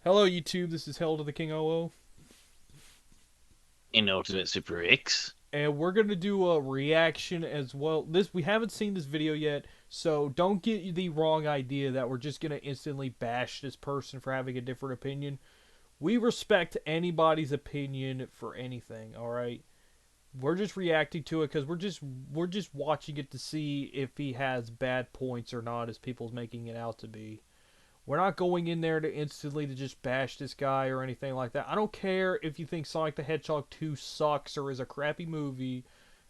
Hello, YouTube. This is Hell to the King OO, In Ultimate Super X. and we're gonna do a reaction as well. This we haven't seen this video yet, so don't get the wrong idea that we're just gonna instantly bash this person for having a different opinion. We respect anybody's opinion for anything. All right, we're just reacting to it because we're just watching it to see if he has bad points or not, as people's making it out to be. We're not going in there to instantly to just bash this guy or anything like that. I don't care if you think Sonic the Hedgehog 2 sucks or is a crappy movie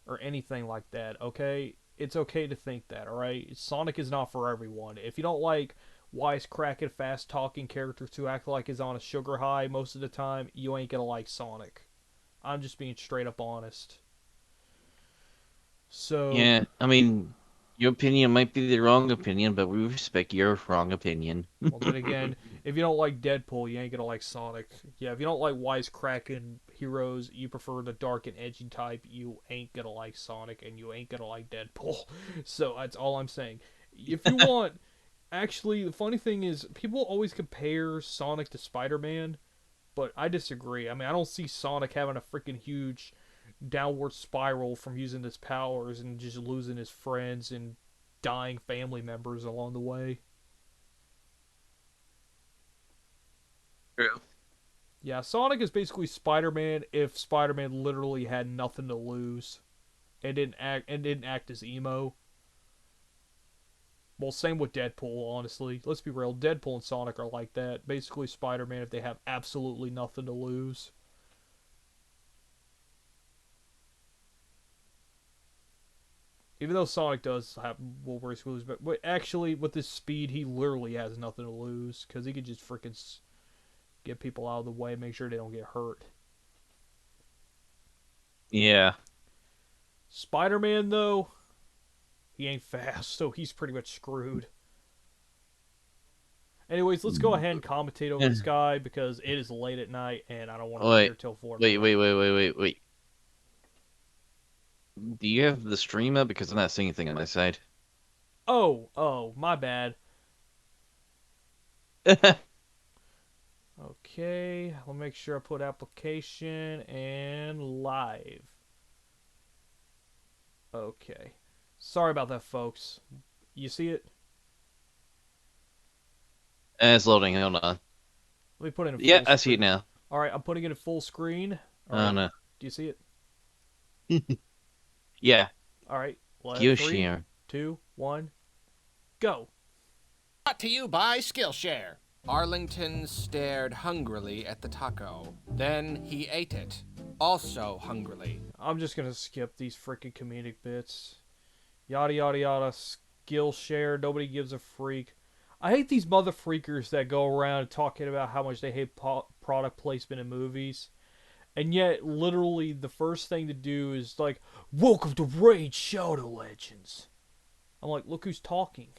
or anything like that, okay? It's okay to think that, alright? Sonic is not for everyone. If you don't like wisecracking, fast talking characters who act like he's on a sugar high most of the time, you ain't gonna like Sonic. I'm just being straight up honest. So, Yeah, I mean, your opinion might be the wrong opinion, but we respect your wrong opinion. well, then again, if you don't like Deadpool, you ain't gonna like Sonic. Yeah, if you don't like wisecracking heroes, you prefer the dark and edgy type, you ain't gonna like Sonic, and you ain't gonna like Deadpool. So that's all I'm saying. If you want, actually, the funny thing is, people always compare Sonic to Spider-Man, but I disagree. I mean, I don't see Sonic having a freaking huge downward spiral from using his powers and just losing his friends and dying family members along the way. True. Yeah, Sonic is basically Spider-Man if Spider-Man literally had nothing to lose and didn't act as emo. Well, same with Deadpool, honestly. Let's be real. Deadpool and Sonic are like that. Basically Spider-Man if they have absolutely nothing to lose. Even though Sonic does have Wolverine's lose, but actually with his speed, he literally has nothing to lose because he could just freaking get people out of the way, make sure they don't get hurt. Yeah. Spider-Man though, he ain't fast, so he's pretty much screwed. Anyways, let's go ahead and commentate over this guy because it is late at night and I don't want to be here Wait, till 4 in the wait, wait, morning. wait, wait, wait, wait. Do you have the stream up? Because I'm not seeing anything on my side. Oh, my bad. Okay, let me make sure I put application and live. Okay. Sorry about that, folks. You see it? It's loading. Hold on. Let me put it in Yeah, full I see screen. it now. All right, I'm putting it in full screen. All Oh right, no. do you see it? Yeah. All right, three, Yoshi. 2, 1, go. Brought to you by Skillshare. Arlington stared hungrily at the taco. Then he ate it, also hungrily. I'm just gonna skip these freaking comedic bits. Yada yada yada. Skillshare. Nobody gives a freak. I hate these mother freakers that go around talking about how much they hate product placement in movies, and yet literally the first thing to do is like, "Welcome to Raid Shadow Legends." I'm like, look who's talking.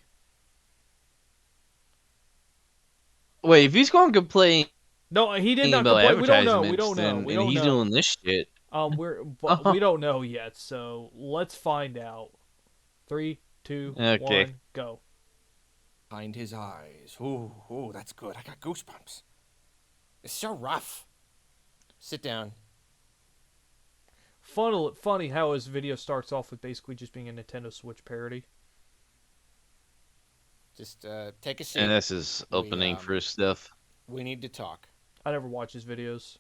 Wait, if he's going to complain No, he did not about complain. We don't know. We advertisements, don't know. then We and don't he's know. doing this shit. But we Oh, don't know yet. So let's find out. Three, two, okay. one, go. Behind his eyes. Ooh, that's good. I got goosebumps. It's so rough. Sit down. Funny how his video starts off with basically just being a Nintendo Switch parody. Just take a And seat. this is We opening um for his stuff. we need to talk. I never watch his videos.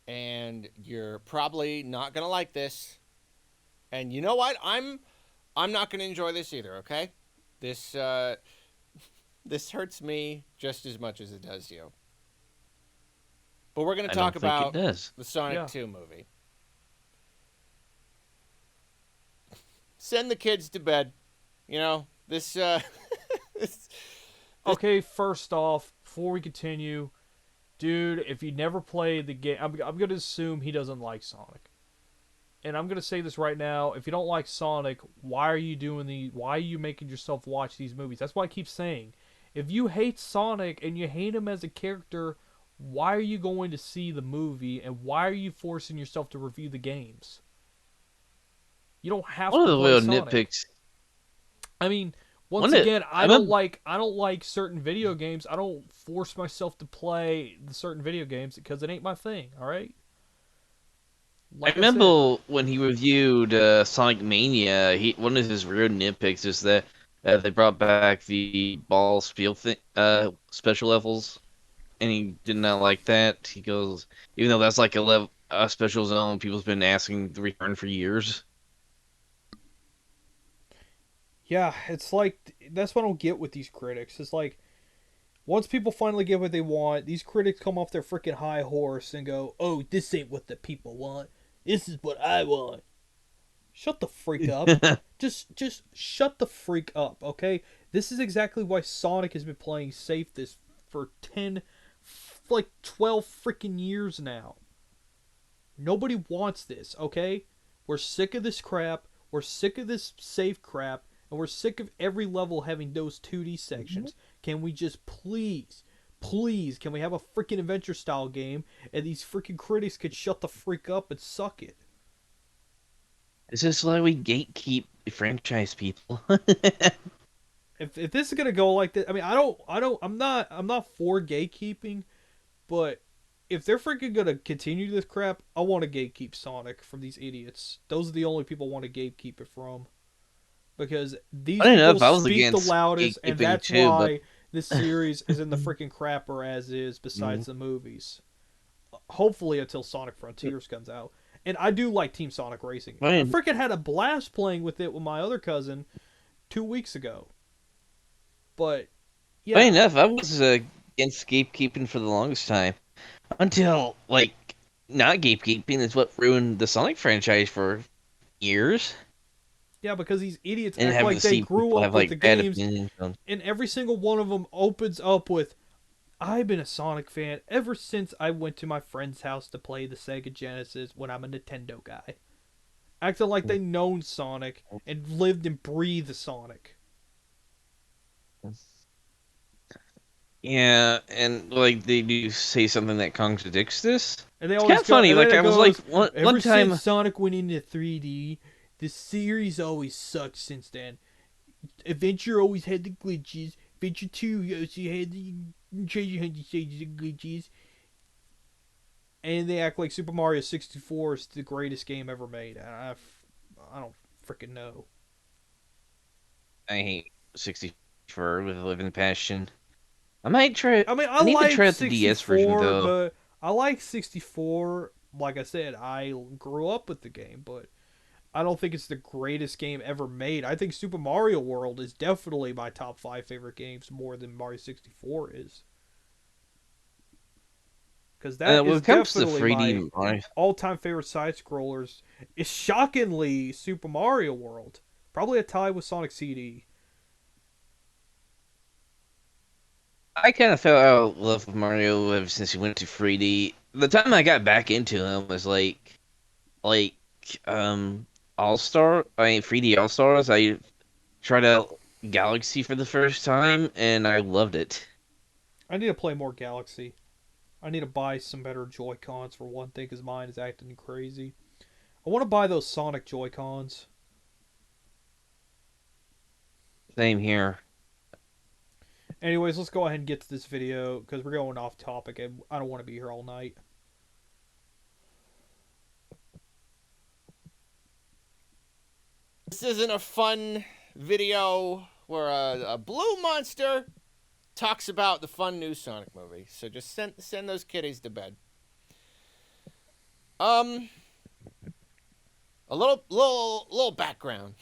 And you're probably not gonna like this. And you know what? I'm not gonna enjoy this either. Okay? This this hurts me just as much as it does you. But we're gonna I talk don't think it about does. the Sonic Yeah. 2 movie. Send the kids to bed. You know, this this, this Okay, first off, before we continue, dude, if you never played the game, I'm going to assume he doesn't like Sonic. And I'm going to say this right now, if you don't like Sonic, why are you making yourself watch these movies? That's why I keep saying, if you hate Sonic and you hate him as a character, why are you going to see the movie and why are you forcing yourself to review the games? You don't have One of to the play little Sonic. nitpicks. I mean, Once One of again, I remember I don't like certain video games. I don't force myself to play the certain video games because it ain't my thing. All right. I Like I said, remember when he reviewed Sonic Mania. One of his real nitpicks is that they brought back the ball spiel special levels, and he did not like that. He goes, even though that's like a special zone, people's been asking to return for years. yeah, it's like that's what I don't get with these critics. It's like once people finally get what they want, these critics come off their freaking high horse and go, "Oh, this ain't what the people want. This is what I want." Shut the freak up. Just shut the freak up, okay? This is exactly why Sonic has been playing safe this for 10 like 12 freaking years now. Nobody wants this, okay? We're sick of this crap. We're sick of this safe crap. And we're sick of every level having those 2D sections. Can we just please, can we have a freaking adventure style game and these freaking critics could shut the freak up and suck it? This is why we gatekeep franchise people. If this is gonna go like this, I mean, I'm not for gatekeeping, but if they're freaking gonna continue this crap, I want to gatekeep Sonic from these idiots. Those are the only people I want to gatekeep it from because these Funny people enough, I was speak the against loudest, and gatekeeping that's too, but why this series is in the freaking crapper as is. Besides the movies, hopefully until Sonic Frontiers comes out. And I do like Team Sonic Racing. I funny, freaking had a blast playing with it with my other cousin 2 weeks ago. But funny yeah, enough, I was against gatekeeping for the longest time until like not gatekeeping is what ruined the Sonic franchise for years, yeah, because these idiots and act having like to they see grew people up have with the like bad games, opinions on. and every single one of them opens up with, "I've been a Sonic fan ever since I went to my friend's house to play the Sega Genesis when I'm a Nintendo guy." Acting like they known Sonic and lived and breathed Sonic. Yeah, and like they do say something that contradicts this. And they It's kind always of go, funny. and then Like it I was like goes, one "Ever since time. Sonic went into 3D, the series always sucked since then. Adventure always had the glitches. Adventure 2 also had the treasure hunting stages and glitches." And they act like Super Mario 64 is the greatest game ever made. I don't freaking know. I hate 64 with a living passion. I might try. I mean, I I need to like try out the DS version 64, though. but I like 64. Like I said, I grew up with the game, but I don't think it's the greatest game ever made. I think Super Mario World is definitely my top 5 favorite games more than Mario 64 is. Because that When is it comes to definitely my 3D Mario, all-time favorite side scrollers. Is shockingly Super Mario World. Probably a tie with Sonic CD. I kind of fell out of love with Mario ever since he went to 3D. The time I got back into him was like All Star. I mean 3D All Stars. I tried out Galaxy for the first time and I loved it. I need to play more Galaxy. I need to buy some better Joy-Cons for one thing, because mine is acting crazy. I want to buy those Sonic Joy-Cons. Same here. Anyways, let's go ahead and get to this video, because we're going off topic, and I don't want to be here all night. This isn't a fun video where a blue monster talks about the fun new Sonic movie. So just send those kitties to bed. A little background.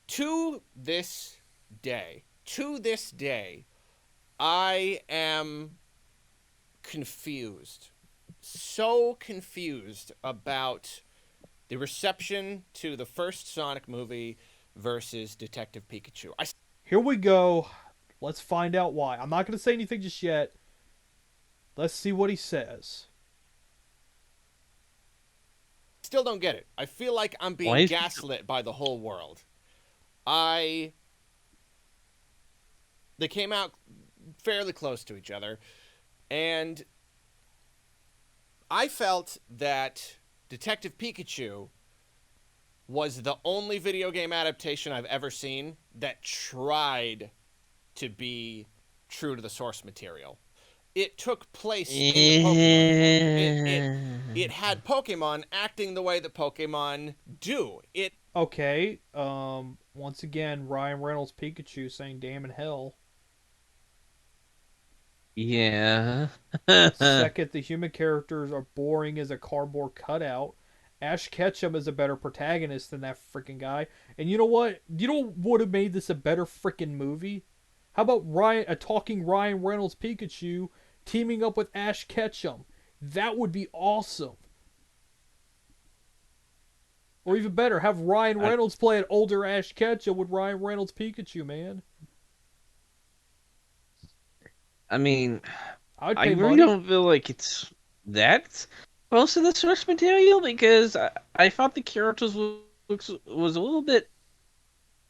To this day, I am confused. So confused about the reception to the first Sonic movie versus Detective Pikachu. Here we go. Let's find out why. I'm not going to say anything just yet. Let's see what he says. still don't get it. I feel like I'm being gaslit by the whole world. They came out fairly close to each other, and I felt that Detective Pikachu was the only video game adaptation I've ever seen that tried to be true to the source material. It took place in the Pokemon world. It had Pokemon acting the way that Pokemon do. It Okay. Once again, Ryan Reynolds Pikachu saying "damn in hell." Yeah. Second, the human characters are boring as a cardboard cutout. Ash Ketchum is a better protagonist than that freaking guy. And you know what? You know what would have made this a better freaking movie? How about a talking Ryan Reynolds Pikachu teaming up with Ash Ketchum? That would be awesome. Or even better, have Ryan I, Reynolds play an older Ash Ketchum with Ryan Reynolds Pikachu, man. I mean, I'd I pay really money. don't feel like it's that close to the source material because I thought the characters was a little bit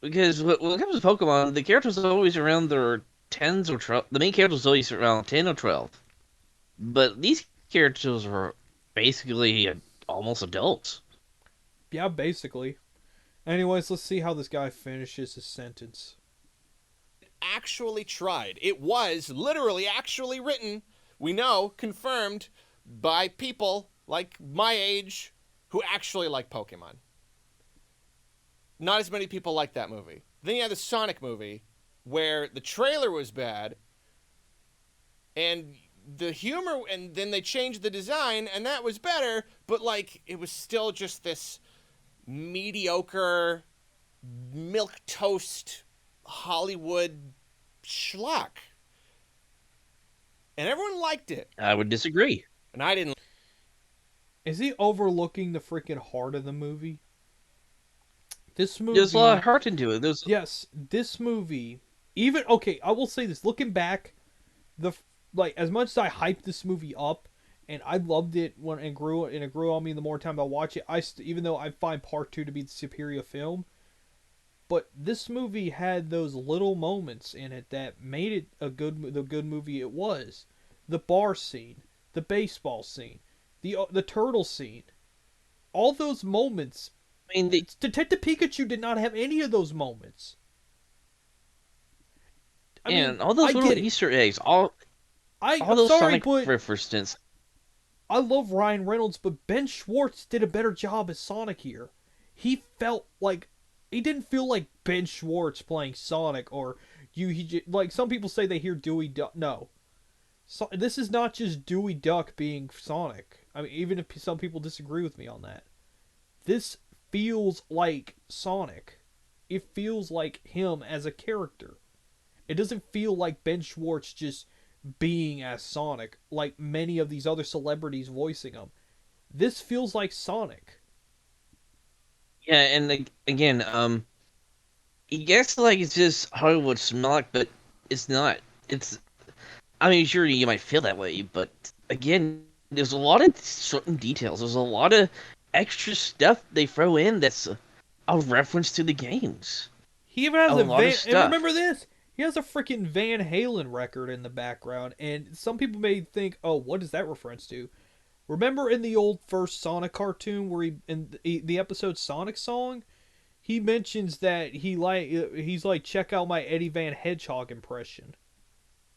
because when it comes to Pokemon, the characters are always around their tens or 12. The main character is always around 10 or 12, but these characters are basically almost adults. Yeah, basically. Anyways, let's see how this guy finishes his sentence. actually tried. It was literally actually written, we know, confirmed by people like my age who actually like Pokemon. Not as many people like that movie. Then you have the Sonic movie where the trailer was bad and the humor, and then they changed the design and that was better, but like it was still just this mediocre milk toast Hollywood schlock. And everyone liked it. I would disagree. And I didn't. Is he overlooking the freaking heart of the movie? This There's a lot movie, of heart into it. There's yes, this movie, even okay, I will say this, looking back, the like as much as I hyped this movie up and I loved it when it grew on me the more time I watch it, even though I find part 2 to be the superior film, but this movie had those little moments in it that made it the good movie it was. The bar scene, the baseball scene, the turtle scene. All those moments. I mean, Detective Pikachu did not have any of those moments. I mean, and all those I little get it. Easter eggs, all I'm those sorry, Sonic but references. I love Ryan Reynolds, but Ben Schwartz did a better job as Sonic here. He felt like he didn't feel like Ben Schwartz playing Sonic, or like some people say they hear Dewey Duck. No, so, this is not just Dewey Duck being Sonic. I mean, even if some people disagree with me on that, this feels like Sonic. It feels like him as a character. It doesn't feel like Ben Schwartz just being as Sonic, like many of these other celebrities voicing him. This feels like Sonic. Yeah, and again, I guess like it's just Hollywood smart, but it's not. It's. I mean, sure, you might feel that way, but again, there's a lot of certain details. There's a lot of extra stuff they throw in that's a reference to the games. He even has A a lot of Van. And stuff. remember this? He has a freaking Van Halen record in the background, and some people may think, "Oh, what is that reference to?" Remember in the old first Sonic cartoon where the episode Sonic Song, he mentions that he's like, check out my Eddie Van Hedgehog impression.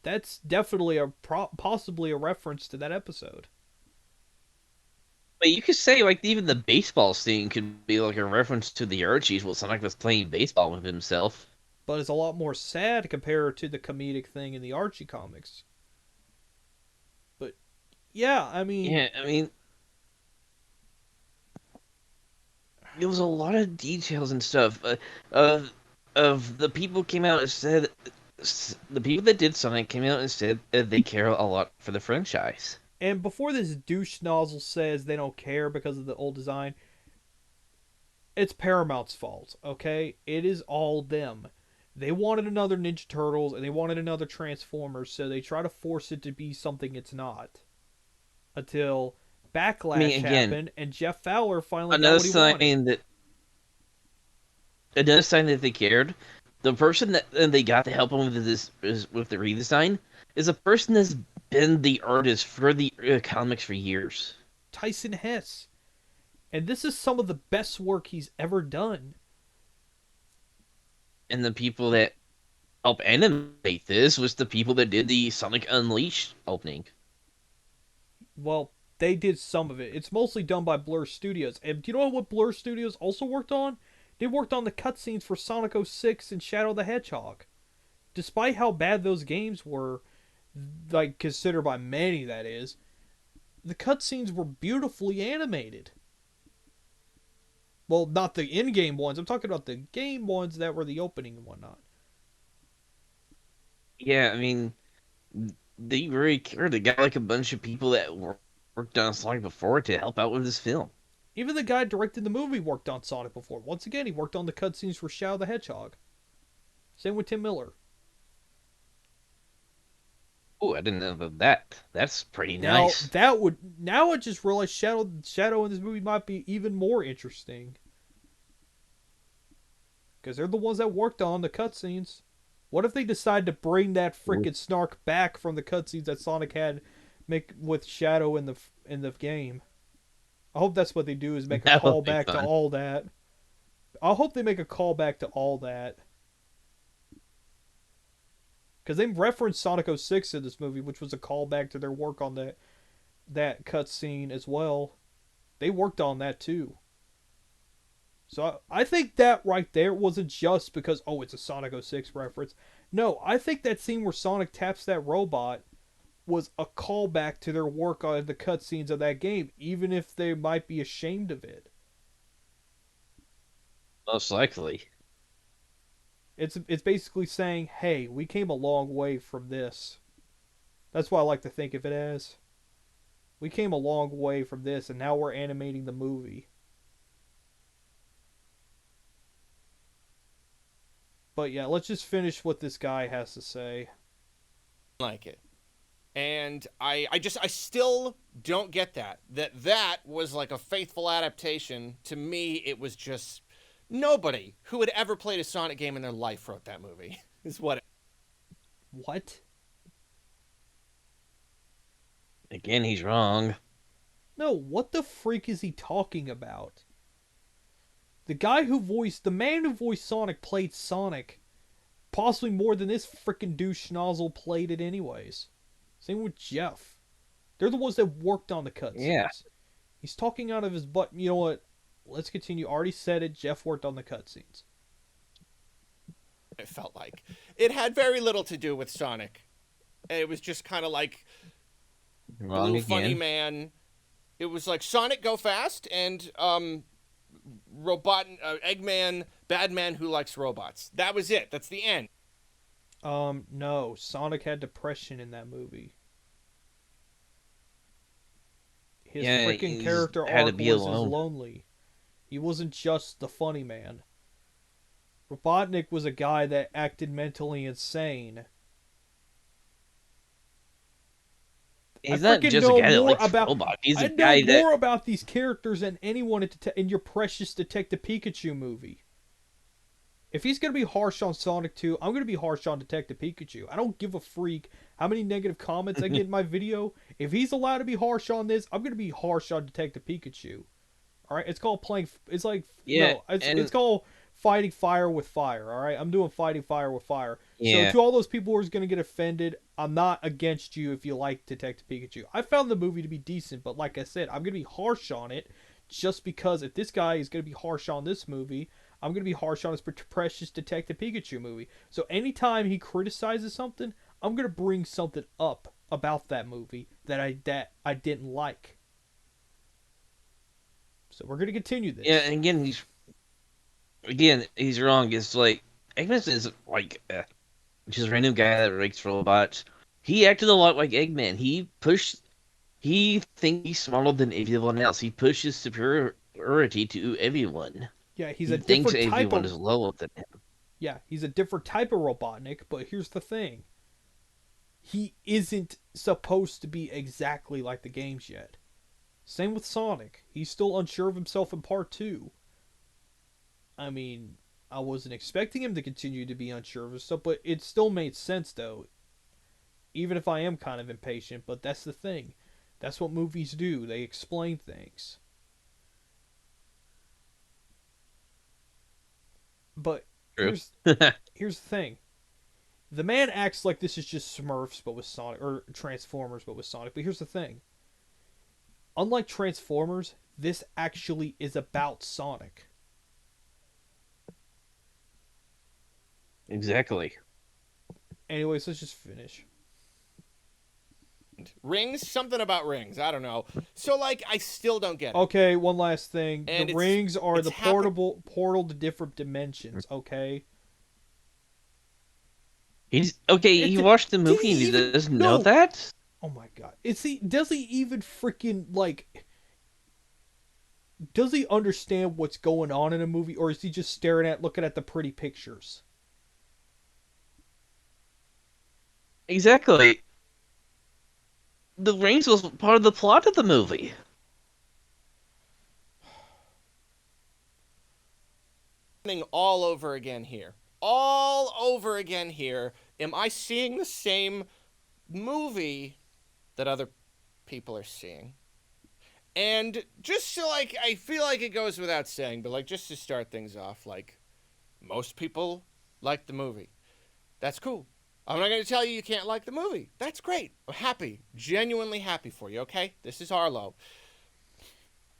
That's definitely possibly a reference to that episode. But you could say like even the baseball scene could be like a reference to the Archies while Sonic was playing baseball with himself. But it's a lot more sad compared to the comedic thing in the Archie comics. But yeah, I mean, Yeah, I mean, there was a lot of details and stuff. Of the people came out and said the people that did Sonic came out and said that they care a lot for the franchise. and before this douche nozzle says they don't care because of the old design, it's Paramount's fault, okay? It is all them. They wanted another Ninja Turtles and they wanted another Transformers, so they try to force it to be something it's not. Until I Backlash mean, again, happened and Jeff Fowler finally got another what he wanted. sign that another sign that they cared. The person that they got to help them with with the redesign is a person that's been the artist for the comics for years. Tyson Hess. And this is some of the best work he's ever done. And the people that help animate this was the people that did the Sonic Unleashed opening. Well, they did some of it. It's mostly done by Blur Studios. And do you know what Blur Studios also worked on? They worked on the cutscenes for Sonic 06 and Shadow the Hedgehog. Despite how bad those games were, like considered by many, that is, the cutscenes were beautifully animated. Well, not the in-game ones. I'm talking about the game ones that were the opening and whatnot. Yeah, I mean, they really cared. They got like a bunch of people that worked on Sonic before to help out with this film. Even the guy directing the movie worked on Sonic before. Once again, he worked on the cutscenes for Shadow the Hedgehog. Same with Tim Miller. Oh, I didn't know about that. That's pretty Now nice. now I just realized Shadow in this movie might be even more interesting. Because they're the ones that worked on the cutscenes. What if they decide to bring that frickin' snark back from the cutscenes that Sonic had make with Shadow in the game? I hope that's what they do, is make a That would be callback to fun. all that. I hope they make a callback to all that. Because they referenced Sonic 06 in this movie, which was a callback to their work on that cutscene as well. They worked on that too. So I think that right there wasn't just because, oh, it's a Sonic 06 reference. No, I think that scene where Sonic taps that robot was a callback to their work on the cutscenes of that game, even if they might be ashamed of it. Most likely. It's basically saying, hey, we came a long way from this. That's what I like to think of it as. We came a long way from this, and now we're animating the movie. But yeah, let's just finish what this guy has to say. Like it. And I still don't get that was like a faithful adaptation. To me, it was just nobody who had ever played a Sonic game in their life wrote that movie. Is what. What? Again, he's wrong. No, what the freak is he talking about? The man who voiced Sonic played Sonic possibly more than this freaking douche nozzle played it anyways. Same with Jeff. They're the ones that worked on the Yeah. cutscenes. He's talking out of his butt. You know what? Let's continue. Already said it. Jeff worked on the cutscenes. It felt like it had very little to do with Sonic. It was just kind of like Wrong Blue Funny again. Man. It was like Sonic go fast and robot Eggman bad man who likes robots. That was it. That's the end. No. Sonic had depression in that movie. His Yeah, freaking he just character had to arc be was his alone. lonely. He wasn't just the funny man. Robotnik was a guy that acted mentally insane. I He's not freaking just a know guy that more likes about. robots. He's I a know guy that more about these characters than anyone in your precious Detective Pikachu movie. If he's gonna be harsh on Sonic 2, I'm gonna be harsh on Detective Pikachu. I don't give a freak how many negative comments I get in my video. If he's allowed to be harsh on this, I'm gonna be harsh on Detective Pikachu. All right, it's called playing. It's like yeah, no, it's and called fighting fire with fire. All right, I'm doing fighting fire with fire. So yeah, to all those people who are going to get offended, I'm not against you if you like Detective Pikachu. I found the movie to be decent, but like I said, I'm going to be harsh on it just because if this guy is going to be harsh on this movie, I'm going to be harsh on his precious Detective Pikachu movie. So anytime he criticizes something, I'm going to bring something up about that movie that I didn't like. So we're going to continue yeah. this. And again he's wrong. It's like Eggman is like just a random guy that makes robots. He acted a lot like Eggman. He thinks he's smarter than everyone else. He pushes superiority to everyone. Yeah, he's a He thinks different type everyone of is lower than him. yeah, he's a different type of Robotnik, but here's the thing. He isn't supposed to be exactly like the games yet. Same with Sonic. He's still unsure of himself in part 2. I mean, I wasn't expecting him to continue to be unsure of himself, but it still made sense though. Even if I am kind of impatient, but that's the thing. That's what movies do. They explain things. But True. here's the thing. The man acts like this is just Smurfs but with Sonic, or Transformers but with Sonic. But here's the thing. Unlike Transformers, this actually is about Sonic. Exactly. Anyways, let's just finish. Rings, something about rings. I don't know. So like, I still don't get it. Okay, one last thing. And The rings are the happen- portal to different dimensions. Okay. He's okay. He watched the Did movie and he even doesn't know no? that. Oh my god! Does he even freaking like? Does he understand what's going on in a movie, or is he just looking at the pretty pictures? Exactly. The rings was part of the plot of the movie. All over again here. All over again here. Am I seeing the same movie that other people are seeing? And just to like, I feel like it goes without saying, but like just to start things off, like most people like the movie. That's cool. I'm not going to tell you you can't like the movie. That's great. I'm happy, genuinely happy for you, okay? This is Arlo.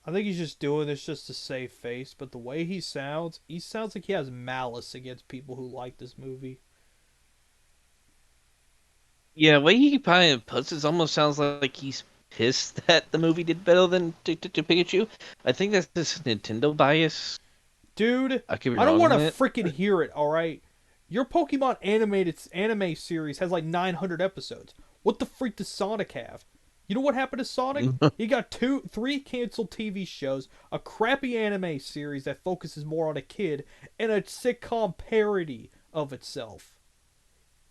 I think he's just doing this just to save face, but the way he sounds like he has malice against people who like this movie. Yeah, the way he kind of puts it almost sounds like he's pissed that the movie did better than to Pikachu. I think that's this Nintendo bias. Dude, I could be I don't wrong want to on it. freaking hear it, alright? Your Pokemon anime series has like 900 episodes. What the freak does Sonic have? You know what happened to Sonic? He got 3 canceled TV shows, a crappy anime series that focuses more on a kid, and a sitcom parody of itself.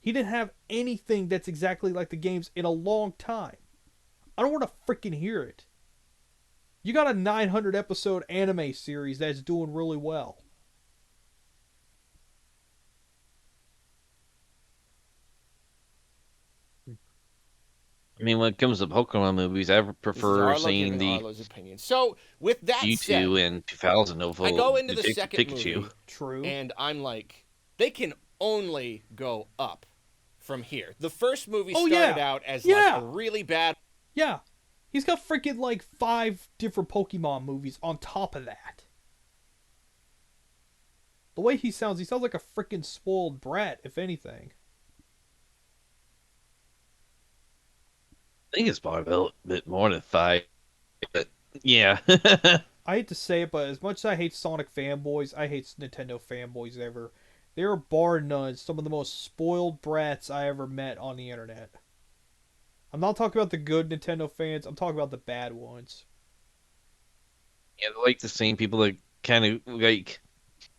He didn't have anything that's exactly like the games in a long time. I don't want to freaking hear it. You got a 900 episode anime series that's doing really well. I mean, when it comes to Pokemon movies, I This is prefer Arlo seeing giving the Arlo's opinion. So, with that said, Mewtwo and 2000 I go into the Detective second Pikachu. movie, True. and I'm like, they can only go up from here. The first movie started out as like a really bad. Yeah. He's got freaking like 5 different Pokemon movies on top of that. The way he sounds like a freaking spoiled brat, if anything. I think it's probably a bit more than 5, but yeah. I hate to say it, but as much as I hate Sonic fanboys, I hate Nintendo fanboys ever. They're bar none some of the most spoiled brats I ever met on the internet. I'm not talking about the good Nintendo fans, I'm talking about the bad ones. Yeah, they're like the same people that kind of like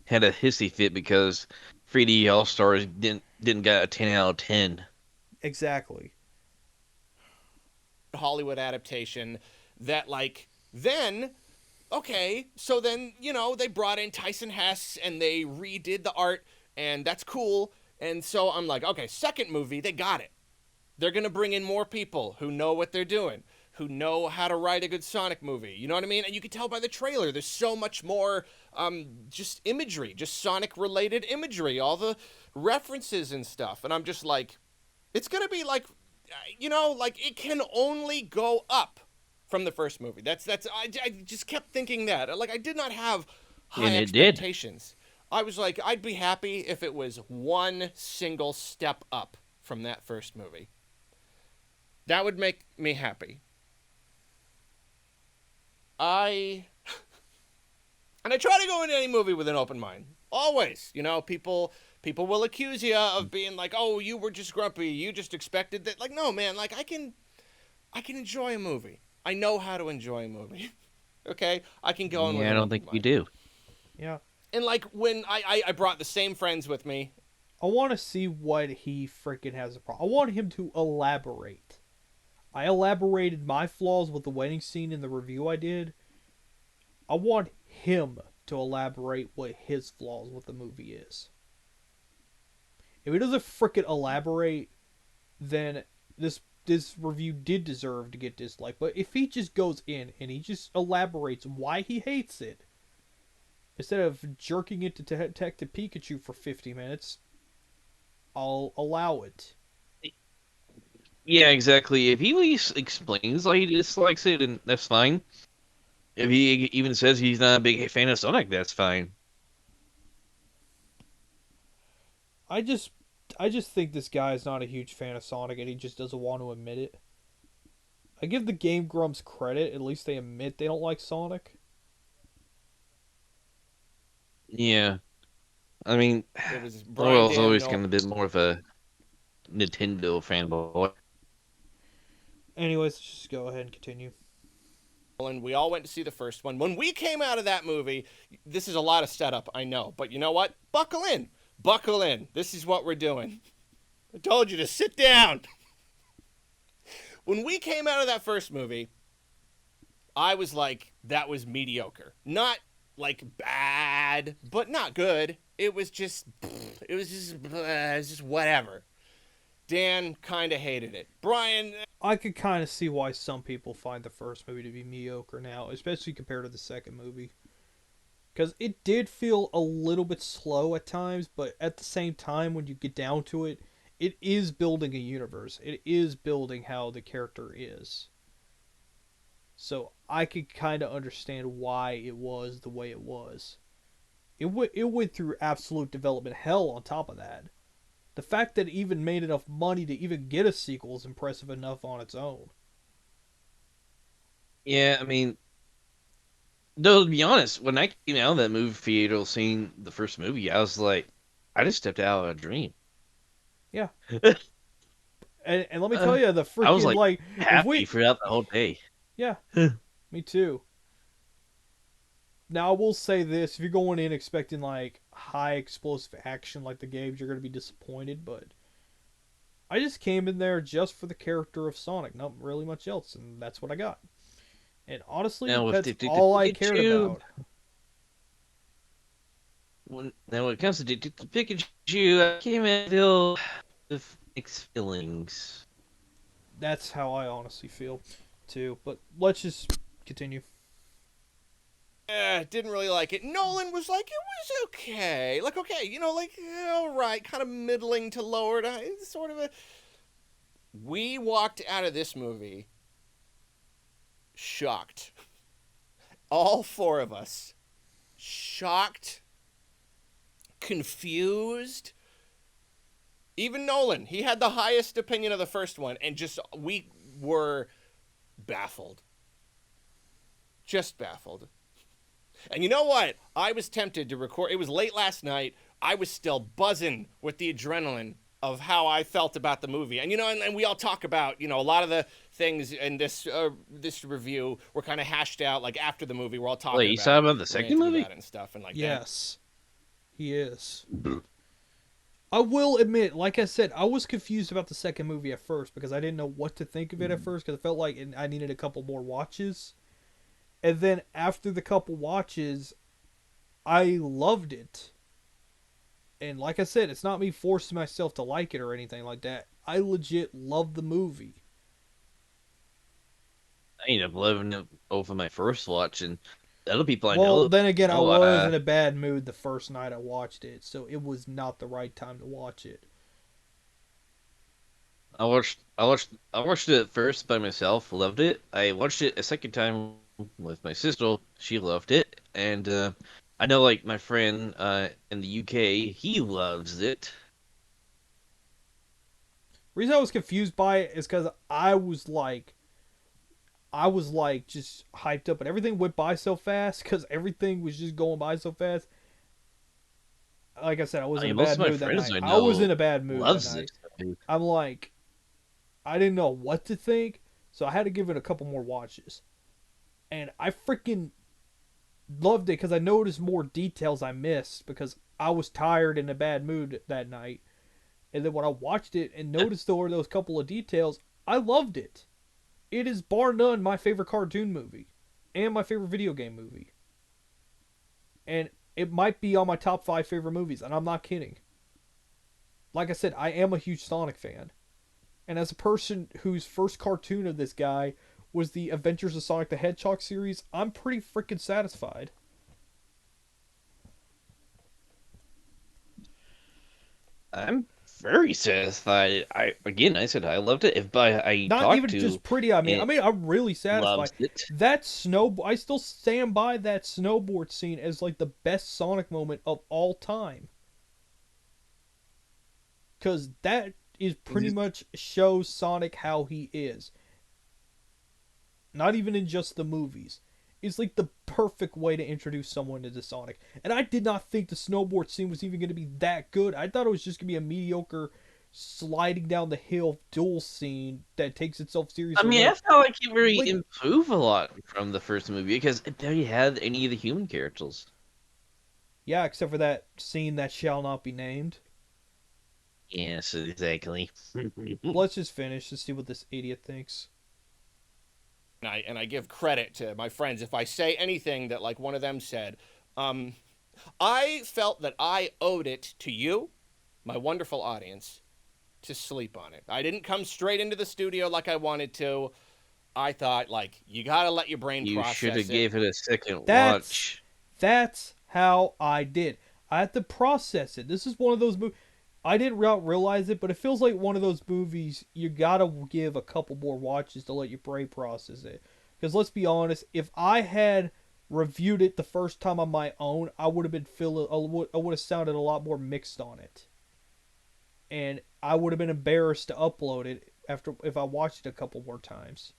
had a hissy fit because 3D All Stars didn't get a 10 out of 10. Exactly. Hollywood adaptation that like then okay, so then, you know, they brought in Tyson Hess and they redid the art, and that's cool. And so I'm like, okay, second movie, they got it. They're going to bring in more people who know what they're doing, who know how to write a good Sonic movie. You know what I mean? And you can tell by the trailer, there's so much more just imagery, just Sonic related imagery, all the references and stuff. And I'm just like, it's going to be like, you know, like it can only go up from the first movie. I just kept thinking that. Like I did not have high And it did. expectations. I was like, I'd be happy if it was one single step up from that first movie. That would make me happy. And I try to go into any movie with an open mind. Always, you know, people will accuse you of being like, "Oh, you were just grumpy. You just expected that." Like, no, man. Like, I can enjoy a movie. I know how to enjoy a movie. Okay, I can go in with Yeah, I an don't open think you mind. do. Yeah. And like when I brought the same friends with me. I want to see what he freaking has a problem. I want him to elaborate. I elaborated my flaws with the wedding scene in the review I did. I want him to elaborate what his flaws with the movie is. If he doesn't freaking elaborate, then this review did deserve to get disliked. But if he just goes in and he just elaborates why he hates it, Instead of jerking it to Detective Pikachu for 50 minutes, I'll allow it. Yeah, exactly. If he at least explains why he dislikes it, then that's fine. If he even says he's not a big fan of Sonic, that's fine. I just I just think this guy is not a huge fan of Sonic and he just doesn't want to admit it. I give the Game Grumps credit, at least they admit they don't like Sonic. Yeah, I mean, It was Brian Orwell's always Daniel. kind of been more of a Nintendo fanboy. Anyways, let's just go ahead and continue. And we all went to see the first one. When we came out of that movie, this is a lot of setup, I know. But you know what? Buckle in. Buckle in. This is what we're doing. I told you to sit down. When we came out of that first movie, I was like, that was mediocre. Not like bad, but not good. It was just whatever. Dan kind of hated it. Brian, I could kind of see why some people find the first movie to be mediocre now, especially compared to the second movie. Because it did feel a little bit slow at times, but at the same time, when you get down to it, it is building a universe. It is building how the character is. So I could kind of understand why it was the way it was. It went through absolute development hell on top of that. The fact that it even made enough money to even get a sequel is impressive enough on its own. Yeah, I mean, no, to be honest, when I came out of that movie theater seeing the first movie, I was like, I just stepped out of a dream. Yeah. And let me tell uh, you, the I was freaking, like like, if happy we. throughout the whole day. Yeah, me too. Now, I will say this if you're going in expecting, like, high explosive action like the games, you're going to be disappointed, but I just came in there just for the character of Sonic, not really much else, and that's what I got. And honestly, Now with that's all I cared Pikachu, about. when it comes to Pikachu, I came in still with mixed feelings. That's how I honestly feel, too. But let's just continue. didn't really like it. Nolan was like, it was okay. Like, okay, like, all right, kind of middling to lower. Sort of a. We walked out of this movie shocked. All four of us. Shocked, confused. Even Nolan, he had the highest opinion of the first one, and just, we were baffled. Just baffled. And you know what? I was tempted to record. It was late last night. I was still buzzing with the adrenaline of how I felt about the movie. And and we all talk about, a lot of the things in this review were kind of hashed out like after the movie. We're all talking Wait, you about saw it, about the second ranting movie? about it and stuff and like that. Yes, he is. I will admit, like I said, I was confused about the second movie at first because I didn't know what to think of it at first because I felt like I needed a couple more watches. And then after the couple watches, I loved it. And like I said, it's not me forcing myself to like it or anything like that. I legit love the movie. I ended up loving it over my first watch, and the other people I Well, know, then again, I know, was in a bad mood the first night I watched it, so it was not the right time to watch it. I watched it first by myself, loved it. I watched it a second time with my sister. She loved it, and I know like my friend in the UK, he loves it. The reason I was confused by it is because I was like just hyped up, and everything went by so fast because everything was just going by so fast. Like I said, I was I in a mean, most bad of my mood that friends night. I I was in know a bad mood that loves this night. movie. I'm like, I didn't know what to think, so I had to give it a couple more watches. And I freaking loved it because I noticed more details I missed because I was tired and in a bad mood that night. And then when I watched it and noticed there were those couple of details, I loved it. It is bar none my favorite cartoon movie and my favorite video game movie. And it might be on my top 5 favorite movies, and I'm not kidding. Like I said, I am a huge Sonic fan. And as a person whose first cartoon of this guy was the Adventures of Sonic the Hedgehog series, I'm pretty freaking satisfied. I'm very satisfied. I said I loved it. If I Not talked even to just pretty. I mean, and I'm really satisfied. loves it. I still stand by that snowboard scene as like the best Sonic moment of all time. Because that is pretty much shows Sonic how he is. Not even in just the movies. It's like the perfect way to introduce someone to Sonic. And I did not think the snowboard scene was even going to be that good. I thought it was just going to be a mediocre sliding down the hill duel scene that takes itself I seriously. mean, I felt like it really Like improved a lot from the first movie because it barely had any of the human characters. yeah, except for that scene that shall not be named. Yes, exactly. Let's just finish to see what this idiot thinks. And I give credit to my friends if I say anything that like one of them said. Um, I felt that I owed it to you, my wonderful audience, to sleep on it. I didn't come straight into the studio like I wanted to. I thought like you got to let your brain You should have process it. gave it a second That's watch. that's how I did. I had to process it. This is one of those movies. I didn't realize it, but it feels like one of those movies you gotta give a couple more watches to let your brain process it. Because let's be honest, if I had reviewed it the first time on my own, I would have been feeling. I would have sounded a lot more mixed on it, and I would have been embarrassed to upload it after if I watched it a couple more times.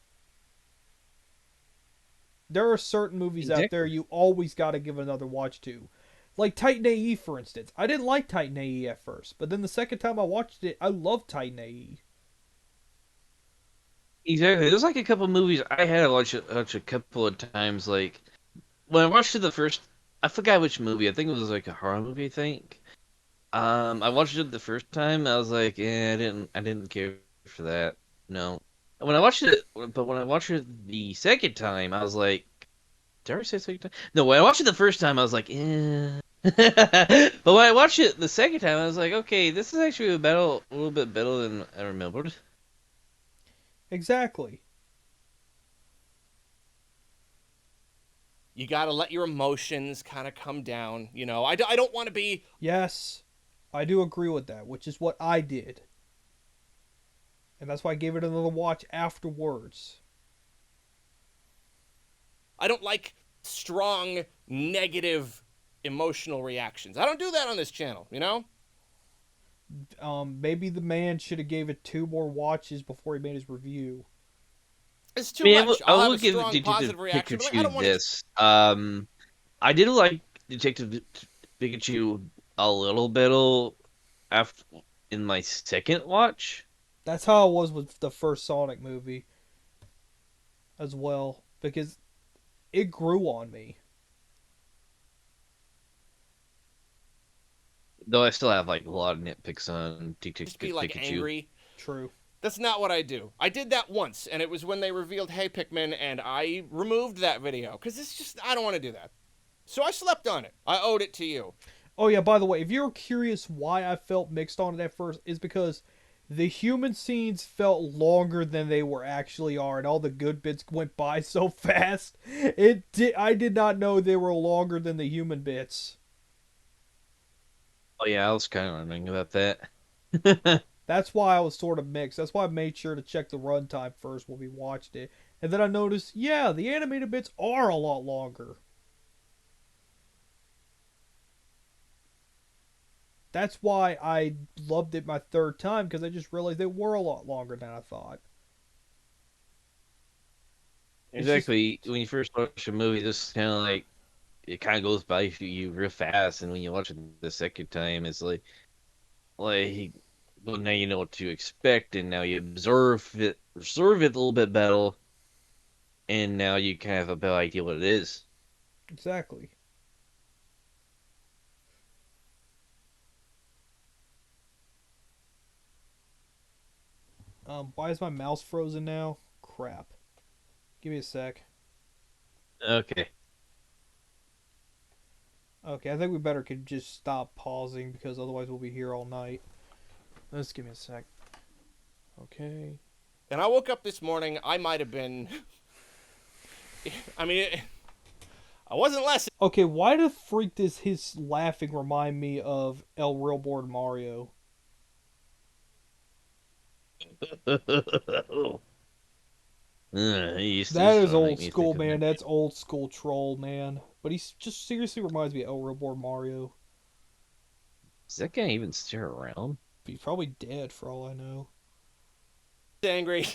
There are certain movies out there Exactly. you always got to give another watch to. Like Titan AE, for instance. I didn't like Titan AE at first, but then the second time I watched it, I loved Titan AE. Exactly. There's like a couple movies I had to watch a couple of times. Like when I watched it the first, I forgot which movie. I think it was like a horror movie. I think. I watched it the first time. I was like, I didn't care for that. No. But when I watched it the second time, I was like, did I already say second time? No, when I watched it the first time, I was like, eh. But when I watched it the second time, I was like, okay, this is actually a little bit better than I remembered. Exactly. You got to let your emotions kind of come down. You know, I don't want to be. Yes, I do agree with that, which is what I did. And that's why I gave it another watch afterwards. I don't like strong negative emotional reactions. I don't do that on this channel. You know. Maybe the man should have gave it two more watches before he made his review. It's I too mean, much. I I'll have will a give strong Detective positive reaction, but like I don't Pikachu want to. this. I did like Detective Pikachu a little bit after in my second watch. That's how it was with the first Sonic movie as well, because it grew on me. Though I still have like a lot of nitpicks on Just be Detective like Pikachu. angry. True. That's not what I do. I did that once, and it was when they revealed Hey Pikmin, and I removed that video because it's just I don't want to do that. So I slept on it. I owed it to you. Oh yeah, by the way, if you're curious why I felt mixed on it at first, is because the human scenes felt longer than they were actually are, and all the good bits went by so fast. I did not know they were longer than the human bits. Oh yeah, I was kind of wondering about that. That's why I was sort of mixed. That's why I made sure to check the runtime first when we watched it. And then I noticed, yeah, the animated bits are a lot longer. That's why I loved it my third time, because I just realized they were a lot longer than I thought. It's just Exactly. When you first watch a movie, this kind of like it kind of goes by you real fast, and when you watch it the second time, it's like well now you know what to expect, and now you observe it a little bit better, and now you kind of have a better idea what it is. exactly. Why is my mouse frozen now? Crap. Give me a sec. Okay. Okay, I think we better could just stop pausing because otherwise we'll be here all night. Let's give me a sec. Okay. And I woke up this morning. I might have been. I mean, I wasn't less. Okay, why the freak does his laughing remind me of El Real Board Mario? That This is one make old me school, think of man. it. That's old school troll, man. But he just seriously reminds me of El Reborn Mario. Is that guy even still around? He's probably dead for all I know. Angry.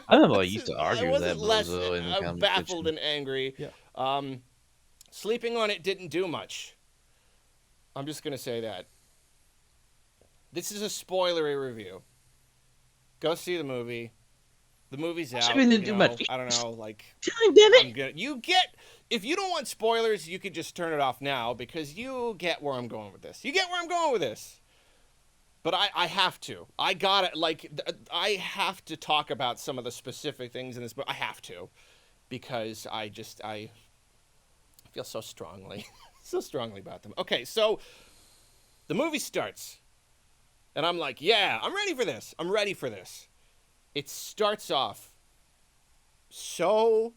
I remember I used to I argue with that wasn't less bozo in the comment baffled section. and angry. Yeah. Sleeping on it didn't do much. I'm just gonna say that. This is a spoilery review. Go see the movie. The movie's Actually, out. we didn't You do know, much. I don't know. Like, Damn it! I'm gonna. You get. If you don't want spoilers, you could just turn it off now because you get where I'm going with this. You get where I'm going with this. But I have to. I got it. Like, I have to talk about some of the specific things in this book. I have to because I feel so strongly, so strongly about them. Okay, so the movie starts, and I'm like, yeah, I'm ready for this. I'm ready for this. It starts off so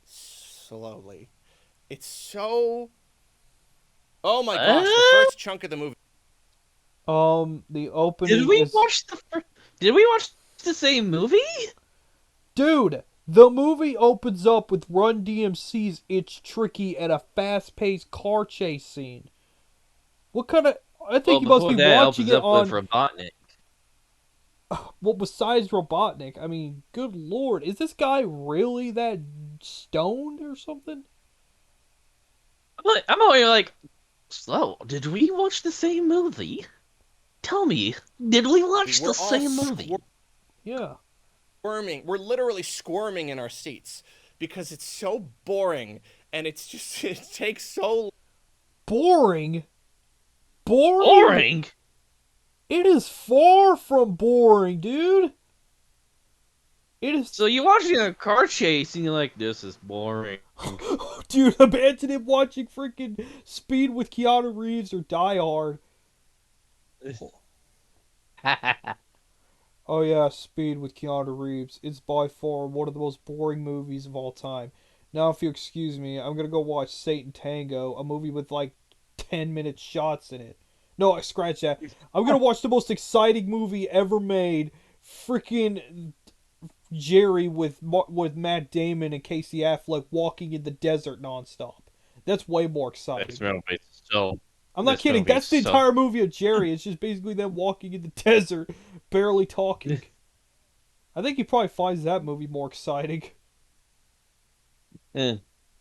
slowly. It's so. Oh my gosh, the What? first chunk of the movie. The Did opening we is watch Did we watch the same movie? dude. The movie opens up with Run DMC's "It's Tricky" and a fast-paced car chase scene. What kind of? I think Well, you must before be that, it watching opens it up with on. Robotnik. Well, besides Robotnik, I mean, good lord, is this guy really that stoned or something? I'm always like, slow. Did we watch the same movie? Tell me, did we watch the We're all same movie? Yeah. squirming. We're literally squirming in our seats because it's so boring and it's just it takes so. Boring? Boring? Boring. It is far from boring, dude. It is. So you watching a car chase and you're like, this is boring. Dude, imagine him watching freaking Speed with Keanu Reeves or Die Hard. Oh yeah, Speed with Keanu Reeves. It's by far one of the most boring movies of all time. Now, if you excuse me, I'm gonna go watch Satan Tango, a movie with like 10-minute shots in it. No, I scratch that. I'm gonna watch the most exciting movie ever made. Freaking Jerry with Matt Damon and Casey Affleck walking in the desert nonstop. That's way more exciting. This movie so. I'm not This kidding. movie That's the so. entire movie of Jerry. It's just basically them walking in the desert, barely talking. I think he probably finds that movie more exciting.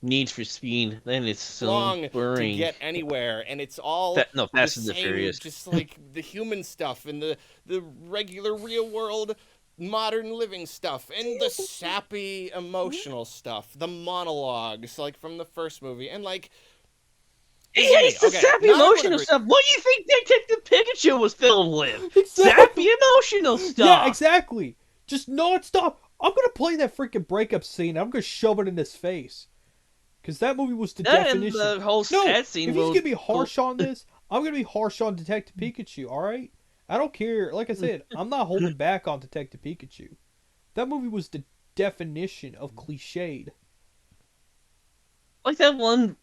Need for Speed. Then it's so Long to boring. get anywhere and it's all No, the Fast and the same, Furious. just like the human stuff and the regular real world modern living stuff and the sappy emotional stuff, the monologues like from the first movie, and like He this is me. hates the Okay, sappy not everyone emotional agrees. stuff. What do you think Detective Pikachu was filled with? Exactly. Sappy emotional Yeah, stuff. exactly. Just nonstop. I'm gonna play that freaking breakup scene. I'm gonna shove it in his face. Cause that movie was the That and definition. the whole No, sad if scene he's was gonna be cool. harsh on this, I'm gonna be harsh on Detective Pikachu. All right. I don't care. Like I said, I'm not holding back on Detective Pikachu. That movie was the definition of cliched. Like that one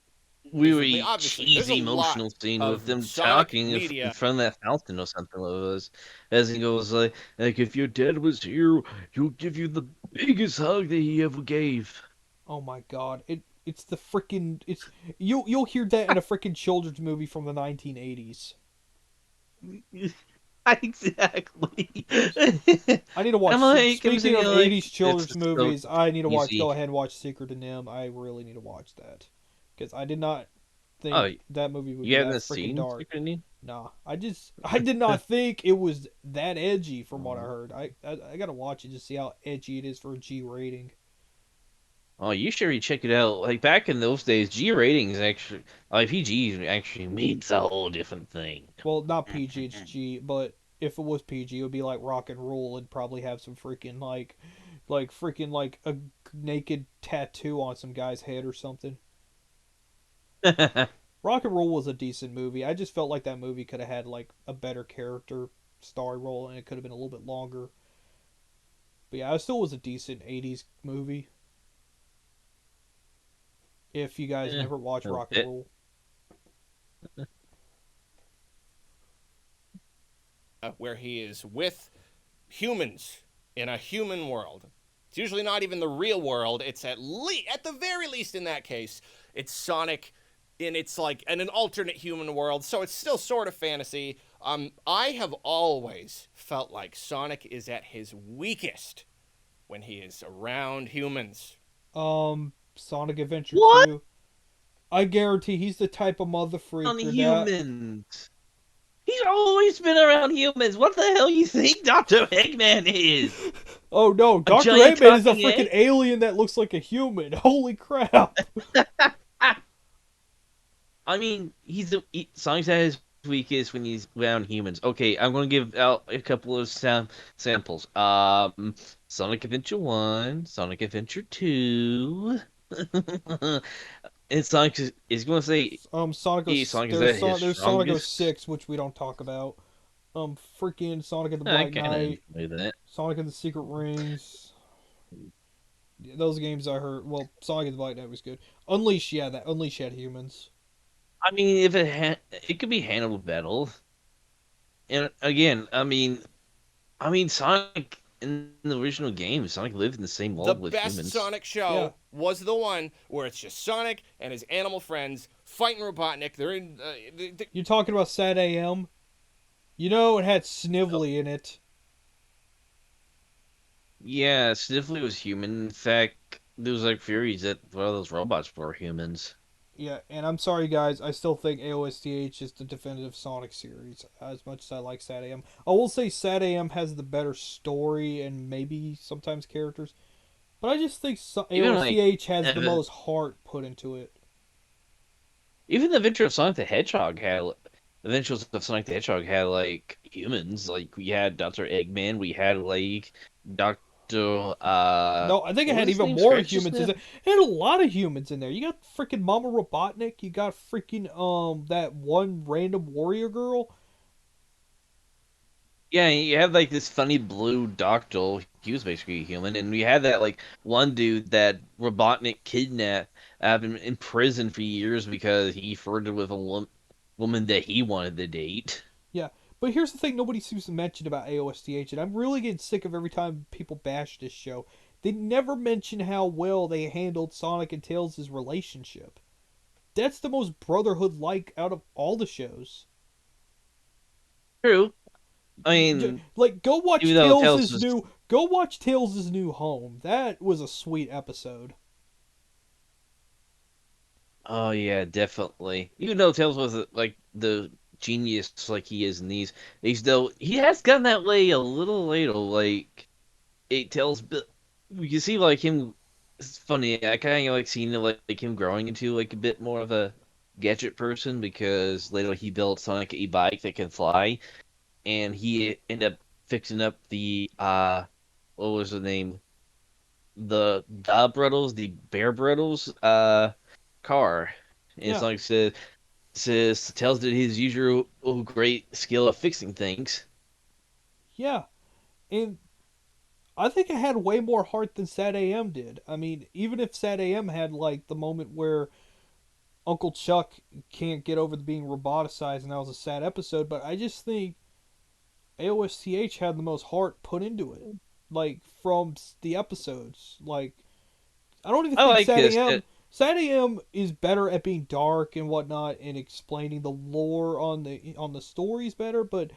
Basically, really obviously, there's a cheesy lot emotional scene with of them Sonic talking in media. front of that fountain or something like this. As he goes like if your dad was here, he'll give you the biggest hug that he ever gave. Oh my god. It's the freaking it's you'll hear that in a freaking children's movie from the 1980s. Exactly. I need to I'm watch. like, I'm Speaking sitting of here like, 80s this children's is so movies, I need to watch. easy. Go ahead and watch Secret of Nim. I really need to watch that because I did not Oh, think that movie would be you that haven't freaking seen dark. Secret Name? Nah, I did not think it was that edgy from what I heard. I gotta watch it to see how edgy it is for a G rating. Oh, you should really check it out. Like back in those days, G ratings actually, like PG actually means a whole different thing. Well, not PG, it's G, but if it was PG, it would be like Rock and Roll and probably have some freaking like freaking like a naked tattoo on some guy's head or something. Rock and Roll was a decent movie. I just felt like that movie could have had like a better character story role and it could have been a little bit longer. But yeah, it still was a decent 80s movie. If you guys Yeah, never watched a Rock and bit. Roll. Where he is with humans in a human world. It's usually not even the real world. It's at the very least in that case, it's Sonic and it's like in an alternate human world, so it's still sort of fantasy. I have always felt like Sonic is at his weakest when he is around humans. Sonic Adventure What 2. I guarantee he's the type of mother on freaker that. humans? He's always been around humans. What the hell you think Dr. Eggman is? Oh no, A Dr. giant Eggman is a talking freaking egg? alien that looks like a human. Holy crap. I mean, Sonic's at his weakest when he's around humans. Okay, I'm gonna give out a couple of samples. Sonic Adventure 1, Sonic Adventure 2. And Sonic is gonna say Sonic is at his There's Sonic strongest. 06, which we don't talk about. Freaking Sonic and the I Black kind of Knight, enjoy that. Sonic and the Secret Rings. Yeah, those games I heard. Well, Sonic and the Black Knight was good. Unleash, yeah, that Unleash had humans. I mean, if it could be handled better. And again, I mean, Sonic in the original game, Sonic lived in the same The world with best humans. Sonic Yeah, show was the one where it's just Sonic and his animal friends fighting Robotnik. They're in. you're talking about Sad AM. You know, it had Snively in it. Yeah, Sniffly was human. In fact, there was like theories that one of those robots were humans. Yeah, and I'm sorry, guys. I still think AOSTH is the definitive Sonic series. As much as I like Sad AM, I will say Sad AM has the better story and maybe sometimes characters. But I just think Even like, AOSTH has the uh, most heart put into it. even the Adventure of Sonic the Hedgehog had Adventures of Sonic the Hedgehog had like humans. Like we had Dr. Eggman, we had like Doctor No, I think it what was had his even name? more Scratch humans. Sniff? It had a lot of humans in there. You got freaking Mama Robotnik. You got freaking that one random warrior girl. Yeah, you had like this funny blue doctor. He was basically a human, and we had that like one dude that Robotnik kidnapped, been in prison for years because he flirted with a woman that he wanted to date. Yeah, but here's the thing: nobody seems to mention about AOSTH, and I'm really getting sick of every time people bash this show. They never mention how well they handled Sonic and Tails' relationship. That's the most brotherhood like out of all the shows. True. I mean, Like, go watch even though Tails Tails' was, new. Go watch Tails' new home. That was a sweet episode. oh yeah, definitely. Even though Tails was like the genius like he is in these though he has gotten that way a little later. Like it tells, but you can see like him. It's funny. I kind of like seeing like him growing into like a bit more of a gadget person because later he built Sonic a bike that can fly, and he ended up fixing up the what was the name? The Brothers, the Bear Brothers car. And Yeah, Sonic says tells that his usual great skill of fixing things. yeah. And I think it had way more heart than Sad AM did. I mean, even if Sad AM had, like, the moment where Uncle Chuck can't get over the being roboticized and that was a sad episode, but I just think AOSTH had the most heart put into it. Like, from the episodes. Like, I don't even I think like Sad this. AM. Sad AM is better at being dark and whatnot and explaining the lore on the stories better. But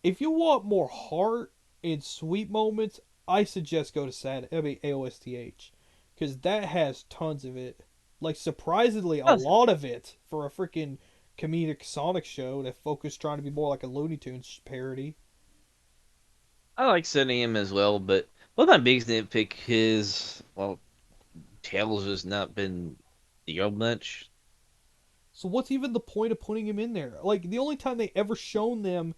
if you want more heart and sweet moments, I suggest go to AOSTH because that has tons of it. Like surprisingly, a lot of it for a freaking comedic Sonic show that focused trying to be more like a Looney Tunes parody. I like setting him as well, but one of my biggest nitpick is well, Tails has not been the much. So what's even the point of putting him in there? Like the only time they ever shown them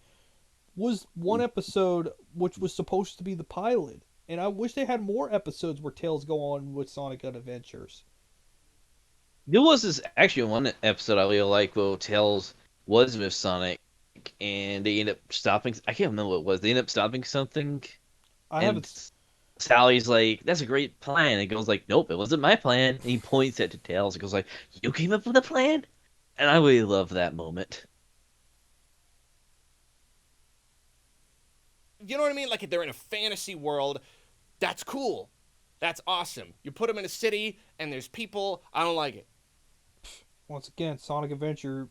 was one episode, which was supposed to be the pilot. And I wish they had more episodes where Tails go on with Sonic Adventures. There was this actually one episode I really like where Tails was with Sonic, and they end up stopping. I can't remember what it was. They end up stopping something, I and haven't. Sally's like, "That's a great plan." And goes like, "Nope, it wasn't my plan." And he points at to Tails and goes like, "You came up with a plan?" And I really love that moment. you know what I mean? Like, if they're in a fantasy world, that's cool. That's awesome. You put them in a city and there's people. I don't like it. Once again, Sonic Adventure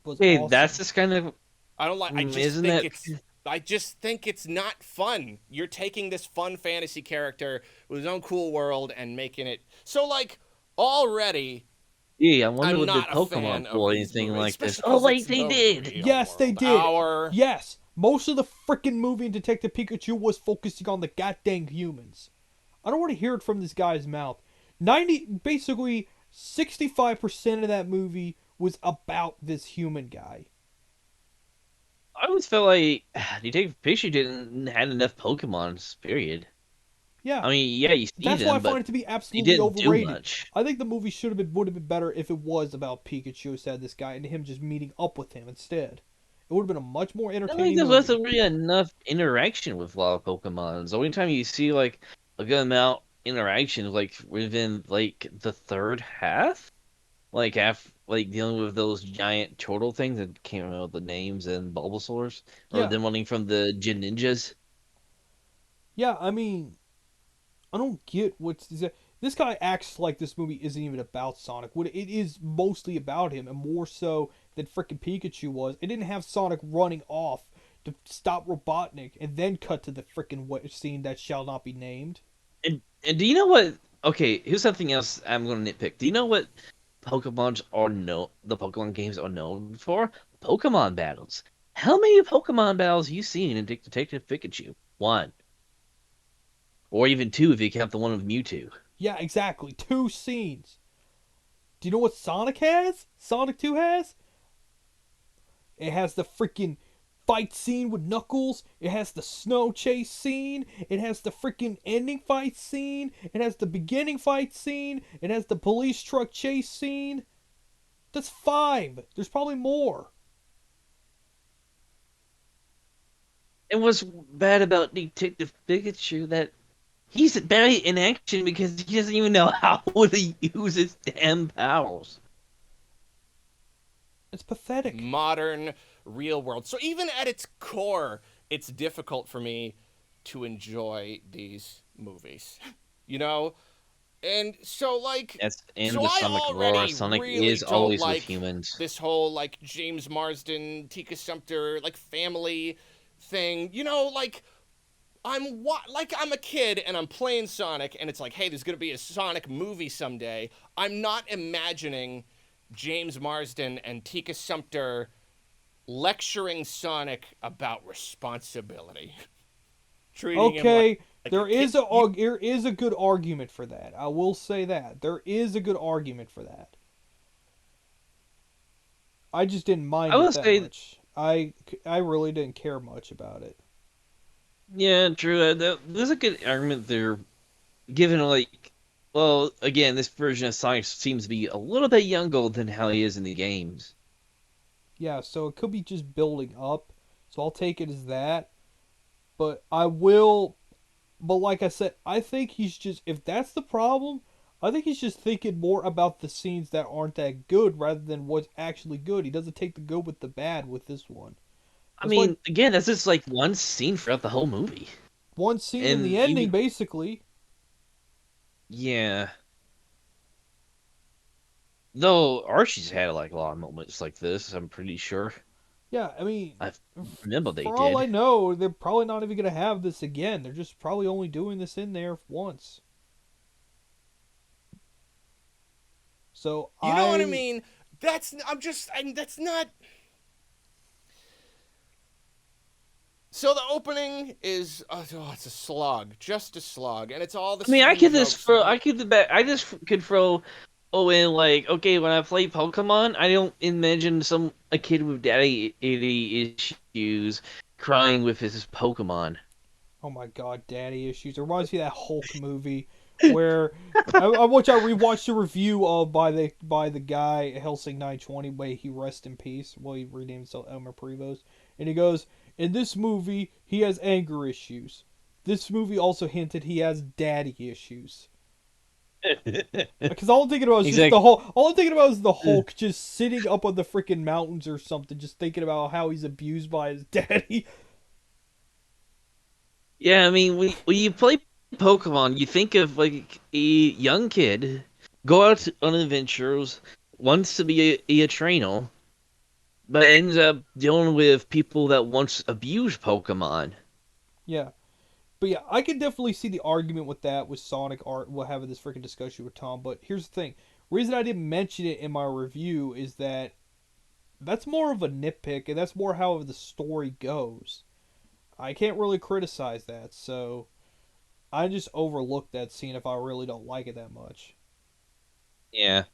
was Hey, that's awesome. just kind of I don't like. isn't that I just think it's not fun. You're taking this fun fantasy character with his own cool world and making it so like already. yeah, I wonder I'm what the not a Pokemon fan of pull these anything movies, like this. especially Oh because wait, it's they the did. real Yes, they world. did. Yes, most of the freaking movie in Detective Pikachu was focusing on the goddamn humans. I don't want to hear it from this guy's mouth. Basically, 65% of that movie was about this human guy. I always felt like Detective Pikachu didn't had enough Pokemons. Period. Yeah, I mean, yeah, you see that's why I them, find but it to be they absolutely didn't do overrated. much. I think the movie would have been better if it was about Pikachu instead of this guy and him just meeting up with him instead. It would have been a much more I don't think entertaining there movie. wasn't really enough interaction with a lot of Pokemon. The only time you see like a good amount interaction like within like the third half, like like dealing with those giant turtle things that can't remember the names and Bulbasaurs, or Yeah, them running from the Gin Ninjas. yeah. I mean, I don't get what's this guy acts like this movie isn't even about Sonic. What it is mostly about him, and more so than frickin' Pikachu was. It didn't have Sonic running off to stop Robotnik and then cut to the frickin' scene that shall not be named. And do you know what? Okay, here's something else I'm going to nitpick. Do you know what the Pokemon games are known for? Pokemon battles. How many Pokemon battles you seen in Detective Pikachu? One. Or even two if you count the one with Mewtwo. Yeah, exactly. 2 scenes. Do you know what Sonic has? Sonic 2 has? It has the freaking fight scene with Knuckles. It has the snow chase scene. It has the freaking ending fight scene. It has the beginning fight scene. It has the police truck chase scene. That's 5. There's probably more. And what's bad about Detective Pikachu that he's bad in action because he doesn't even know how to use his damn powers. It's pathetic. Modern real world. So even at its core, it's difficult for me to enjoy these movies. You know? And so like That's in so the I Sonic lore. already Sonic really is don't always with like humans. this whole like James Marsden, Tika Sumpter like family thing. You know, like I'm a kid and I'm playing Sonic and it's like, hey, there's gonna be a Sonic movie someday. I'm not imagining James Marsden and Tika Sumpter lecturing Sonic about responsibility, treating him Okay, like a kid. You, there is a good argument for that. I will say that. There is a good argument for that. I just didn't I mind it will that say, much. I really didn't care much about it. yeah, true. There's a good argument there, given like, well, again, this version of Sonic seems to be a little bit younger than how he is in the games. Yeah, so it could be just building up. So I'll take it as that. But I will. But like I said, I think he's just. If that's the problem, I think he's just thinking more about the scenes that aren't that good rather than what's actually good. He doesn't take the good with the bad with this one. I That's why mean, again, that's just like one scene throughout the whole movie, one scene in the and ending, even basically. yeah. Though Archie's had like a lot of moments like this, I'm pretty sure. Yeah, I mean, I remember they for all I did. know, they're probably not even going to have this again. They're just probably only doing this in there once. So you know what I I. mean? That's not. So the opening is it's a slog, just a slog, and it's all the I mean, same jokes. I just could throw, oh, in like, okay, when I play Pokemon, I don't imagine a kid with daddy issues crying with his Pokemon. Oh my god, daddy issues. It reminds me of that Hulk movie where I rewatched a review of by the guy Helsing 920. May he rest in peace. Well, he renamed himself Elmer Prevost, and he goes, in this movie he has anger issues. This movie also hinted he has daddy issues. Because all I'm thinking about is just the Exactly. whole. All I'm thinking about is the Hulk just sitting up on the freaking mountains or something, just thinking about how he's abused by his daddy. Yeah, I mean, when you play Pokemon, you think of like a young kid go out on adventures, wants to be a trainer, but ends up dealing with people that once abused Pokemon. Yeah. But yeah, I can definitely see the argument with that with Sonic Art. We'll have this freaking discussion with Tom. But here's the thing: reason I didn't mention it in my review is that that's more of a nitpick, and that's more how the story goes. I can't really criticize that, so I just overlooked that scene if I really don't like it that much. Yeah.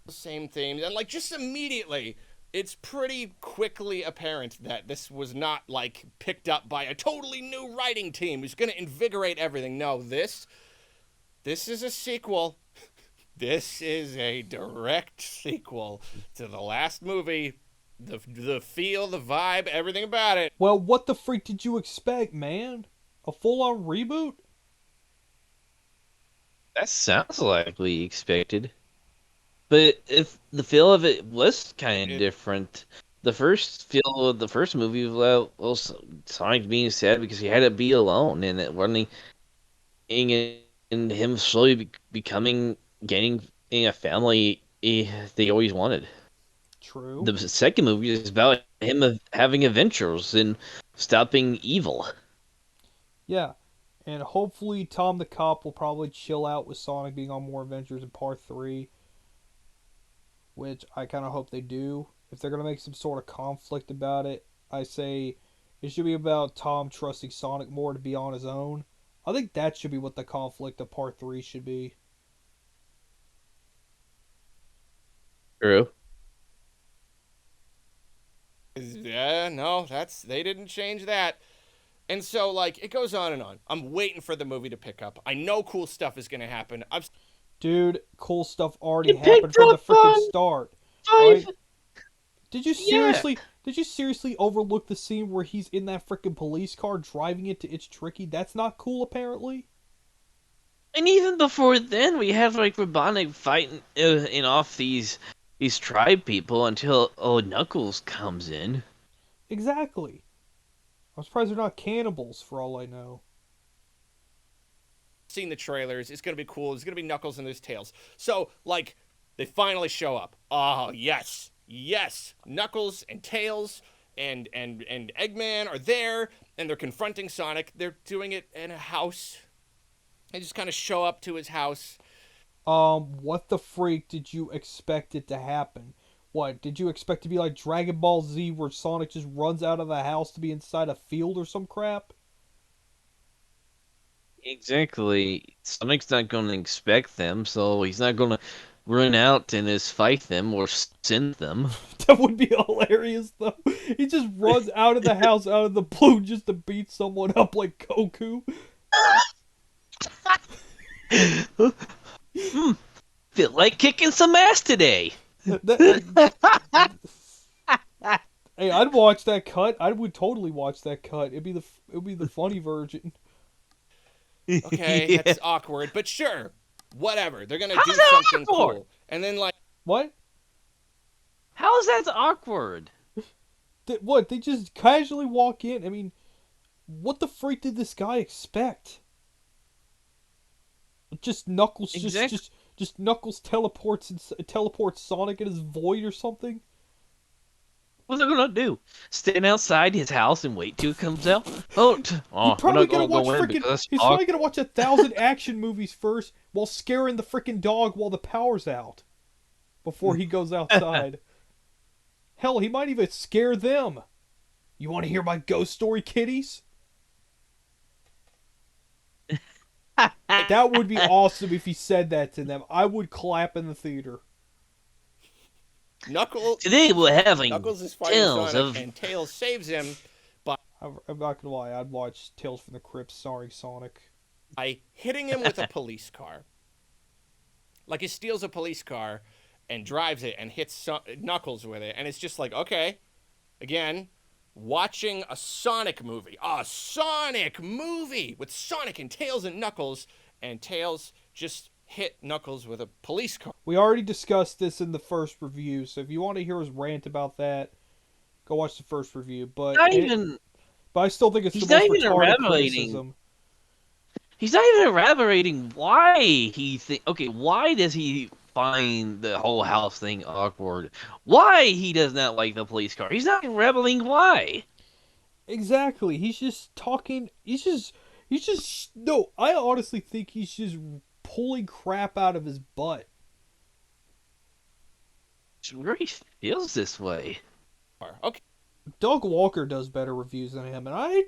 Same themes, and like just immediately, it's pretty quickly apparent that this was not like picked up by a totally new writing team who's going to invigorate everything. No, this is a sequel. This is a direct sequel to the last movie. The feel, the vibe, everything about it. Well, what the freak did you expect, man? A full on reboot? That sounds like we expected. But if the feel of it was kind of It different, the first feel of the first movie was Sonic being sad because he had to be alone, and it running and him slowly becoming gaining a family they always wanted. True. The second movie is about him having adventures and stopping evil. Yeah. And hopefully Tom the Cop will probably chill out with Sonic being on more adventures in part 3, which I kind of hope they do. If they're going to make some sort of conflict about it, I say it should be about Tom trusting Sonic more to be on his own. I think that should be what the conflict of part 3 should be. True. yeah, no, that's they didn't change that. And so like it goes on and on. I'm waiting for the movie to pick up. I know cool stuff is going to happen. I've Dude, cool stuff already It happened picked from the up freaking on start. five. Alright? Yeah. Did you seriously overlook the scene where he's in that freaking police car driving it to It's Tricky? That's not cool apparently. And even before then, we had like Robotnik fighting in off these tribe people until Knuckles comes in. Exactly. I'm surprised they're not cannibals for all I know. seen the trailers. It's going to be cool. It's going to be Knuckles and there's Tails. So like they finally show up. Oh, yes. Yes. Knuckles and Tails and Eggman are there and they're confronting Sonic. They're doing it in a house. They just kind of show up to his house. What the freak did you expect it to happen? What, did you expect to be like Dragon Ball Z where Sonic just runs out of the house to be inside a field or some crap? Exactly. Sonic's not going to expect them, so he's not going to run out and just fight them or send them. That would be hilarious though. He just runs out of the house out of the blue just to beat someone up like Goku. Hmm, feel like kicking some ass today. That, hey, I'd watch that cut. I would totally watch that cut. It'd be the funny version. Okay, Yeah. that's awkward, but sure. Whatever. They're going to How's do that something awkward? cool. And then like What? How is that awkward? What? They just casually walk in. I mean, what the freak did this guy expect? Just Knuckles, Exactly. just Knuckles teleports Sonic in his void or something. What's it gonna do? Stand outside his house and wait till it comes out? He's We're probably not gonna gonna watch go in freaking. because He's probably gonna watch 1,000 action movies first while scaring the freaking dog while the power's out before he goes outside. Hell, he might even scare them. You want to hear my ghost story, kiddies? That would be awesome if he said that to them. I would clap in the theater. Knuckles today we're having Knuckles is fighting tales Sonic of and Tails saves him I'm not gonna lie, I'd watch Tales from the Crypt starring Sonic. by hitting him with a police car. Like he steals a police car and drives it and hits Knuckles with it. And it's just like, okay, again, watching a Sonic movie. A Sonic movie with Sonic and Tails and Knuckles. And Tails just hit Knuckles with a police car. We already discussed this in the first review, so if you want to hear us rant about that, Go watch the first review, but Not even. but I still think it's the He's not most even retarded elaborating. criticism. He's not even elaborating why he think. Okay, why does he find the whole house thing awkward? Why he does not like the police car? He's not elaborating why. Exactly. He's just talking. He's just no. I honestly think he's just pulling crap out of his butt. It really feels this way. Okay. Doug Walker does better reviews than him, and I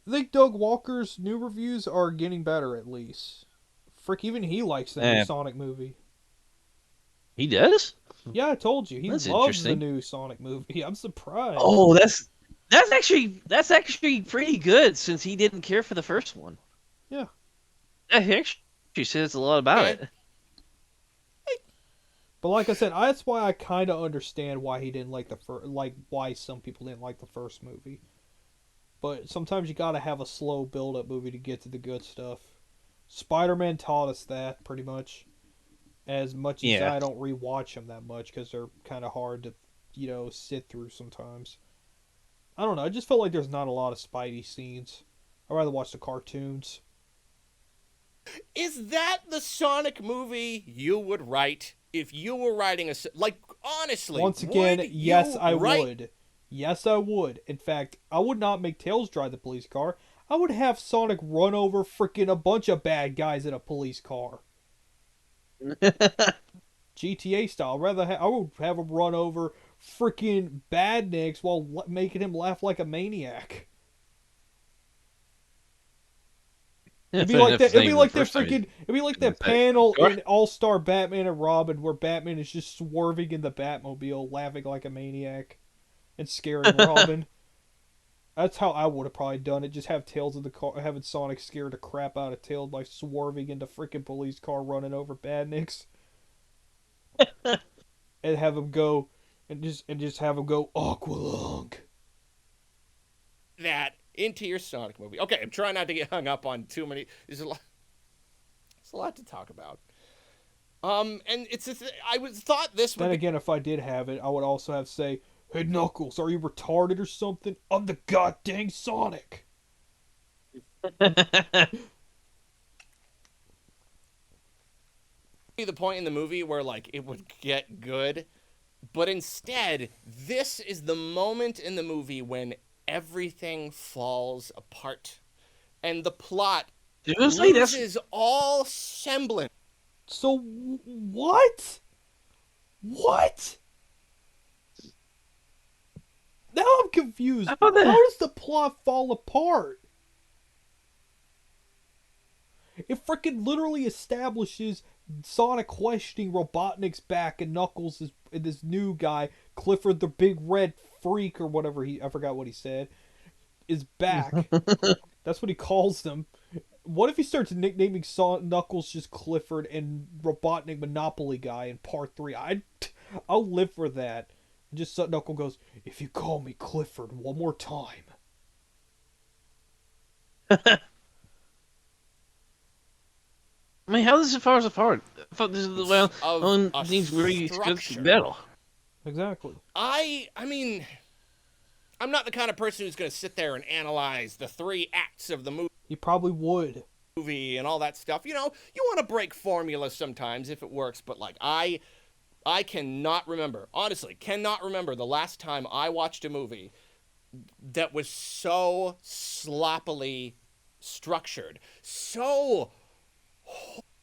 think Doug Walker's new reviews are getting better at least. Frick, even he likes the new Eh, Sonic movie. he does. Yeah, I told you, he That's loves the interesting. new Sonic movie. I'm surprised. Oh, that's actually pretty good since he didn't care for the first one. Yeah. Yeah, he actually says a lot about Okay. it. But like I said, that's why I kind of understand why he didn't like the first, like why some people didn't like the first movie. But sometimes you gotta have a slow build-up movie to get to the good stuff. Spider-Man taught us that pretty much. As much as Yeah. I don't rewatch them that much because they're kind of hard to, sit through sometimes. I don't know. I just felt like there's not a lot of Spidey scenes. I'd rather watch the cartoons. Is that the Sonic movie you would write if you were writing like honestly? Once again, would yes, you I write would. Yes, I would. In fact, I would not make Tails drive the police car. I would have Sonic run over freaking a bunch of bad guys in a police car. GTA style. I would have him run over freaking badniks while making him laugh like a maniac. It'd That's be like enough that. to It'd say be for the like that first time he's freaking. It'd be like gonna that say. panel Sure. in All Star Batman and Robin where Batman is just swerving in the Batmobile, laughing like a maniac, and scaring Robin. That's how I would have probably done it. Just have Tails in the car, having Sonic scare the crap out of Tails by swerving into freaking police car, running over badniks, and have him go, and just have him go Aqualung. that into your Sonic movie? Okay, I'm trying not to get hung up on too many. There's a lot. It's a lot to talk about. And I was thought this would Then be again, if I did have it, I would also have to say, "Hey Knuckles, are you retarded or something? I'm the goddamn Sonic." the point in the movie where like it would get good, but instead, this is the moment in the movie when everything falls apart, and the plot Seriously, that's loses all semblance. So what? What? Now I'm confused. I thought How that. does the plot fall apart? It freaking literally establishes Sonic questioning Robotnik's back and Knuckles is and this new guy, Clifford the Big Red Freak or whatever I forgot what he said, is back. That's what he calls them. What if he starts nicknaming Knuckles just Clifford and Robotnik Monopoly Guy in part 3? I'll live for that. Just so Knuckles goes, if you call me Clifford one more time. I mean, how does it fall apart? I thought this is the well Of on a things really good structure. battle. Exactly. I mean, I'm not the kind of person who's going to sit there and analyze the 3 acts of the He probably would. movie and all that stuff. You want to break formula sometimes if it works, but like I cannot remember, honestly, cannot remember the last time I watched a movie that was so sloppily structured, so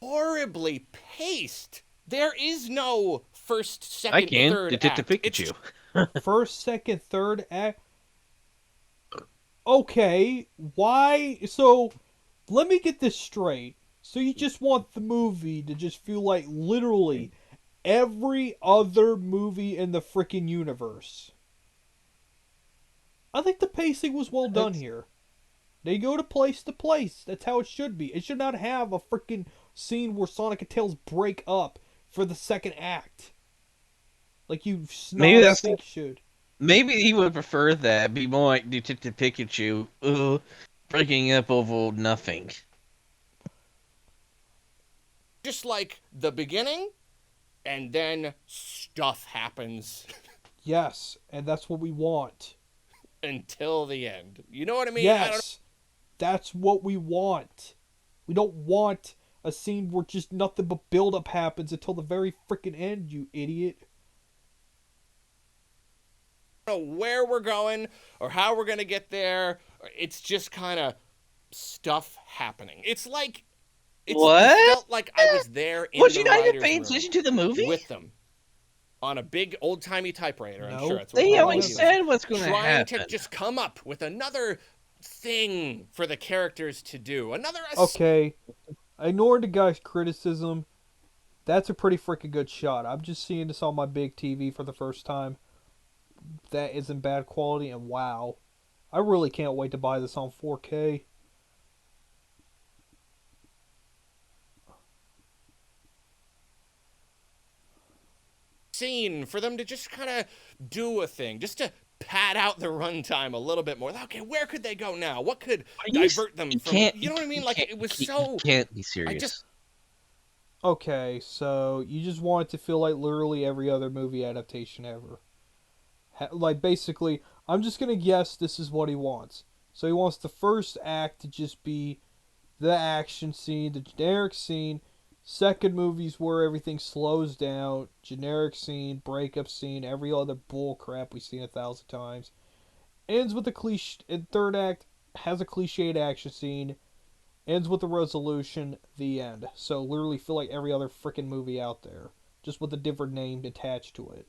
horribly paced. There is no first, I second, can third Detective act. Pikachu. First, second, third act. Okay, why? So, let me get this straight. So you just want the movie to just feel like literally every other movie in the freaking universe. I think the pacing was well done It's, here. They go to place to place. That's how it should be. It should not have a freaking scene where Sonic and Tails break up for the second act. Like you maybe snobs that's think should. maybe he would prefer that. Be more like Detective Pikachu, breaking up over nothing. Just like the beginning, and then stuff happens. Yes, and that's what we want. until the end. You know what I mean? I don't Yes, that's what we want. We don't want a scene where just nothing but buildup happens until the very freaking end, you idiot. know where we're going or how we're going to get there. It's just kind of stuff happening. It What? felt like I was there in Was the you not even writer's paying room attention to the movie? with them on a big old timey typewriter. I'm No, sure that's what They I probably always he wasn't. was said what's going to trying to happen. just come up with another thing for the characters to do. Okay, ignoring the guy's criticism, that's a pretty freaking good shot. I'm just seeing this on my big TV for the first time. That isn't bad quality, and wow. I really can't wait to buy this on 4K. scene for them to just kind of do a thing, just to pad out the runtime a little bit more. Okay, where could they go now? What could divert them You from? can't. You know what I mean? Like it was You so. can't be I serious. just Okay, so you just want it to feel like literally every other movie adaptation ever. Like, basically, I'm just gonna guess this is what he wants. So he wants the first act to just be the action scene, the generic scene. Second movie's where everything slows down, generic scene, breakup scene, every other bull crap we've seen 1,000 times. Ends with a cliche. And third act has a cliched action scene. Ends with a resolution. The end. So literally feel like every other freaking movie out there, just with a different name attached to it.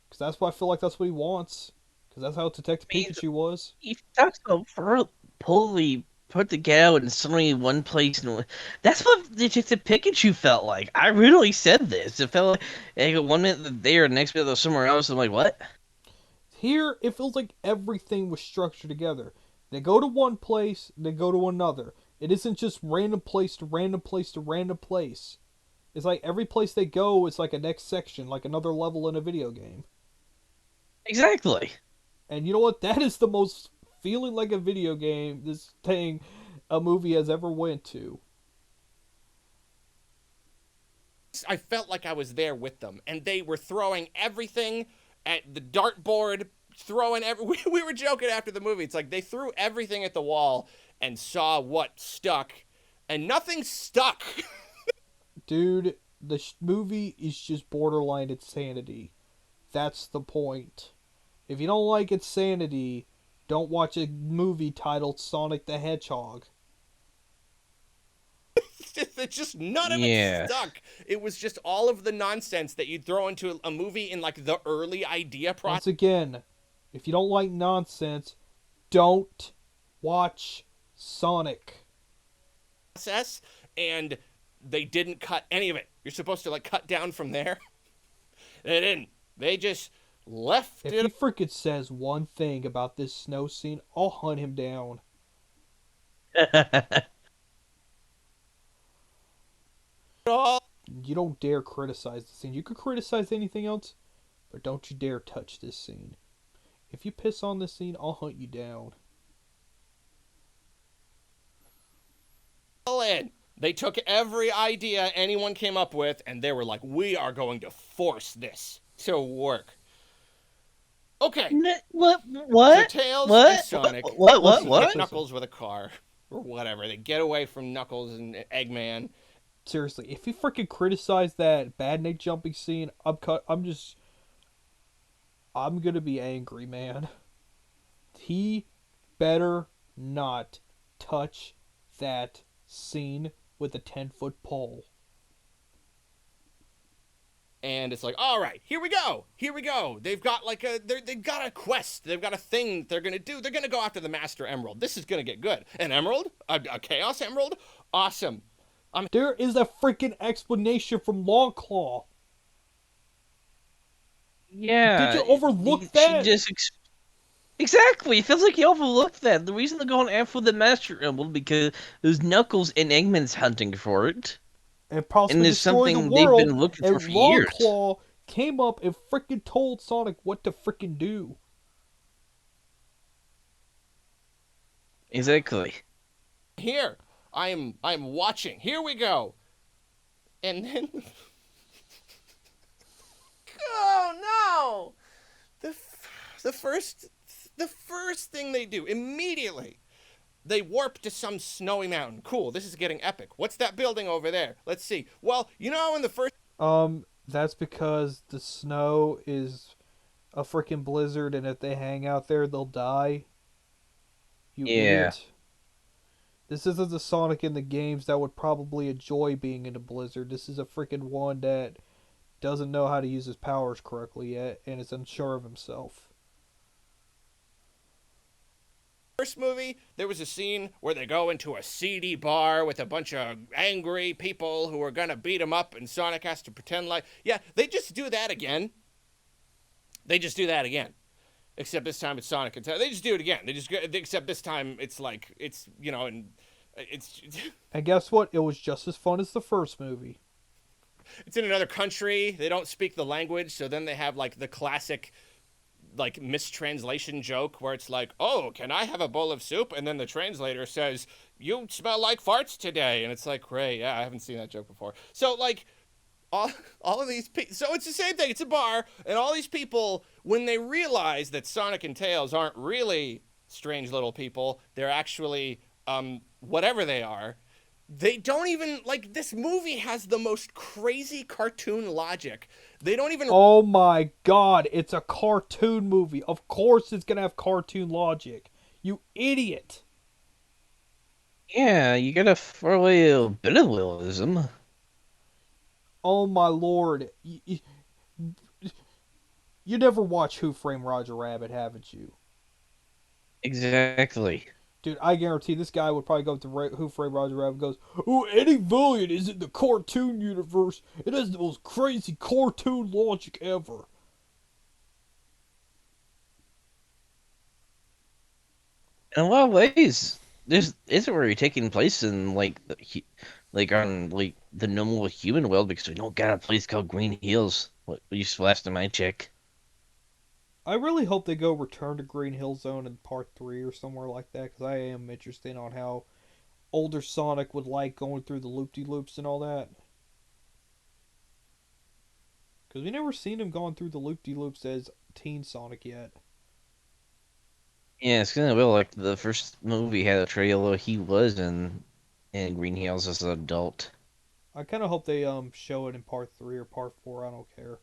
Because that's why I feel like that's what he wants. Because that's how Detective I mean, Pikachu was. he talks about fully put together in suddenly one place. That's what Detective Pikachu felt like. I really said this. It felt like one minute there, the next minute they're somewhere else. I'm like, what? Here, it feels like everything was structured together. They go to one place, they go to another. It isn't just random place to random place to random place. It's like every place they go is like a next section, like another level in a video game. Exactly. And you know what? That is the most feeling like a video game this thing a movie has ever went to. I felt like I was there with them, and they were throwing everything at the dartboard, throwing we were joking after the movie. It's like they threw everything at the wall and saw what stuck, and nothing stuck. Dude, the movie is just borderline insanity. That's the point. If you don't like insanity, don't watch a movie titled Sonic the Hedgehog. It's just none of Yeah. it stuck. It was just all of the nonsense that you'd throw into a movie in like the early idea Once again, if you don't like nonsense, don't watch Sonic. process, and they didn't cut any of it. You're supposed to like cut down from there. They didn't. They just left If it he freaking says one thing about this snow scene, I'll hunt him down. all. You don't dare criticize the scene. You could criticize anything else, but don't you dare touch this scene. If you piss on this scene, I'll hunt you down. In. They took every idea anyone came up with, and they were like, "We are going to force this to work." Okay. What? So Tails and Sonic Listen, What? listen. Knuckles with a car or whatever. They get away from Knuckles and Eggman. Seriously, if you freaking criticize that bad Nick jumping scene, I'm gonna be angry, man. He better not touch that scene with a 10-foot pole. And it's like, all right, here we go. They've got they've got a quest. They've got a thing they're gonna do. They're gonna go after the Master Emerald. This is gonna get good. An emerald, a Chaos Emerald, awesome. There is a freaking explanation from Longclaw. Yeah. Did you overlook that? Exactly. It feels like he overlooked that. The reason they're going after the Master Emerald because there's Knuckles and Eggman's hunting for it. And possibly And it's destroy the something they've world. been looking And for years. Longclaw came up and freaking told Sonic what to freaking do. Exactly. Here, I'm watching. Here we go. And then, oh no! The first thing they do immediately, they warp to some snowy mountain. Cool, this is getting epic. What's that building over there? Let's see. Well, you know, in the first That's because the snow is a freaking blizzard, and if they hang out there, they'll die. You Yeah. idiot. This isn't the Sonic in the games that would probably enjoy being in a blizzard. This is a freaking one that doesn't know how to use his powers correctly yet, and is unsure of himself. movie, there was a scene where they go into a seedy bar with a bunch of angry people who are gonna beat him up, and Sonic has to pretend like, yeah, they just do that again. They just do that again. Except this time it's Sonic and Tails. They just do it again. Except this time it's like, it's, you know, and it's And guess what? It was just as fun as the first movie. it's in another country. They don't speak the language, so then they have like the classic like mistranslation joke where it's like, "Oh, can I have a bowl of soup?" And then the translator says, "You smell like farts today." And it's like, "Great, yeah, I haven't seen that joke before." So like all of these people, so it's the same thing. It's a bar, and all these people, when they realize that Sonic and Tails aren't really strange little people, they're actually whatever they are. They don't even like, this movie has the most crazy cartoon logic. They don't even Oh my god, it's a cartoon movie. Of course it's gonna have cartoon logic. You idiot. Yeah, you gotta throw away a bit of realism. Oh my lord. You never watched Who Framed Roger Rabbit, haven't you? Exactly. Dude, I guarantee this guy would probably go up to Who Framed Roger Rabbit and goes, "Oh, any villain is in the cartoon universe. It has the most crazy cartoon logic ever." In a lot of ways, this isn't really taking place in like like on like the normal human world because we don't got a place called Green Hills. What used to last time I check. I really hope they go Return to Green Hill Zone in Part 3 or somewhere like that, because I am interested on how older Sonic would like going through the loop-de-loops and all that. Because we never seen him going through the loop-de-loops as Teen Sonic yet. Yeah, it's kind of well like the first movie had a trailer. He was in Green Hills as an adult. I kind of hope they show it in Part 3 or Part 4, I don't care.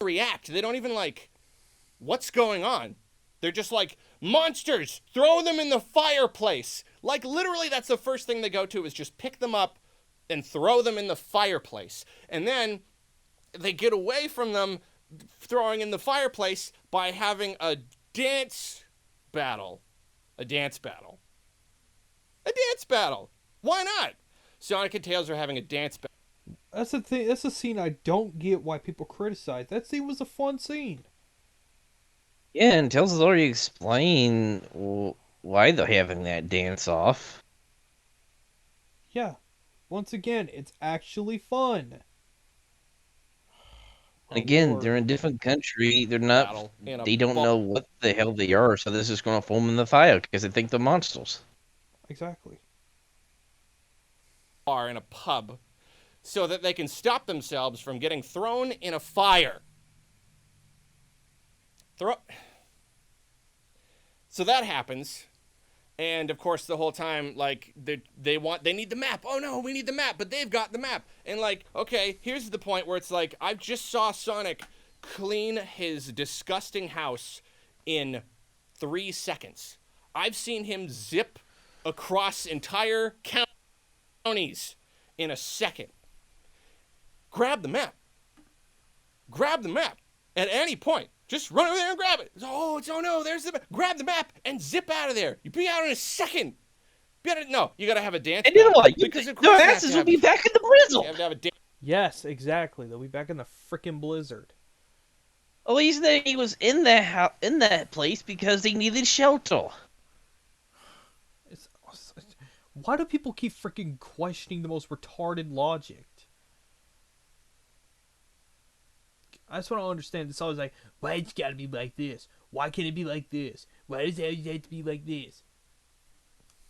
react. They don't even like, what's going on? They're just like, monsters, throw them in the fireplace. Like, literally, that's the first thing they go to, is just pick them up and throw them in the fireplace. And then they get away from them throwing in the fireplace by having a dance battle. A dance battle. A dance battle. Why not? Sonic and Tails are having a dance battle. That's the thing. That's a scene I don't get why people criticize. That scene was a fun scene. Yeah, and Tails has already explained why they're having that dance off. Yeah. Once again, it's actually fun. And Oh, again, Lord. they're in a different country. They're not. Battle in a They don't know what the hell they are, so this is going to foam in the fire because they think they're monsters. Exactly. bar in a pub so that they can stop themselves from getting thrown in a fire. So that happens. And of course, the whole time, like, they need the map. Oh no, we need the map, but they've got the map. And like, okay, here's the point where it's like, I just saw Sonic clean his disgusting house in 3 seconds. I've seen him zip across entire counties in a second. Grab the map. Grab the map at any point. Just run over there and grab it. Oh no, there's the map. Grab the map and zip out of there. You'll be out in a second. No, you gotta have a dance. And you know what? Because of Their course asses will be back in the blizzard. You have to have a dance. Yes, exactly. They'll be back in the freaking blizzard. At least he was in that place because they needed shelter. It's, why do people keep freaking questioning the most retarded logic? I just want to understand. It's always like, why it's got to be like this? Why can't it be like this? Why does it have to be like this?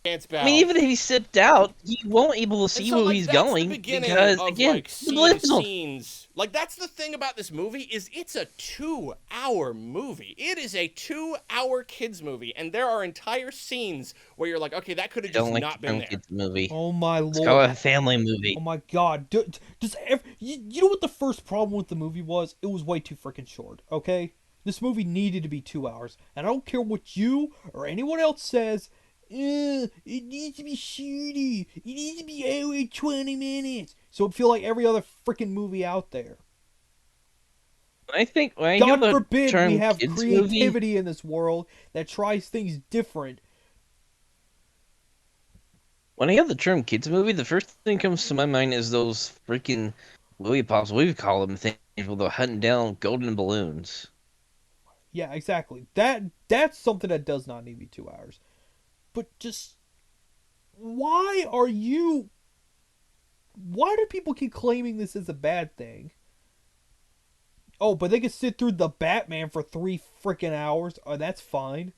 Dance I mean, battle. even if he stepped out, he won't able to And see so, where like, he's that's the going beginning because, of, again, like, the seeing blizzard. scenes. Like, that's the thing about this movie is it's a 2-hour movie. It is a 2-hour kids movie, and there are entire scenes where you're like, okay, that could I have just don't like not the been term there. kids movie. Oh my Let's call lord. it a family Oh movie. my god. You know what the first problem with the movie was? It was way too freaking short, okay? This movie needed to be 2 hours. And I don't care what you or anyone else says. It needs to be shooty. It needs to be hour and 20 minutes. So it feel like every other freaking movie out there. When I hear God the forbid we term have kids movie, creativity in this world that tries things different. when I hear the term kids movie, the first thing that comes to my mind is those freaking lollipops, we would call them things where they're hunting down golden balloons. Yeah, exactly. That's something that does not need to be 2 hours. But just why do people keep claiming this is a bad thing? Oh, but they can sit through the Batman for 3 freaking hours. Oh, that's fine.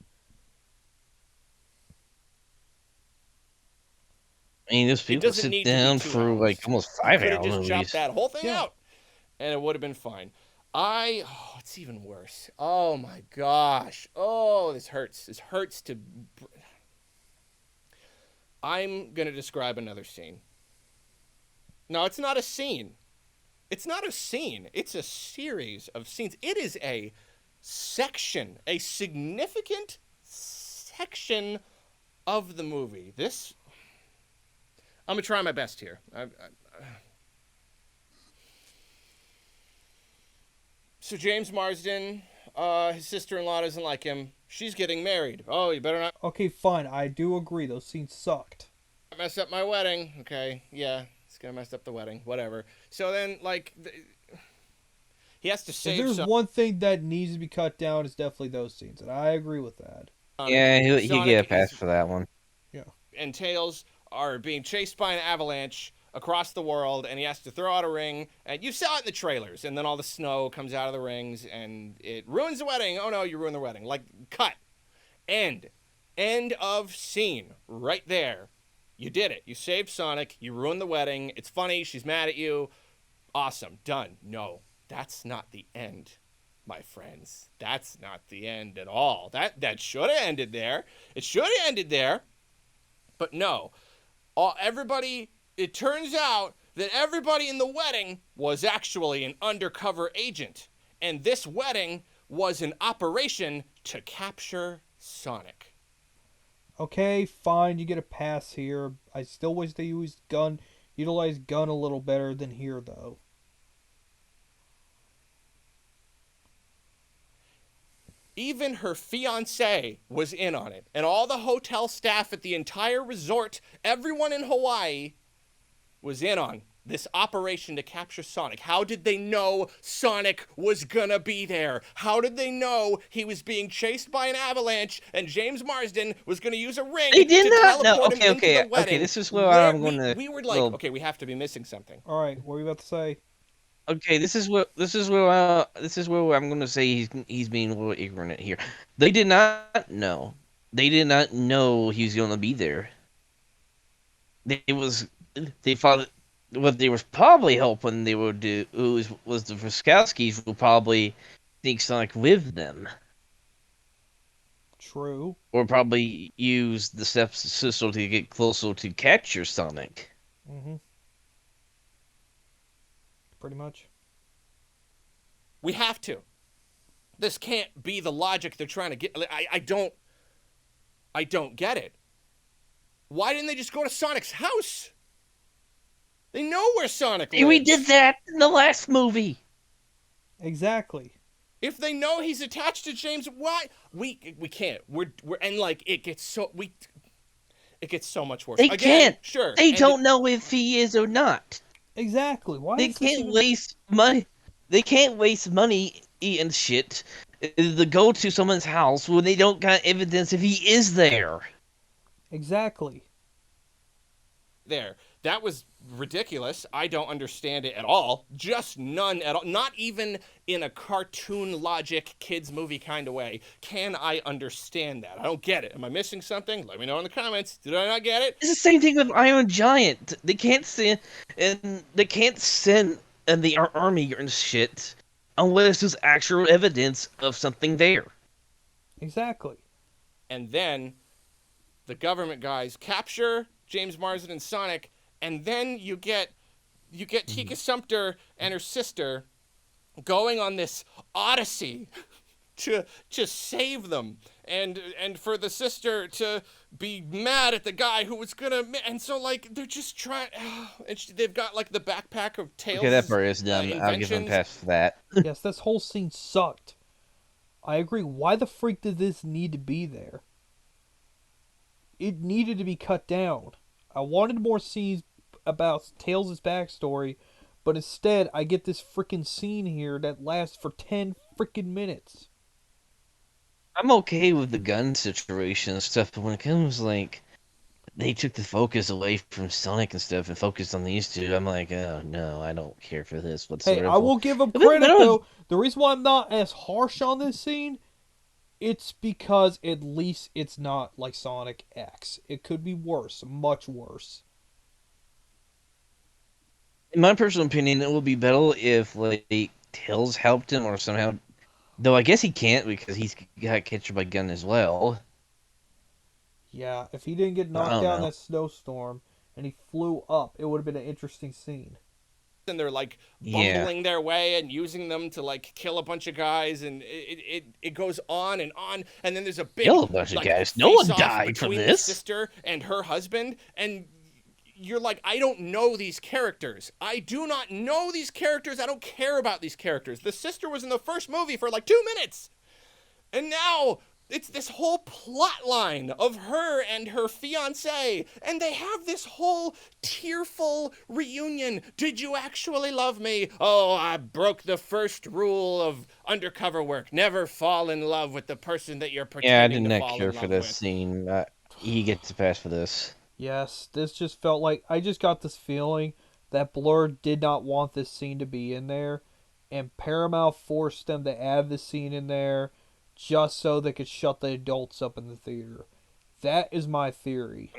I mean, those It people doesn't sit need to be down 2 for like hours. almost You could have 5 hour just chopped movies. that whole thing Yeah. out, and it would have been fine. It's even worse. Oh my gosh. Oh, this hurts. This hurts to. I'm gonna describe another scene. No, it's not a scene. It's not a scene. It's a series of scenes. It is a section, a significant section of the movie. I'm gonna try my best here. So James Marsden, his sister-in-law doesn't like him. She's getting married. Oh, you better not Okay, fine. I do agree. Those scenes sucked. mess up my wedding. Okay, yeah, it's gonna mess up the wedding. Whatever. So then, like, he has to If save there's Sonic. one thing that needs to be cut down, it's definitely those scenes, and I agree with that. Yeah, he'll get a Sonic pass for that one. Yeah. and Tails are being chased by an avalanche across the world, and he has to throw out a ring. And you saw it in the trailers, and then all the snow comes out of the rings, and it ruins the wedding. Oh no, you ruined the wedding. Like, cut. End. End of scene. Right there. You did it. You saved Sonic. You ruined the wedding. It's funny. She's mad at you. Awesome. Done. No, that's not the end, my friends. That's not the end at all. That should have ended there. It should have ended there. But no. Everybody, it turns out that everybody in the wedding was actually an undercover agent. And this wedding was an operation to capture Sonic. Okay, fine. You get a pass here. I still wish they utilized gun a little better than here, though. Even her fiance was in on it. And all the hotel staff at the entire resort, everyone in Hawaii was in on this operation to capture Sonic. How did they know Sonic was gonna be there? How did they know he was being chased by an avalanche and James Marsden was gonna use a ring They did to not know. teleport him into the wedding? Okay. This is where I'm going to. We were like, okay, we have to be missing something. All right, what were you about to say? Okay, this is where I'm going to say he's being a little ignorant here. They did not know. They did not know he was going to be there. They thought what they were probably hoping they would do was the Freskowskis would probably think Sonic with them, True. or probably use the stepsister to get closer to capture Sonic. Mm-hmm. Pretty much. We have to. This can't be the logic they're trying to get. I don't get it. Why didn't they just go to Sonic's house? They know where Sonic lives. We did that in the last movie. Exactly. If they know he's attached to James, why we can't. We're and like it gets so much worse. They Again, can't. Sure. They don't know if he is or not. Exactly. Why They is this can't even... waste money. They can't waste money and shit to go to someone's house when they don't got evidence if he is there. Exactly. There. That was ridiculous. I don't understand it at all. Just none at all. Not even in a cartoon logic kids movie kind of way can I understand that. I don't get it. Am I missing something? Let me know in the comments. Did I not get it? It's the same thing with Iron Giant. They can't send and the army and shit unless there's actual evidence of something there. Exactly. And then the government guys capture James Marsden and Sonic, and then you get Tika Sumpter and her sister going on this odyssey to save them, and for the sister to be mad at the guy who was gonna, and so like they're just trying, and they've got like the backpack of Okay, that Tails' part is done. I'll give them inventions. pass for that. Yes, this whole scene sucked. I agree. Why the freak did this need to be there? It needed to be cut down. I wanted more scenes about Tails' backstory, but instead I get this freaking scene here that lasts for 10 freaking minutes. I'm okay with the gun situation and stuff, but when it comes like they took the focus away from Sonic and stuff and focused on these two, I'm like, oh no, I don't care for this Hey, whatsoever. I will give them But then credit there was- though. The reason why I'm not as harsh on this scene, it's because at least it's not like Sonic X. It could be worse, much worse. in my personal opinion, it would be better if like Tails helped him or somehow. Though I guess he can't because he's got captured by gun as well. Yeah, if he didn't get I knocked don't down in know. that snowstorm and he flew up, it would have been an interesting scene. And they're like Yeah. bumbling their way and using them to like kill a bunch of guys, and it goes on, and then there's a big Kill a bunch of like, guys. No one face-off died from between this. the sister and her husband, and you're like, I don't know these characters. I do not know these characters. I don't care about these characters. The sister was in the first movie for like 2 minutes, and now it's this whole plot line of her and her fiance, and they have this whole tearful reunion. Did you actually love me? Oh, I broke the first rule of undercover work. Never fall in love with the person that you're Yeah, I pretending did to not fall care in for love this with. scene. He gets a pass for this. Yes, this just felt like I just got this feeling that Blur did not want this scene to be in there, and Paramount forced them to add this scene in there just so they could shut the adults up in the theater. That is my theory.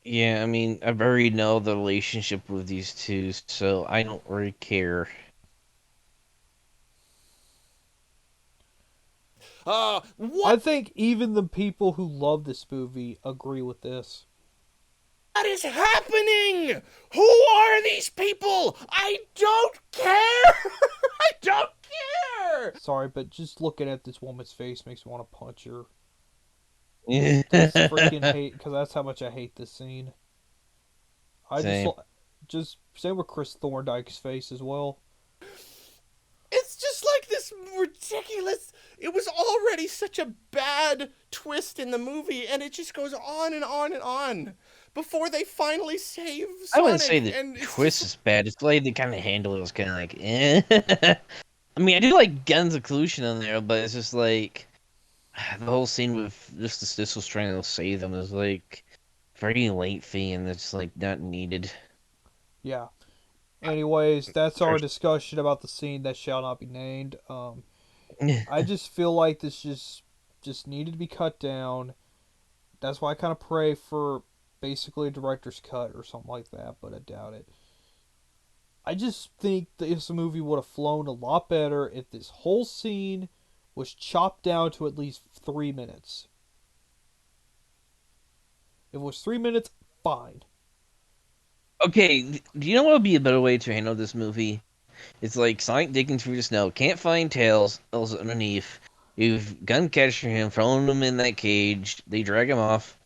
Yeah, I mean, I already know the relationship with these two, so I don't really care. I What think even the people who love this movie agree with this. is happening? Who are these people? I don't care. I don't care. Sorry, but just looking at this woman's face makes me want to punch her. Same. Just freaking hate, because that's how much I hate this scene. I just same with Chris Thorndyke's face as well. It's just like this ridiculous. It was already such a bad twist in the movie, and it just goes on and on and on before they finally save Sonic. I wouldn't say and the it's twist just- is bad. It's the way they kind of handle it was kind of like, eh. I mean, I do like Guns of Collusion on there, but it's just like the whole scene with just this was trying to save them is like very lengthy and it's like not needed. Yeah. Anyways, that's our discussion about the scene that shall not be named. I just feel like this just needed to be cut down. That's why I kind of pray for basically a director's cut or something like that, but I doubt it. I just think that this movie would have flown a lot better if this whole scene was chopped down to at least 3 minutes. If it was 3 minutes, fine. Okay, do you know what would be a better way to handle this movie? It's like Sonic digging through the snow, can't find Tails underneath. You've gun catcher him, throwing him in that cage. They drag him off.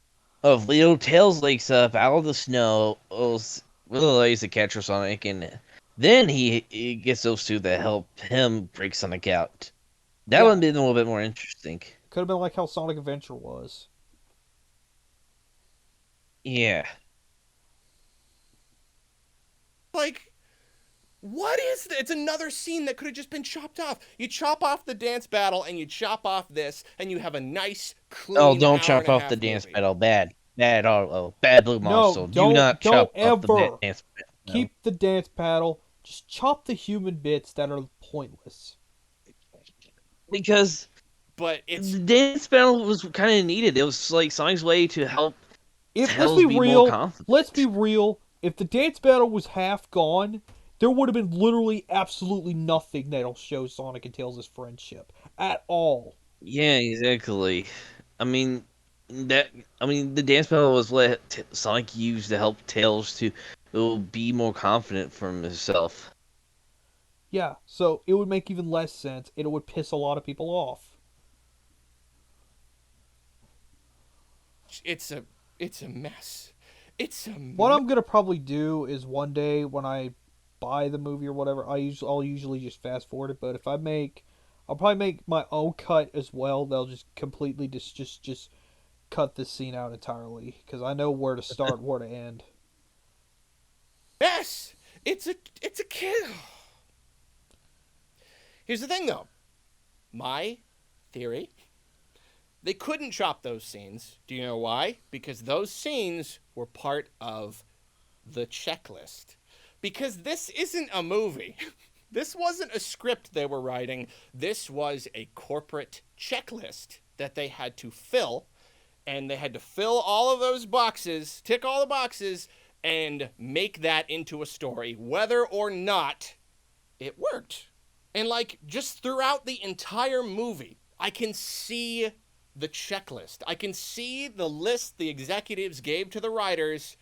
Oh, if Leo Tails lakes up out of the snow, realize the catcher Sonic, and then he gets those two that help him break Sonic out. That Yeah. would have been a little bit more interesting. Could have been like how Sonic Adventure was. Yeah. like, what is this? It's another scene that could have just been chopped off. You chop off the dance battle and you chop off this, and you have a nice, clean. Oh, don't hour chop and a off half the dance movie. battle. Bad. Bad Arlo, bad blue No, monster. Do not don't chop up the ever dance. No. keep the dance paddle. Just chop the human bits that are pointless. Because But the it's dance battle was kind of needed. It was like Sonic's way to help If let's Tails be be more real, let's be confident. real. If the dance battle was half gone, there would have been literally absolutely nothing that'll show Sonic and Tails' friendship at all. Yeah, exactly. I mean that. I mean the dance battle was what Sonic used to help Tails to be more confident from himself. Yeah, so it would make even less sense, and it would piss a lot of people off. it's a it's a mess. It's a What mess. I'm gonna probably do is one day when I buy the movie or whatever, I'll usually just fast forward it. But if I'll probably make my own cut as well. They'll just completely just cut this scene out entirely because I know where to start, where to end. Mess. It's a kid. Here's the thing, though. My theory: they couldn't chop those scenes. Do you know why? Because those scenes were part of the checklist. Because this isn't a movie. This wasn't a script they were writing. This was a corporate checklist that they had to fill. And they had to fill all of those boxes, tick all the boxes, and make that into a story, whether or not it worked. And like just throughout the entire movie, I can see the checklist. I can see the list the executives gave to the writers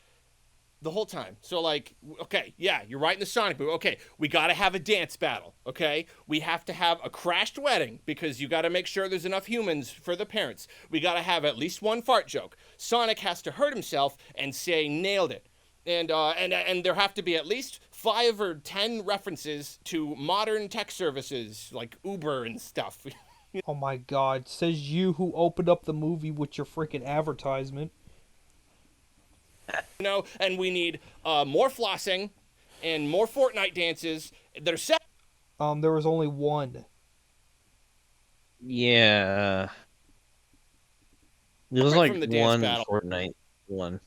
the whole time. So like, okay, yeah, you're right in the Sonic movie. Okay, we got to have a dance battle. Okay, we have to have a crashed wedding because you got to make sure there's enough humans for the parents. We got to have at least one fart joke. Sonic has to hurt himself and say nailed it. And there have to be at least 5 or 10 references to modern tech services like Uber and stuff. Oh my god, says you who opened up the movie with your freaking advertisement. And we need more flossing and more Fortnite dances that are set. There was only one. Yeah, there was Separate like from the dance one battle, Fortnite one,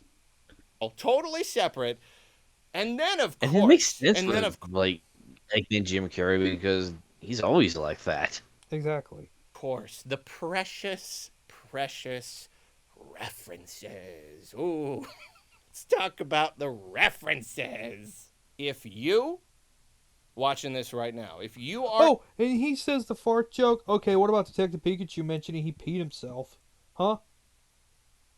totally separate. And then of and it makes course, sense and then with of like Jim Carrey because he's always like that. Exactly. course, the precious, precious references. Ooh, let's talk about the references. If you watching this right now, if you are Oh, and he says the fart joke. Okay, what about Detective Pikachu mentioning he peed himself? Huh?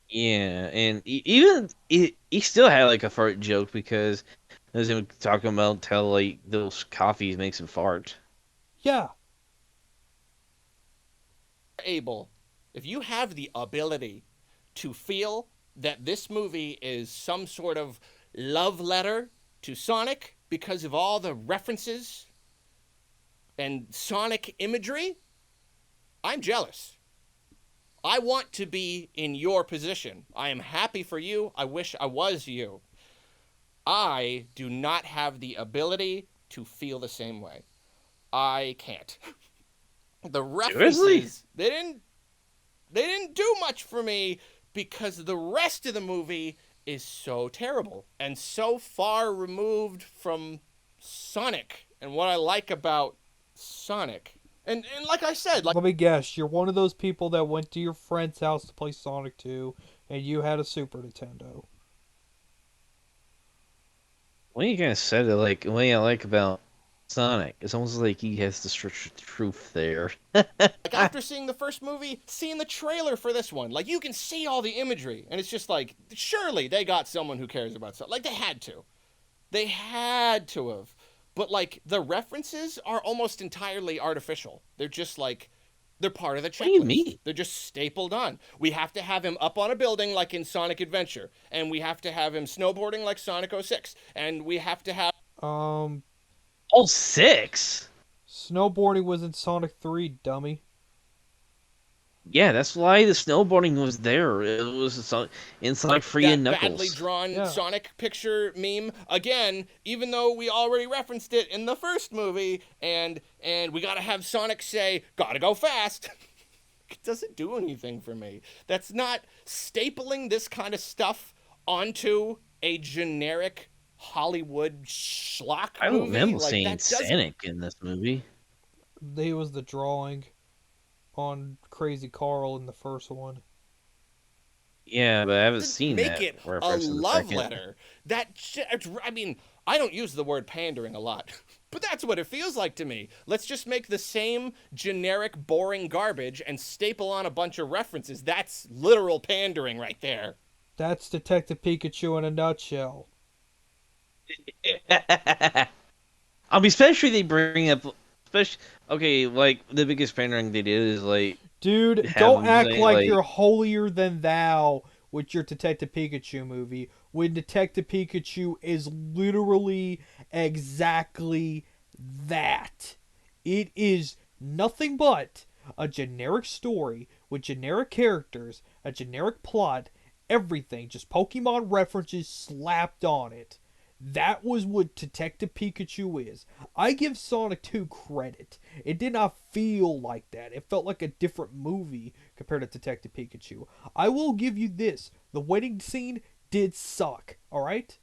Yeah, and even he still had like a fart joke because there's him talking about how like those coffees makes him fart. Yeah. able, if you have the ability to feel that this movie is some sort of love letter to Sonic because of all the references and Sonic imagery, I'm jealous. I want to be in your position. I am happy for you. I wish I was you. I do not have the ability to feel the same way. I can't. The Seriously? references, they didn't do much for me because the rest of the movie is so terrible and so far removed from Sonic and what I like about Sonic. And like I said, like Let me guess. You're one of those people that went to your friend's house to play Sonic 2, and you had a Super Nintendo. When you kind of said it, like what I like about Sonic, it's almost like he has the truth there. after seeing the first movie, seeing the trailer for this one, like you can see all the imagery and it's just like surely they got someone who cares about Sonic. Like they had to. They had to have. But like the references are almost entirely artificial. They're just like they're part of the What do you checklist. mean? They're just stapled on. We have to have him up on a building like in Sonic Adventure, and we have to have him snowboarding like Sonic 06, and we have to have Um, All six? snowboarding was in Sonic 3, dummy. Yeah, that's why the snowboarding was there. It was in Sonic Free and that badly Knuckles. drawn Yeah. Sonic picture meme again, even though we already referenced it in the first movie, and we gotta have Sonic say, "Gotta go fast." It doesn't do anything for me. That's not stapling this kind of stuff onto a generic Hollywood schlock I don't movie. remember Like seeing that doesn't Sonic in this movie. They was the drawing on Crazy Carl in the first one. Yeah, but I haven't seen make that it a reference in the love second. letter. I mean, I don't use the word pandering a lot, but that's what it feels like to me. Let's just make the same generic, boring garbage and staple on a bunch of references. That's literal pandering right there. That's Detective Pikachu in a nutshell. Especially they bring up, especially okay, like the biggest pandering they did is like Dude, have don't them act say like like, you're holier than thou with your Detective Pikachu movie when Detective Pikachu is literally exactly that. It is nothing but a generic story with generic characters, a generic plot, everything, just Pokemon references slapped on it. That was what Detective Pikachu is. I give Sonic 2 credit. It did not feel like that. It felt like a different movie compared to Detective Pikachu. I will give you this. The wedding scene did suck, alright?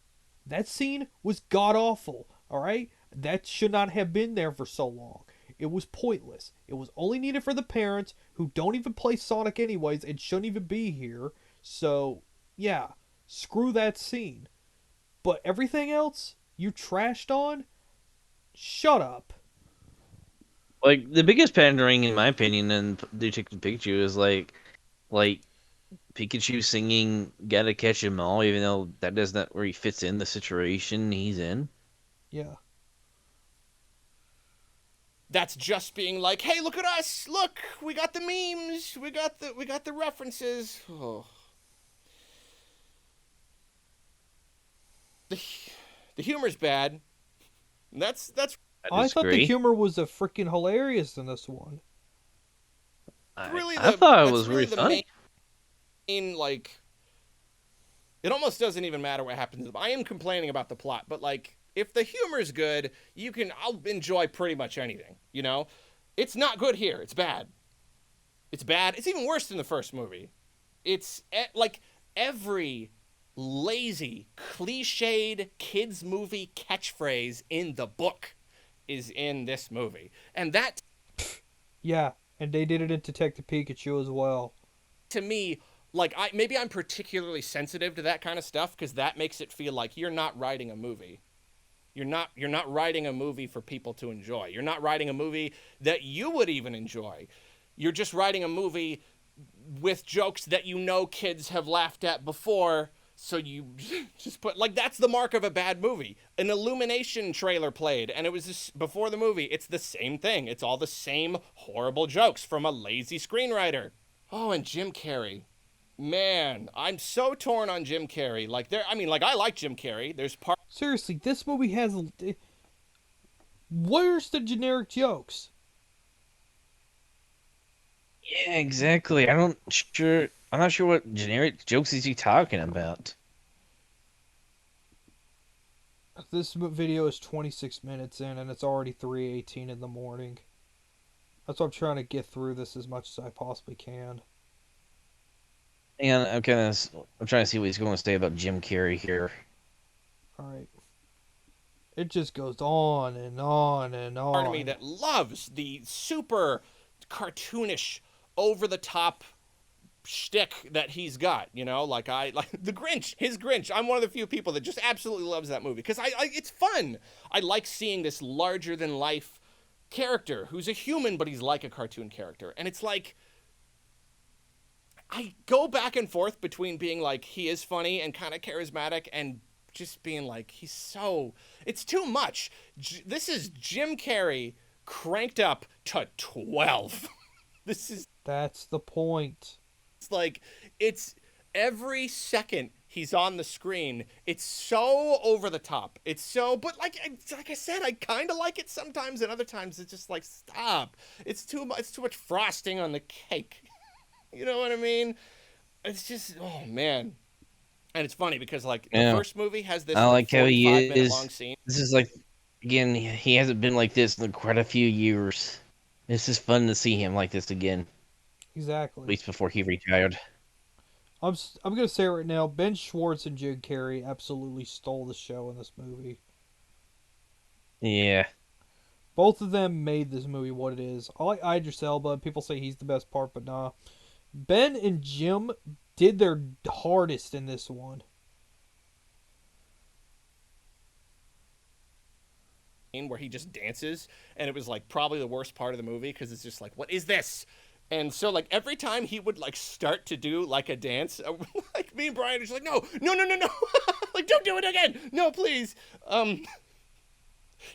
That scene was god awful, alright? That should not have been there for so long. It was pointless. It was only needed for the parents who don't even play Sonic anyways and shouldn't even be here. So, yeah, screw that scene. But everything else you trashed on? Shut up. the biggest pandering in my opinion in Detective Pikachu is like Pikachu singing "Gotta Catch 'Em All," even though that does not where he fits in the situation he's in. Yeah. That's just being like, "Hey, look at us! Look, we got the memes, we got the references." Oh. The the humor's bad. That's I I thought the disagree. humor was a freaking hilarious in this one. really I the thought it that's was really really the funny. main like. It almost doesn't even matter what happens. I am complaining about the plot, but like, if the humor's good, I'll enjoy pretty much anything. You know, it's not good here. It's bad. It's bad. It's even worse than the first movie. It's like every lazy, cliched kids movie catchphrase in the book is in this movie. And that, Yeah, and they did it in Detective Pikachu as well. to me, like, maybe I'm particularly sensitive to that kind of stuff because that makes it feel like you're not writing a movie. You're not writing a movie for people to enjoy. You're not writing a movie that you would even enjoy. You're just writing a movie with jokes that you know kids have laughed at before, so you just put like that's the mark of a bad movie. An Illumination trailer played and it was just before the movie. It's the same thing. It's all the same horrible jokes from a lazy screenwriter. Oh, and Jim Carrey. Man, I'm so torn on Jim Carrey. Like I like Jim Carrey. There's part Seriously, this movie has. Where's the generic jokes? Yeah, exactly. I'm not sure what generic jokes is he talking about. This video is 26 minutes in, and it's already 3:18 in the morning. That's why I'm trying to get through this as much as I possibly can. And I'm trying to see what he's going to say about Jim Carrey here. Alright. It just goes on and on and part of me on. that loves the super cartoonish, over the top shtick that he's got. You know, like I like the Grinch, his Grinch. I'm one of the few people that just absolutely loves that movie because it's fun. I like seeing this larger than life character who's a human, but he's like a cartoon character, and it's like. I go back and forth between being like he is funny and kind of charismatic and just being like it's too much. This is Jim Carrey cranked up to 12. This is That's the point. it's like it's every second he's on the screen. It's so over the top. It's so but like I said, I kind of like it sometimes and other times it's just like stop. It's too much frosting on the cake. You know what I mean? It's just oh man. And it's funny because like the Yeah, first movie has this I like like how he 45-minute long is. scene. This is like, again, he hasn't been like this in quite a few years. It's just fun to see him like this again. Exactly. At least before he retired. I'm gonna say it right now. Ben Schwartz and Jim Carrey absolutely stole the show in this movie. Yeah. Both of them made this movie what it is. I like Idris Elba. People say he's the best part, but nah. Ben and Jim did their hardest in this one. Where he just dances, and it was like probably the worst part of the movie because it's just like, what is this? And so like every time he would like start to do like a dance, like me and Brian are just like, no, no, no, no, no, like don't do it again, no, please.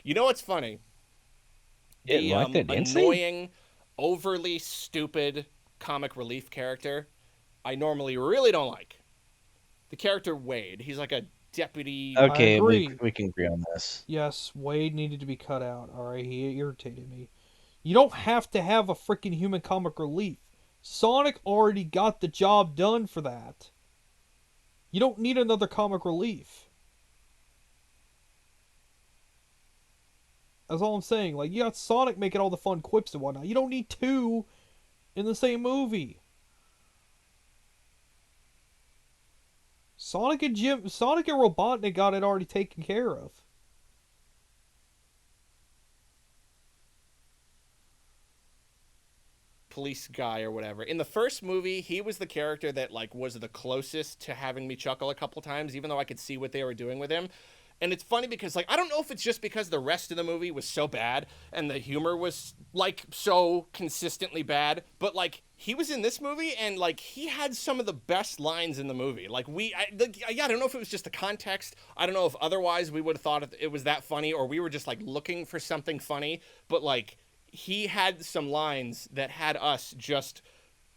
You know what's funny? Didn't The like that dancing? annoying, overly stupid comic relief character, I normally really don't like. The character Wade, he's like a deputy. I Okay, agree. we can agree on this. Yes, Wade needed to be cut out. Alright, he irritated me. You don't have to have a freaking human comic relief. Sonic already got the job done for that. You don't need another comic relief. That's all I'm saying. Like, you got Sonic making all the fun quips and whatnot. You don't need two in the same movie. Sonic and Robotnik got it already taken care of. Police guy or whatever. In the first movie, he was the character that like was the closest to having me chuckle a couple times, even though I could see what they were doing with him. And it's funny because like I don't know if it's just because the rest of the movie was so bad and the humor was like so consistently bad, but like he was in this movie and like he had some of the best lines in the movie. Like I don't know if it was just the context. I don't know if otherwise we would have thought it was that funny or we were just like looking for something funny, but like he had some lines that had us just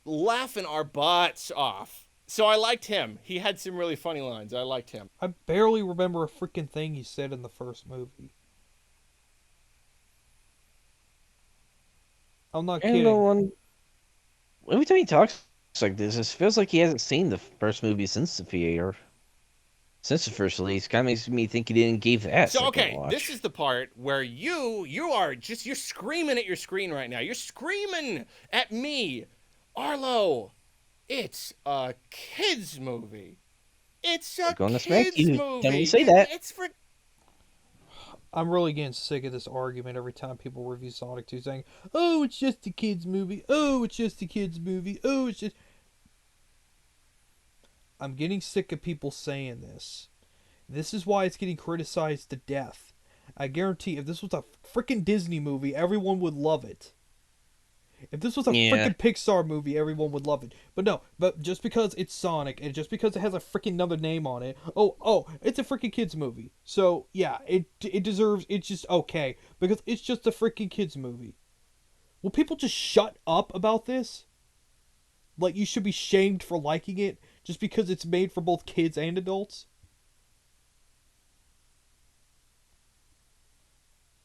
laughing our butts off. So I liked him. He had some really funny lines. I liked him. I barely remember a freaking thing he said in the first movie. I'm not And no kidding. one. Every time he talks like this, it feels like he hasn't seen the first movie since the theater. Since the first release, kind of makes me think he didn't give that So second okay, this watch. is the part where you are just you're screaming at your screen right now. You're screaming at me. Arlo, it's a kids movie. It's I'm a going to smack kids you. Tell me you movie. say that. It's for I'm really getting sick of this argument every time people review Sonic 2 saying, oh, it's just a kid's movie. Oh, it's just a kid's movie. Oh, it's just. I'm getting sick of people saying this. This is why it's getting criticized to death. I guarantee if this was a freaking Disney movie, everyone would love it. If this was a Yeah. freaking Pixar movie, everyone would love it. But no, but just because it's Sonic and just because it has a freaking another name on it, oh, it's a freaking kids movie. So yeah, it deserves. It's just okay because it's just a freaking kids movie. Will people just shut up about this? Like you should be shamed for liking it just because it's made for both kids and adults?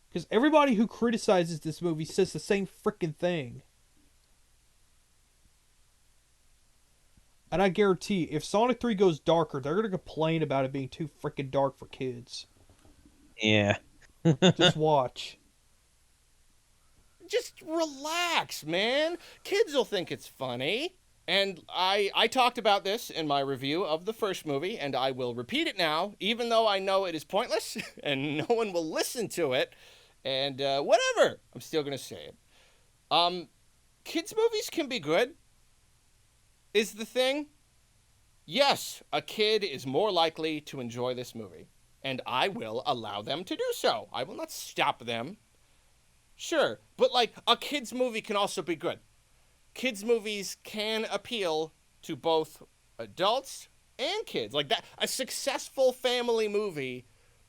Because everybody who criticizes this movie says the same freaking thing. And I guarantee, if Sonic 3 goes darker, they're going to complain about it being too freaking dark for kids. Yeah. Just watch. just relax, man. Kids will think it's funny. And I talked about this in my review of the first movie, and I will repeat it now, even though I know it is pointless and no one will listen to it. And whatever, I'm still gonna say it. Kids movies can be good. Is the thing? Yes, a kid is more likely to enjoy this movie, and I will allow them to do so. I will not stop them. Sure, but like a kids movie can also be good. Kids movies can appeal to both adults and kids. Like that, a successful family movie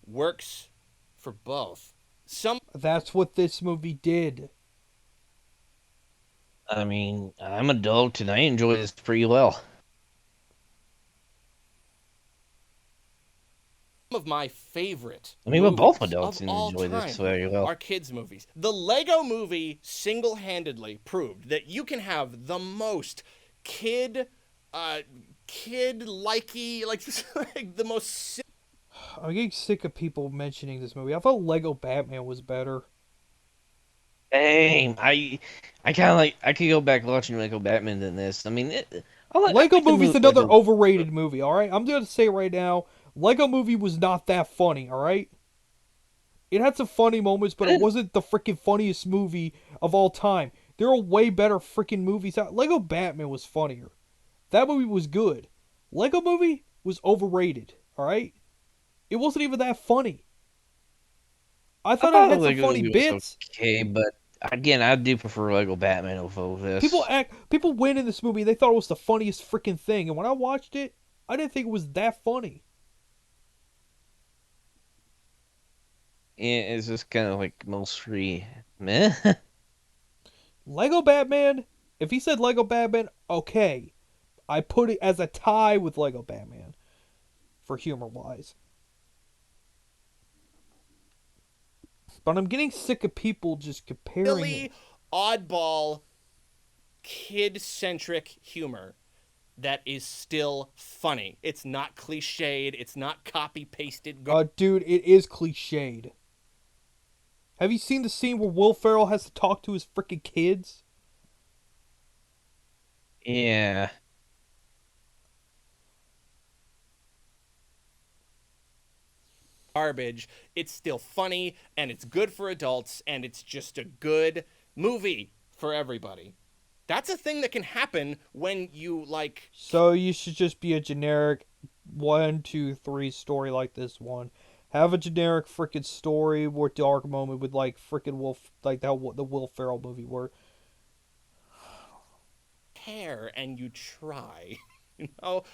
works for both. Some That's what this movie did. I mean, I'm adult and I enjoy this pretty well. of my favorite I mean, we're both movies of adults and all enjoy this time very well. are kids movies. The Lego movie single-handedly proved that you can have the most kid kid-likey like the most I'm getting sick of people mentioning this movie. I thought Lego Batman was better. Dang, I kind of like I could go back watching Lego Batman than this. I mean, I Lego like the Movie's movie another Lego. overrated movie, alright? I'm gonna say right now, Lego Movie was not that funny, alright? It had some funny moments, but it wasn't the freaking funniest movie of all time. There are way better freaking movies out. Lego Batman was funnier. That movie was good. Lego Movie was overrated, alright? It wasn't even that funny. I I thought it thought the had some Lego funny movie was bits. okay, but again, I do prefer Lego Batman over this. People win in this movie. They thought it was the funniest freaking thing, and when I watched it, I didn't think it was that funny. And it's just kind of like mostly meh. Lego Batman. If he said Lego Batman, okay, I put it as a tie with Lego Batman for humor wise. But I'm getting sick of people just comparing it. Silly, oddball, kid-centric humor that is still funny. It's not cliched. It's not copy-pasted. Dude, it is cliched. Have you seen the scene where Will Ferrell has to talk to his freaking kids? Yeah. Garbage. It's still funny, and it's good for adults, and it's just a good movie for everybody. That's a thing that can happen when you like. So you should just be a generic 1, 2, 3 story like this one. Have a generic freaking story or dark moment with like freaking Wolf, like that the Will Ferrell movie where Care and you try.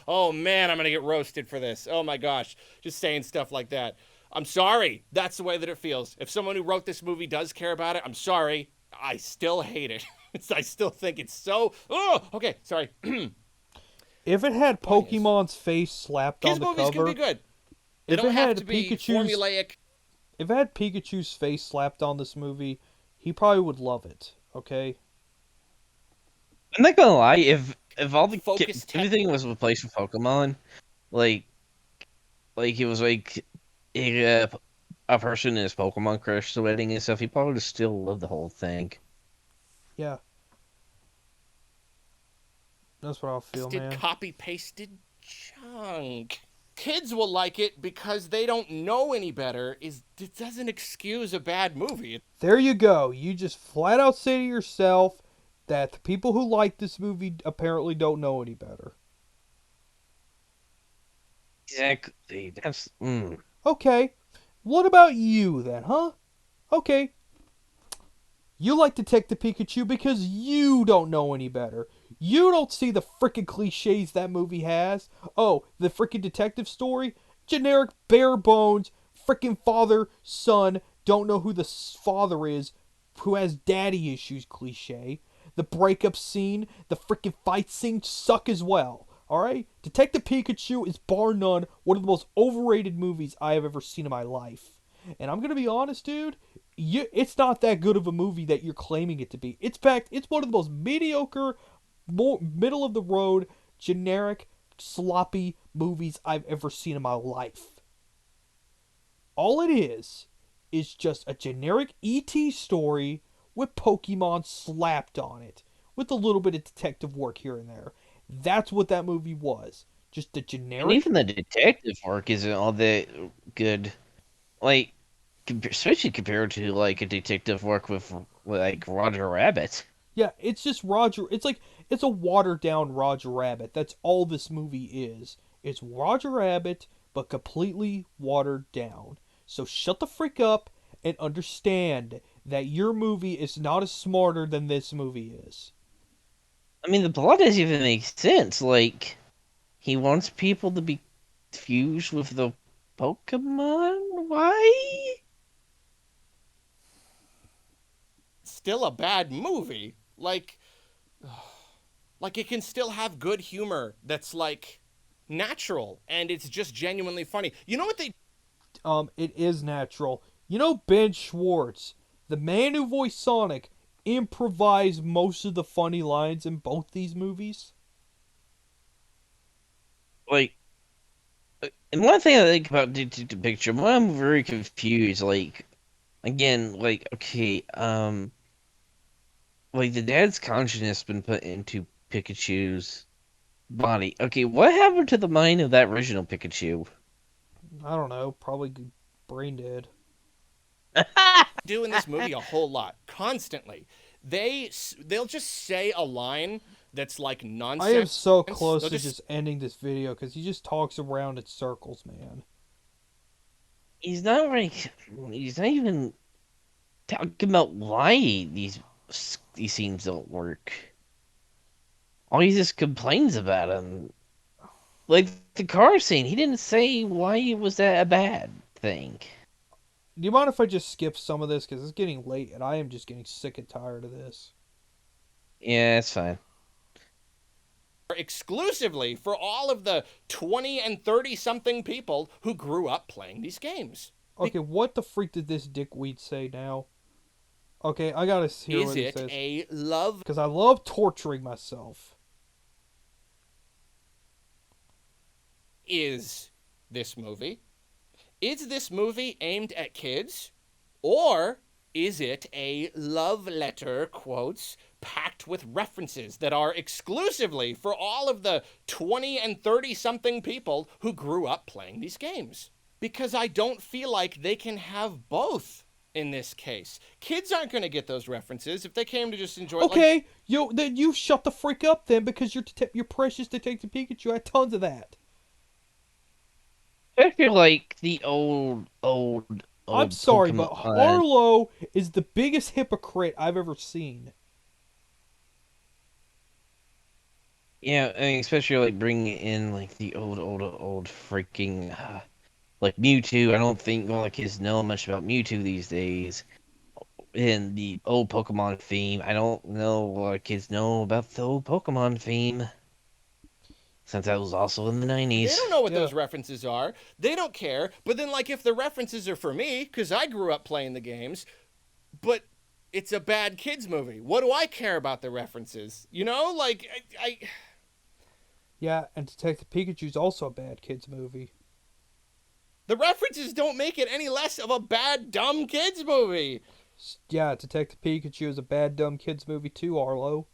Oh man, I'm gonna get roasted for this. Oh my gosh, just saying stuff like that. I'm sorry. That's the way that it feels. If someone who wrote this movie does care about it, I'm sorry. I still hate it. I still think it's so. Oh, okay. Sorry. if it had Point is, Pokemon's face slapped on kids the movies can be cover, good. They if it don't have had to be Pikachu's formulaic. if it had Pikachu's face slapped on this movie, he probably would love it. Okay. I'm not gonna lie, if all the Focus tech. everything was replaced with Pokemon, like it was like a, a person in his Pokemon crush sweating and stuff, he probably would still love the whole thing. Yeah, that's what I feel, man. Copy pasted junk. Kids will like it because they don't know any better. It doesn't excuse a bad movie. There you go. You just flat out say to yourself that the people who like this movie apparently don't know any better. Exactly. That's Okay. What about you then, huh? Okay. You like Detective Pikachu because you don't know any better. You don't see the freaking cliches that movie has. Oh, the freaking detective story? Generic bare bones, freaking father, son, don't know who the father is, who has daddy issues cliche. The breakup scene, the freaking fight scene suck as well. Alright? Detective Pikachu is bar none one of the most overrated movies I have ever seen in my life. And I'm gonna be honest, dude, it's not that good of a movie that you're claiming it to be. It's one of the most mediocre, more middle of the road, generic, sloppy movies I've ever seen in my life. All it is just a generic ET story with Pokemon slapped on it, with a little bit of detective work here and there. That's what that movie was. Just a and generic. even the detective work isn't all that good. Like especially compared to like a detective work with like Roger Rabbit. Yeah, it's just Roger. It's like it's a watered down Roger Rabbit. That's all this movie is. It's Roger Rabbit, but completely watered down. So shut the freak up and understand that your movie is not as smarter than this movie is. I mean, the plot doesn't even make sense. Like, he wants people to be fused with the Pokemon? Why? Still a bad movie. Like it can still have good humor that's like natural and it's just genuinely funny. You know what they It is natural. You know Ben Schwartz, the man who voiced Sonic, improvised most of the funny lines in both these movies. Like, and one thing I think about the picture, when I'm very confused, like, again, like, okay, like the dad's consciousness has been put into Pikachu's body. Okay, what happened to the mind of that original Pikachu? I don't know, probably brain dead. Do in this movie a whole lot, constantly. They'll just say a line that's like I am nonsense. so close They'll to just ending this video because he just talks around in circles, man. He's not like he's not even talking about why these scenes don't work. All he just complains about them. Like the car scene, he didn't say why it was that a bad thing. Do you mind if I just skip some of this because it's getting late and I am just getting sick and tired of this? Yeah, it's fine. exclusively for all of the 20 and 30 something people who grew up playing these games. Okay, what the freak did this dickweed say now? Okay, I gotta hear Is what he it says. a love? Because I love torturing myself. Is this movie? Is this movie aimed at kids? Or is it a love letter, quotes, packed with references that are exclusively for all of the 20 and 30 something people who grew up playing these games? Because I don't feel like they can have both in this case. Kids aren't going to get those references if they came to just enjoy. Okay, then you shut the freak up then because you're precious Detective Pikachu. I had tons of that. I feel like the old I'm sorry, Pokemon. but Arlo is the biggest hypocrite I've ever seen. Yeah, I mean, especially like bringing in like the old freaking like Mewtwo. I don't think all the kids know much about Mewtwo these days. And the old Pokemon theme, I don't know what kids know about the old Pokemon theme, since that was also in the They 90s. don't know what Yeah. those references are. They don't care. But then, like, if the references are for me, because I grew up playing the games, but it's a bad kids movie. What do I care about the references? You know, like I Yeah, and Detective Pikachu's also a bad kids movie. the references don't make it any less of a bad dumb kids movie. Yeah, Detective Pikachu is a bad dumb kids movie too, Arlo.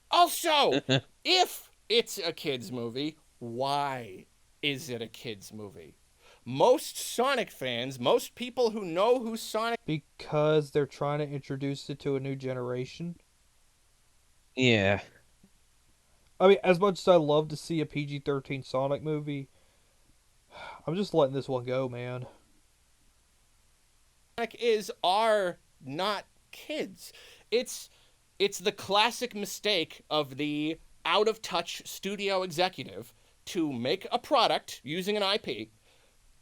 Also, if it's a kids movie, why is it a kids movie? Most Sonic fans, most people who know who Sonic Because they're trying to introduce it to a new generation. Yeah. I mean, as much as I love to see a PG-13 Sonic movie, I'm just letting this one go, man. is are not kids. It's the classic mistake of the out of touch studio executive to make a product using an IP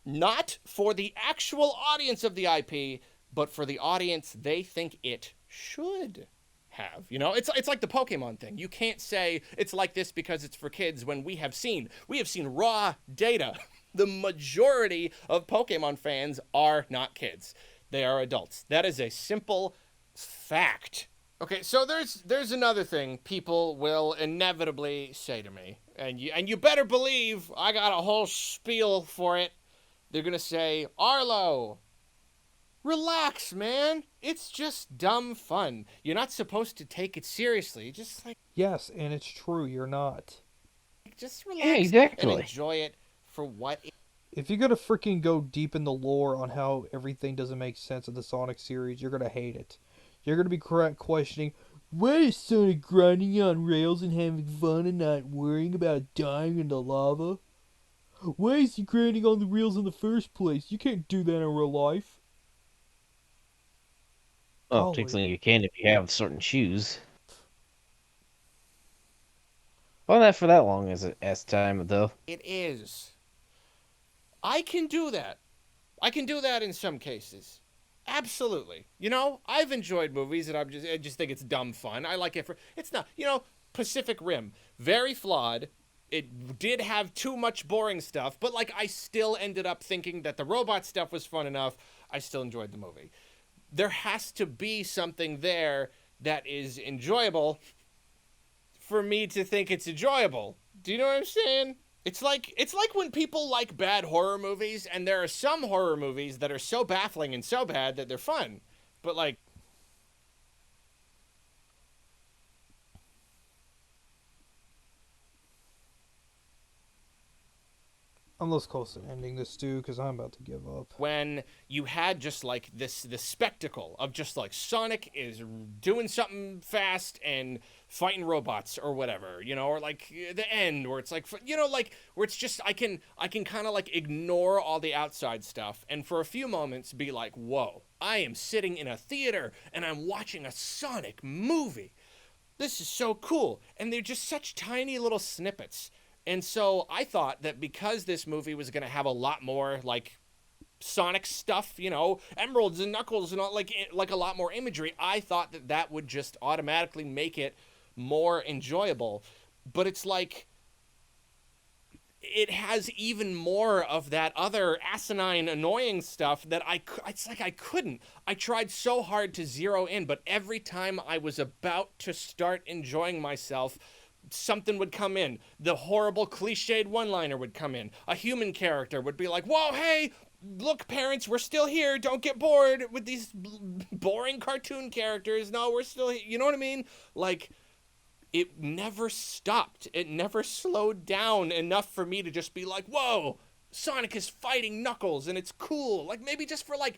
not for the actual audience of the IP, but for the audience they think it should have. You know, it's like the Pokemon thing. You can't say it's like this because it's for kids when we have seen raw data. The majority of Pokemon fans are not kids. They are adults. That is a simple fact. Okay, so there's another thing people will inevitably say to me, and you better believe I got a whole spiel for it. They're gonna say, Arlo, relax, man. It's just dumb fun. You're not supposed to take it seriously. Just like Yes, and it's true, you're not. just relax Yeah, exactly. and enjoy it for what it If you're gonna freaking go deep in the lore on how everything doesn't make sense in the Sonic series, you're gonna hate it. You're gonna be questioning, why is Sonic grinding on rails and having fun and not worrying about dying in the lava? Why is he grinding on the rails in the first place? You can't do that in real life. Well, Golly. technically you can if you have certain shoes. Well, not for that long as time though. is. I can do that. I can do that in some cases. Absolutely. You know, I've enjoyed movies and I just think it's dumb fun. I like it for it's not, you know, Pacific Rim, very flawed. It did have too much boring stuff, but like I still ended up thinking that the robot stuff was fun enough. I still enjoyed the movie. There has to be something there that is enjoyable for me to think it's enjoyable. Do you know what I'm saying? It's like when people like bad horror movies, and there are some horror movies that are so baffling and so bad that they're fun. But like I'm less close to ending this, too, because I'm about to give up. When you had just like this spectacle of just like Sonic is doing something fast and fighting robots or whatever, you know, or like the end where it's like, you know, like where it's just I can kind of like ignore all the outside stuff and for a few moments be like, whoa, I am sitting in a theater and I'm watching a Sonic movie. This is so cool. And they're just such tiny little snippets. And so I thought that because this movie was going to have a lot more like Sonic stuff, you know, emeralds and knuckles and all, like a lot more imagery, I thought that that would just automatically make it more enjoyable. But it's like it has even more of that other asinine, annoying stuff that it's like I couldn't. I tried so hard to zero in, but every time I was about to start enjoying myself, something would come in. The horrible cliched one-liner would come in. A human character would be like, whoa, hey, look, parents, we're still here. Don't get bored with these boring cartoon characters. No, we're still here. You know what I mean? Like, it never stopped. It never slowed down enough for me to just be like, whoa, Sonic is fighting Knuckles and it's cool. Like, maybe just for like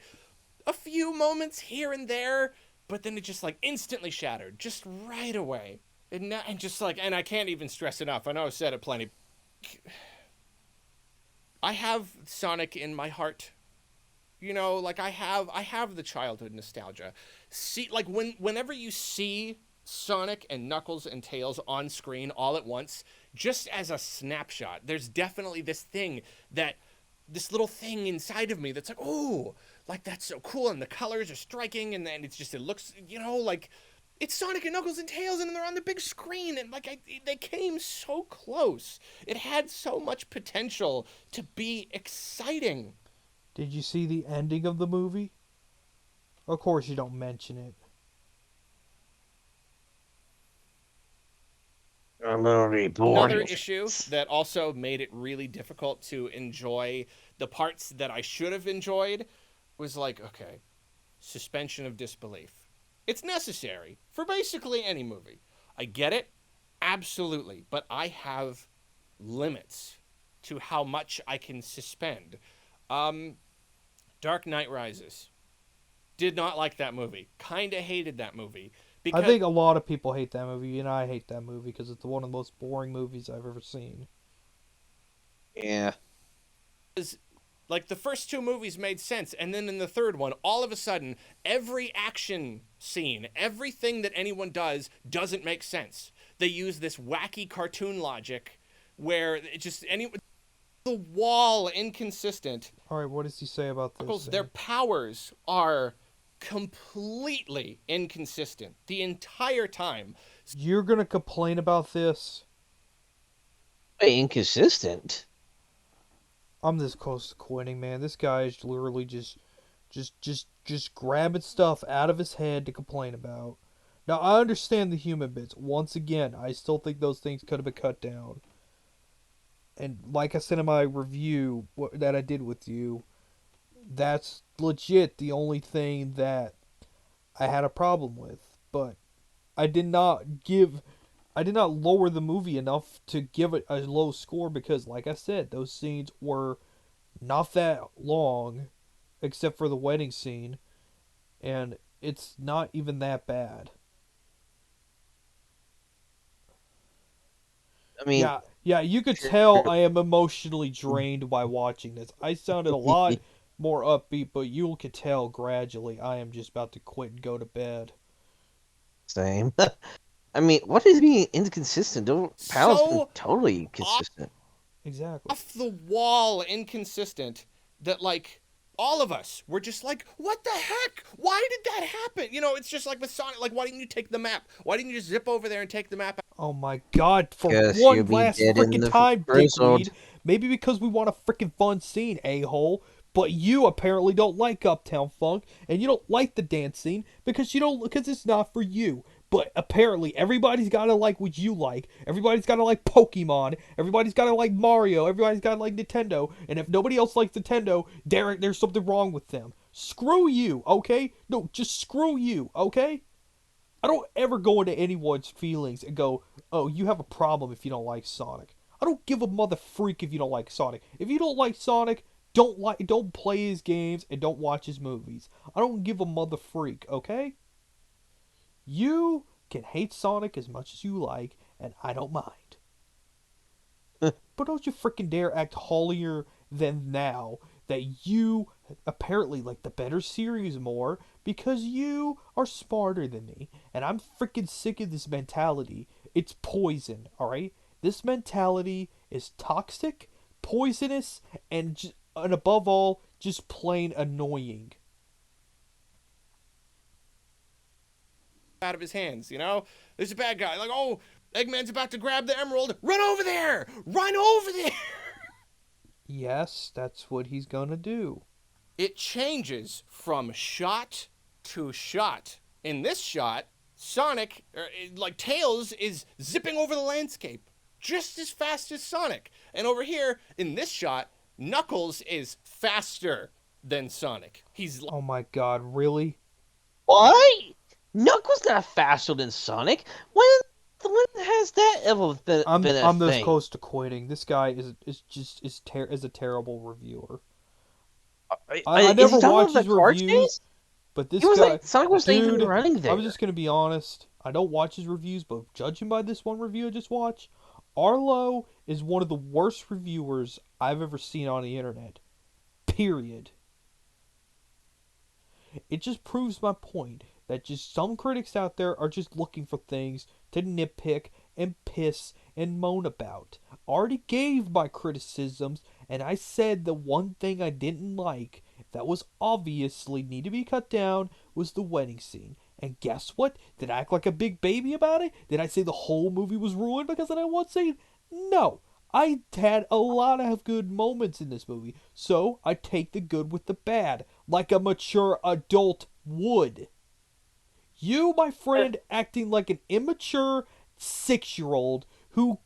a few moments here and there, but then it just like instantly shattered, just right away. And just like, and I can't even stress enough. I know I've said it plenty. I have Sonic in my heart. You know, like I have the childhood nostalgia. See, like whenever you see Sonic and Knuckles and Tails on screen all at once, just as a snapshot, there's definitely this little thing inside of me that's like, oh, like that's so cool, and the colors are striking, and then it looks, you know, like it's Sonic and Knuckles and Tails, and they're on the big screen, and like they came so close. It had so much potential to be exciting. Did you see the ending of the movie? Of course you don't mention it. Another issue that also made it really difficult to enjoy the parts that I should have enjoyed was like, okay, suspension of disbelief. It's necessary for basically any movie. I get it, absolutely, but I have limits to how much I can suspend. Dark Knight Rises. Did not like that movie. Kind of hated that movie. I think a lot of people hate that movie, and I hate that movie because it's one of the most boring movies I've ever seen. Yeah. Like, the first two movies made sense, and then in the third one, all of a sudden, every action scene, everything that anyone does, doesn't make sense. They use this wacky cartoon logic where it just the wall inconsistent. All right, what does he say about this? Their powers are completely inconsistent the entire time. You're gonna complain about this? Inconsistent? I'm this close to quitting, man. This guy is literally just grabbing stuff out of his head to complain about. Now, I understand the human bits. Once again, I still think those things could have been cut down. And like I said in my review that I did with you, that's legit the only thing that I had a problem with. But I did not lower the movie enough to give it a low score because, like I said, those scenes were not that long, except for the wedding scene, and it's not even that bad. I mean, yeah, you could tell I am emotionally drained by watching this. I sounded a lot more upbeat, but you can tell gradually I am just about to quit and go to bed. Same. I mean, what is being inconsistent? Powers are totally consistent. Exactly. Off the wall inconsistent that, like, all of us were just like, what the heck? Why did that happen? You know, it's just like with Sonic, like, why didn't you take the map? Why didn't you just zip over there and take the map? Oh my god, for one last freaking time, dickweed. Maybe because we want a freaking fun scene, a-hole. But you apparently don't like Uptown Funk, and you don't like the dance scene because it's not for you. But apparently everybody's gotta like what you like. Everybody's gotta like Pokemon. Everybody's gotta like Mario. Everybody's gotta like Nintendo. And if nobody else likes Nintendo, there's something wrong with them. Screw you, okay? No, just screw you, okay? I don't ever go into anyone's feelings and go, oh, you have a problem if you don't like Sonic. I don't give a mother freak if you don't like Sonic. If you don't like Sonic, don't play his games and don't watch his movies. I don't give a mother freak, okay? You can hate Sonic as much as you like, and I don't mind. But don't you freaking dare act holier than now that you apparently like the better series more because you are smarter than me. And I'm freaking sick of this mentality. It's poison, alright? This mentality is toxic, poisonous, and above all, just plain annoying. Out of his hands, you know? There's a bad guy. Like, oh, Eggman's about to grab the emerald. Run over there! Run over there! Yes, that's what he's gonna do. It changes from shot to shot. In this shot, Sonic, like Tails, is zipping over the landscape just as fast as Sonic. And over here, in this shot, Knuckles is faster than Sonic. He's Oh my god, really? What? Knuckles not faster than Sonic. When has that ever been a I'm this thing? close to quitting. This guy is a terrible reviewer. I Is he never talking watch about his the car reviews, chase? but He this was guy, like Sonic wasn't even dude, running there. I'm just gonna be honest. I don't watch his reviews, but judging by this one review I just watched, Arlo is one of the worst reviewers I've ever seen on the internet. Period. It just proves my point that just some critics out there are just looking for things to nitpick and piss and moan about. I already gave my criticisms, and I said the one thing I didn't like that was obviously need to be cut down was the wedding scene. And guess what? Did I act like a big baby about it? Did I say the whole movie was ruined because of that one scene? No. I had a lot of good moments in this movie, so I take the good with the bad, like a mature adult would. You, my friend, acting like an immature 6-year-old who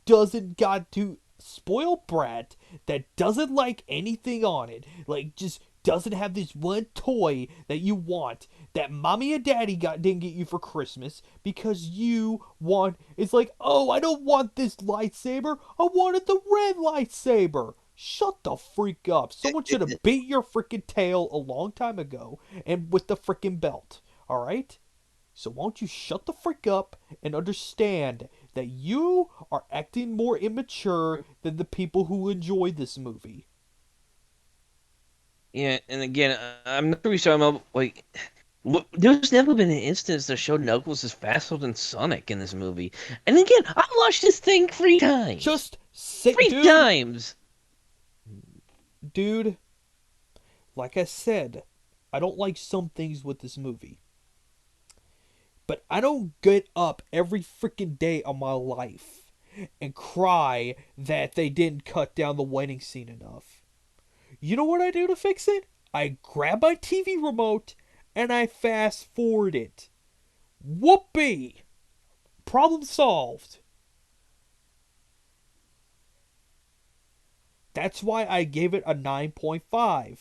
doesn't got to spoiled brat that doesn't like anything on it, like just doesn't have this one toy that you want that mommy and daddy didn't get you for Christmas because you want. It's like, oh, I don't want this lightsaber. I wanted the red lightsaber. Shut the freak up. Someone should have beat your freaking tail a long time ago and with the freaking belt. All right? So won't you shut the freak up and understand that you are acting more immature than the people who enjoy this movie? Yeah, and again, I'm not really sure about like. There's never been an instance that showed Knuckles is faster than Sonic in this movie. And again, I watched this thing 3 times. Just say, Three times. dude, like I said, I don't like some things with this movie. But I don't get up every freaking day of my life and cry that they didn't cut down the wedding scene enough. You know what I do to fix it? I grab my TV remote and I fast forward it. Whoopee! Problem solved. That's why I gave it a 9.5.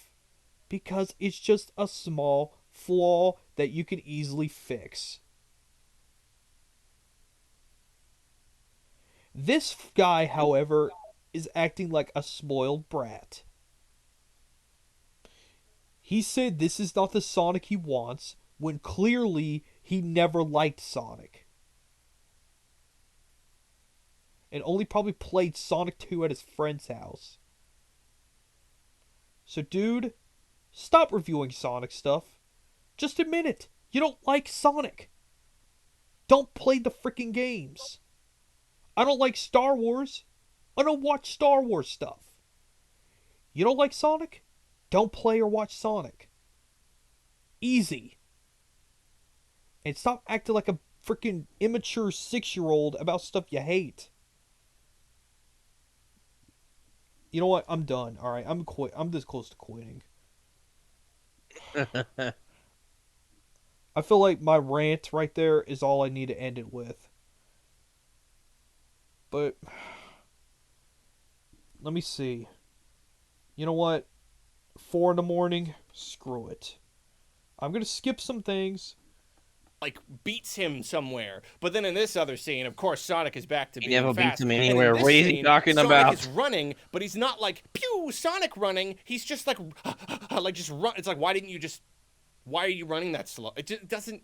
Because it's just a small flaw that you can easily fix. This guy, however, is acting like a spoiled brat. He said this is not the Sonic he wants, when clearly he never liked Sonic. And only probably played Sonic 2 at his friend's house. So, dude, stop reviewing Sonic stuff. Just admit it. You don't like Sonic. Don't play the freaking games. I don't like Star Wars. I don't watch Star Wars stuff. You don't like Sonic? Don't play or watch Sonic. Easy. And stop acting like a freaking immature 6-year-old about stuff you hate. You know what? I'm done. All right, I'm this close to quitting. I feel like my rant right there is all I need to end it with. But let me see. You know what? 4 in the morning? Screw it. I'm going to skip some things. like beats him somewhere. But then in this other scene, of course, Sonic is back to He being never beats fast. him And in anywhere. this What is he scene, talking Sonic about? is running, but he's not like pew Sonic running. He's just like like just run. It's like why are you running that slow? It just doesn't.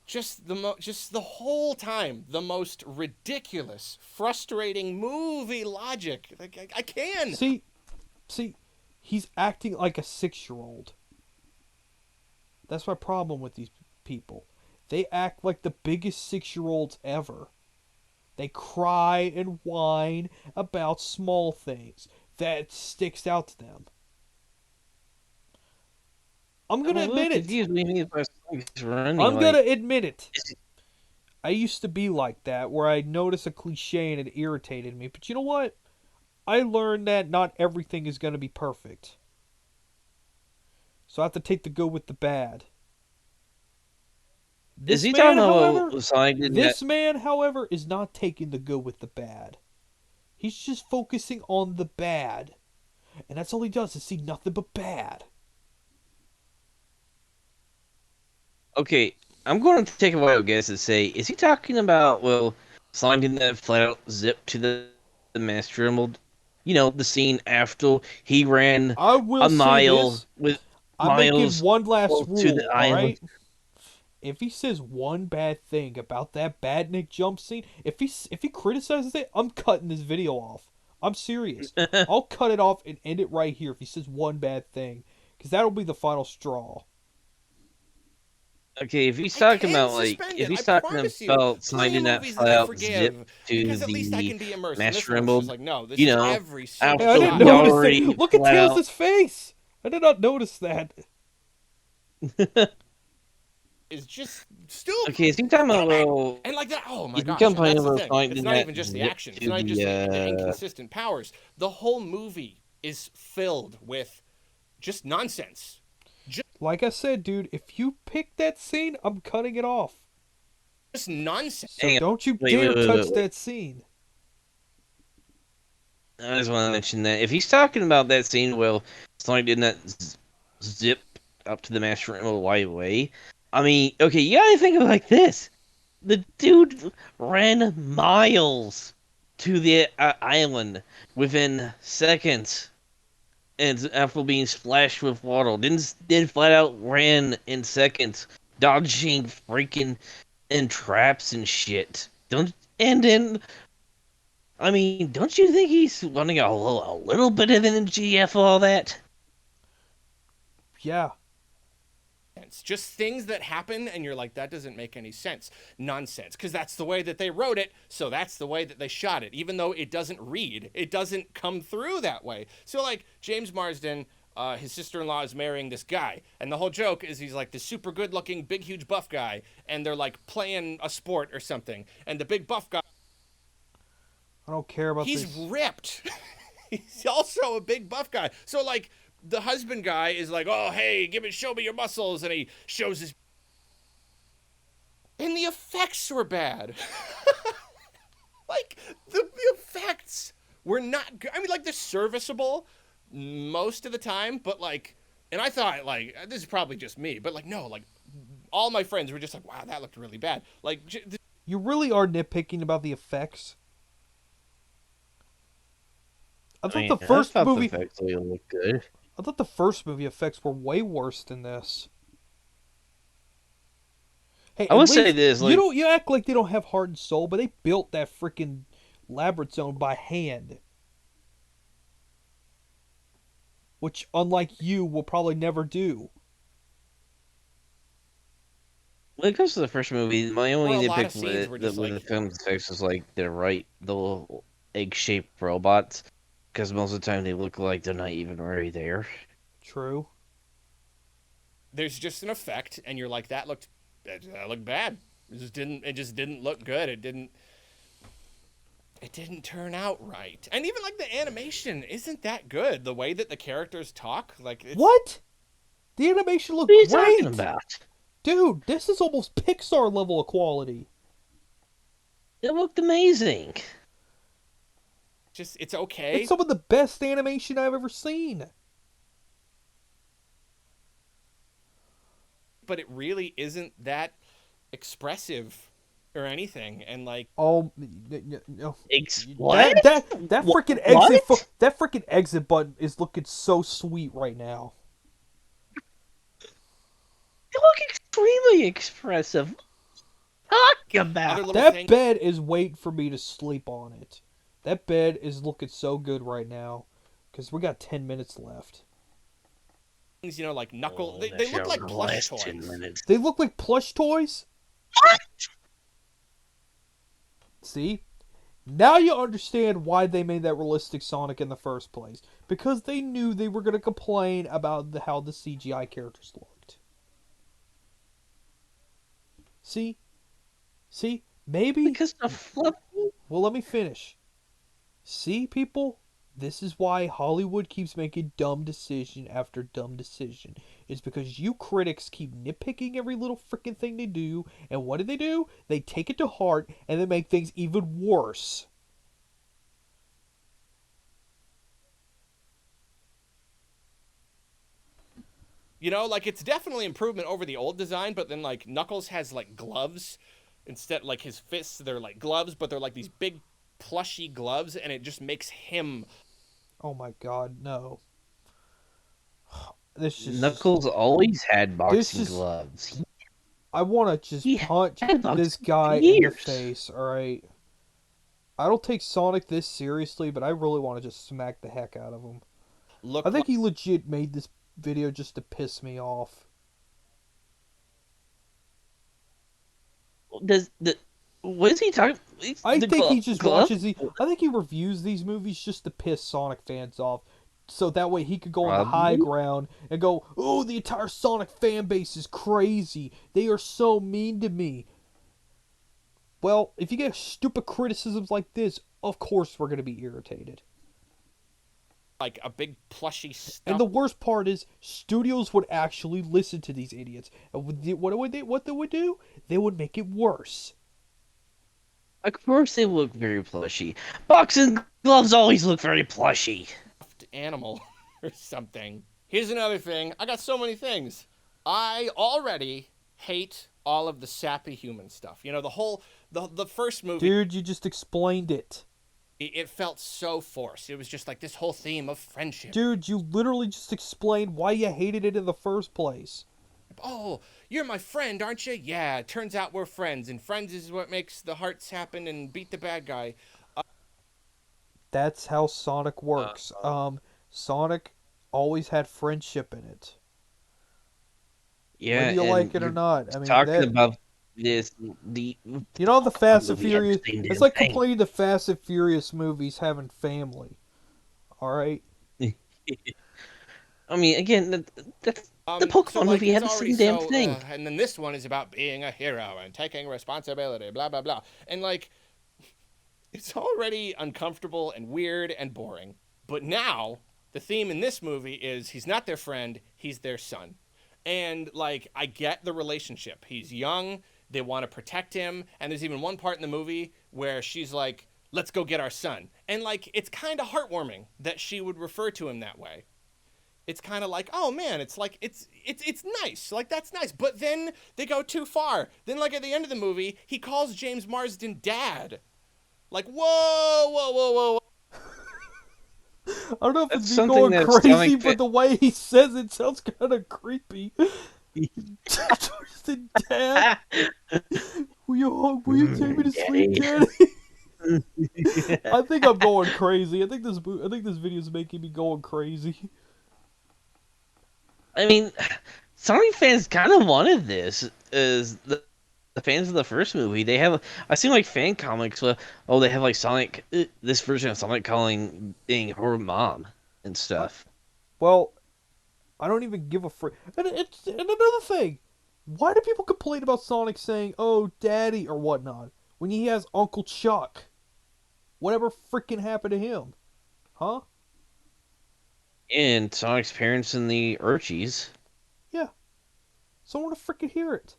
Just the whole time, the most ridiculous, frustrating movie logic. Like I can. See, he's acting like a 6-year-old. That's my problem with these people. They act like the biggest 6-year-olds ever. They cry and whine about small things. That sticks out to them. I'm gonna admit it. I'm gonna admit it. I used to be like that, where I notice a cliche and it irritated me. But you know what? I learned that not everything is gonna be perfect. So I have to take the good with the bad. Is he talking about Sonic did This man, however, is not taking the good with the bad. He's just focusing on the bad. And that's all he does is see nothing but bad. Okay, I'm going to take a wild guess and say, is he talking about, Sonic didn't that flat out zip to the Master Emerald? You know, the scene after he ran I will a say mile this. with I'm making miles one last to the rule, island. alright? If he says one bad thing about that Badnik jump scene, if he criticizes it, I'm cutting this video off. I'm serious. I'll cut it off and end it right here if he says one bad thing. Because that'll be the final straw. Okay, if he's talking about Sonic did that flat out zip to because at least I the can be immersed. And this Master one's Emerald, just like, no, this you is know, every single Hey, I didn't He notice already it. Look at flat out- Tails' face. I did not notice that. is just stupid. Okay, is he talking about And like that, oh my is he gosh, and complaining that's the about thing. Sonic It's did not that even just the zip action. It's to not even just the the inconsistent powers. The whole movie is filled with just nonsense. Like I said, dude, if you pick that scene, I'm cutting it off. Just nonsense. So Hang on. don't you Wait, dare wait, wait, touch wait, wait. that scene. I just want to mention that if he's talking about that scene, Sonic did not zip up to the Master Emerald right away. I mean, okay, you gotta think of it like this: the dude ran miles to the island within seconds, and after being splashed with water, then flat out ran in seconds, dodging freaking and traps and shit. And then I mean, don't you think he's running a little bit of energy after all that? Yeah. Just things that happen, and you're like, that doesn't make any sense. Nonsense. Because that's the way that they wrote it, so that's the way that they shot it. Even though it doesn't read, it doesn't come through that way. So, like, James Marsden, his sister-in-law is marrying this guy, and the whole joke is he's like this super good-looking, big, huge buff guy, and they're like playing a sport or something, and the big buff guy, I don't care about he's this. ripped. He's also a big buff guy. So, like, the husband guy is like, oh, hey, show me your muscles, and he shows his... And the effects were bad. Like, the effects were not good. I mean, like, they're serviceable most of the time, but, like... And I thought, like, this is probably just me, but, like, no, like, all my friends were just like, wow, that looked really bad. Like... You really are nitpicking about the effects? I thought the first movie... the effects looked good. I thought the first movie effects were way worse than this. Hey, I will say this: like, you act like they don't have heart and soul, but they built that freaking labyrinth zone by hand, which, unlike you, will probably never do. when it comes to the first movie, my only a lot of nitpick scenes were just with like... the film's effects was like the little egg-shaped robots, because most of the time they look like they're not even really there. True. There's just an effect, and you're like, that looked bad. It just didn't look good. It didn't turn out right. And even like the animation isn't that good. The way that the characters talk, like What? The animation looked What are you great. talking about? Dude, this is almost Pixar level of quality. It looked amazing. Just it's okay. It's some of the best animation I've ever seen. but it really isn't that expressive or anything. And like, Oh, no. What? That freaking exit What? that freaking exit button is looking so sweet right now. You look extremely expressive. Talk about. other little That things, bed is waiting for me to sleep on it. That bed is looking so good right now because we got 10 minutes left. like Knuckle, Oh, they, that they shit look was like the plush last 10 toys. minutes. They look like plush toys. What? See? Now you understand why they made that realistic Sonic in the first place. Because they knew they were going to complain about how the CGI characters looked. See? See? Maybe. Because the fluffy. Well, let me finish. See, people? This is why Hollywood keeps making dumb decision after dumb decision. It's because you critics keep nitpicking every little freaking thing they do, and what do? They take it to heart and they make things even worse. Like it's definitely improvement over the old design, but then like Knuckles has like gloves instead, like his fists, they're like gloves, but they're like these big plushy gloves, and it just makes him. Oh my god, no. This just Knuckles always had this boxing just gloves. I want to just He punch had boxing this guy for in the years. face, all right? I don't take Sonic this seriously, but I really want to just smack the heck out of him. I Look like think he legit made this video just to piss me off. Does the what is he talking? I The think he just glove? watches the I think he reviews these movies just to piss Sonic fans off. So that way he could go on the high Probably. ground and go, "Oh, the entire Sonic fan base is crazy. They are so mean to me." Well, if you get stupid criticisms like this, of course we're going to be irritated. a big plushy And stump. the worst part is, studios would actually listen to these idiots. And what they would do? They would make it worse. Of course they look very plushy. Boxing gloves always look very plushy. Animal or something. Here's another thing. I got so many things. I already hate all of the sappy human stuff. The first movie, Dude, you just explained it. it felt so forced. It was just like this whole theme of friendship. Dude, you literally just explained why you hated it in the first place. Oh, you're my friend, aren't you? Yeah, it turns out we're friends, and friends is what makes the hearts happen and beat the bad guy. That's how Sonic works. Sonic always had friendship in it. Yeah, Whether you like and it or you're not. I mean, talking that about this the you know the Fast and movie had the Furious. same It's damn like thing. complaining the Fast and Furious movies having family. All right. I mean, again, that's the So Pokemon like movie it's had the already same damn so, thing. and then this one is about being a hero and taking responsibility, blah blah blah, and like it's already uncomfortable and weird and boring. But now the theme in this movie is he's not their friend, he's their son. And like I get the relationship. He's young, they want to protect him, and there's even one part in the movie where she's like, "Let's go get our son." And like it's kind of heartwarming that she would refer to him that way. It's kind of like, oh man, it's like it's nice, like that's nice. But then they go too far. Then like at the end of the movie, he calls James Marsden dad. Like whoa, whoa, whoa, whoa. I don't know if That's it's me something going that crazy, Sonic but the way he says it sounds kind of creepy. Twisted Dad, will you take me to sleep, Daddy. Daddy? I think I'm going crazy. I think this video is making me going crazy. I mean, Sonic fans kind of wanted this. Is the fans of the first movie? They have I seen like fan comics where they have like Sonic this version of Sonic calling being her mom and I, stuff. well, I don't even give a frick. And another thing, why do people complain about Sonic saying "Oh, Daddy" or whatnot when he has Uncle Chuck? Whatever freaking happened to him, huh? And Sonic's parents in the Urchies. Yeah, so I want to freaking hear it.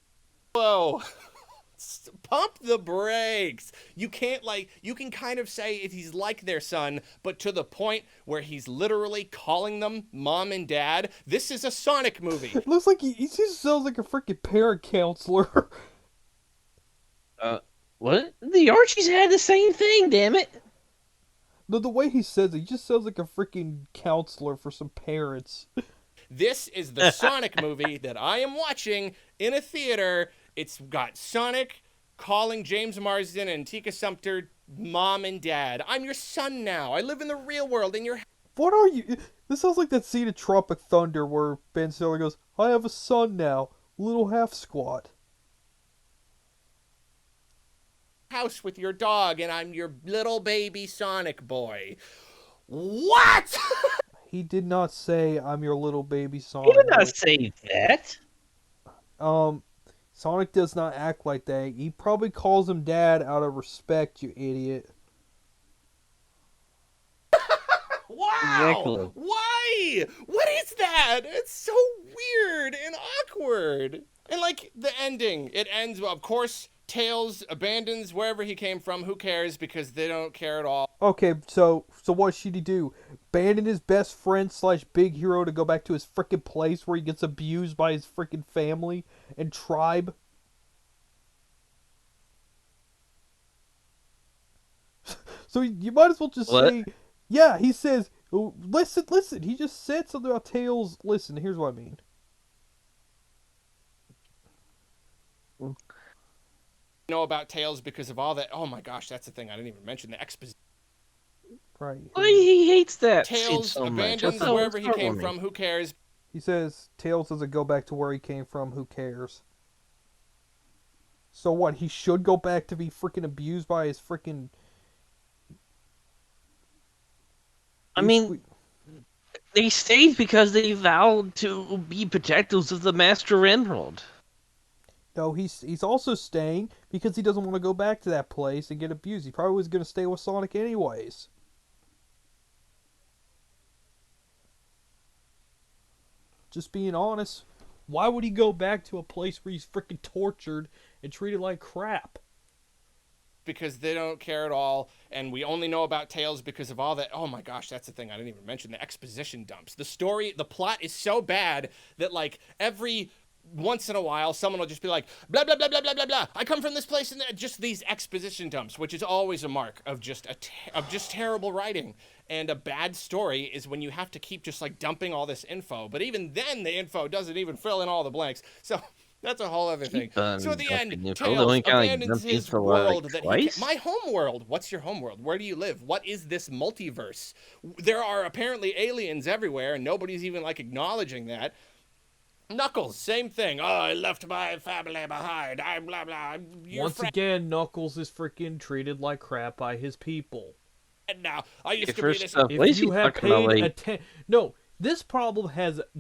Whoa. Pump the brakes. You can't you can kind of say if he's like their son, but to the point where he's literally calling them mom and dad. This is a Sonic movie. It looks like he just sounds like a freaking parent counselor. Uh, what? The Archies had the same thing. Damn it! The way he says it, he just sounds like a freaking counselor for some parents. This is the Sonic movie that I am watching in a theater. It's got Sonic calling James Marsden and Tika Sumpter mom and dad. I'm your son now. I live in the real world and you're What are you? This sounds like that scene in Tropic Thunder where Ben Stiller goes, "I have a son now, little half squat." house with your dog and I'm your little baby Sonic boy. What? He did not say, "I'm your little baby He did Sonic not boy." say that. Um, Sonic does not act like that. He probably calls him dad out of respect, you idiot. Wow! Exactly. Why? What is that? It's so weird and awkward. And like the ending, it ends, of course, Tails abandons wherever he came from. Who cares? Because they don't care at all. Okay, so what should he do? Abandon his best friend slash big hero to go back to his frickin' place where he gets abused by his frickin' family and tribe? So you might as well just What? say, yeah, he says, "Oh, listen, he just said something about Tails. Listen, here's what I mean. Know about Tails because of all that. Oh my gosh, that's the thing I didn't even mention. The exposition. Right. Why he hates that scene Tails so much? What's abandons the wherever he came heartwarming? from. Who cares? He says Tails doesn't go back to where he came from. Who cares? So what? He should go back to be freaking abused by his freaking. I mean, Basically, they stayed because they vowed to be protectors of the Master Emerald. no, he's also staying because he doesn't want to go back to that place and get abused. He probably was gonna stay with Sonic anyways. Just being honest. Why would he go back to a place where he's freaking tortured and treated like crap? Because they don't care at all, and we only know about Tails because of all that. Oh my gosh, that's the thing I didn't even mention. The exposition dumps. The story, the plot is so bad that like every once in a while someone will just be like blah blah blah blah blah blah blah. I come from this place, and just these exposition dumps, which is always a mark of just terrible writing. And a bad story is when you have to keep just like dumping all this info. But even then, the info doesn't even fill in all the blanks. So that's a whole other thing. Keep on So at the end, dumping info. They Tails only kind of like abandons dumped his info like world that twice. my home world. What's your home world? Where do you live? What is this multiverse? There are apparently aliens everywhere, and nobody's even like acknowledging that. Knuckles, same thing. Oh, I left my family behind. I'm blah blah. I'm your Once friend again, Knuckles is freaking treated like crap by his people. now. I used At to be first, this. If Lacey you have talking about paid like attention, no, this problem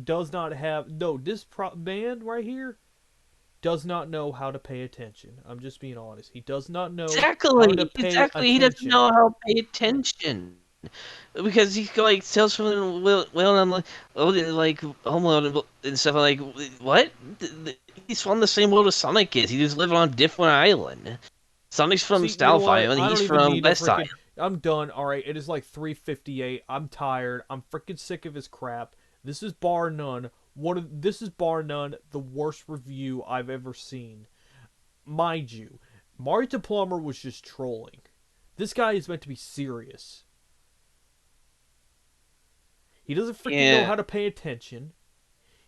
does not have no this man right here does not know how to pay attention. I'm just being honest. He does not know how to pay exactly. He doesn't attention. know how to pay attention because he like tells someone well I'm like home alone and stuff like what? He's from the same world as Sonic is. He just lives on a different island. Sonic's from See, you know South what? Island. I He's don't even from need to West freaking. Island. I'm done. All right, it is like 3:58. I'm tired. I'm freaking sick of his crap. This is bar none. This is bar none the worst review I've ever seen. Mind you, Marita Plummer was just trolling. This guy is meant to be serious. He doesn't freaking know Yeah, how to pay attention.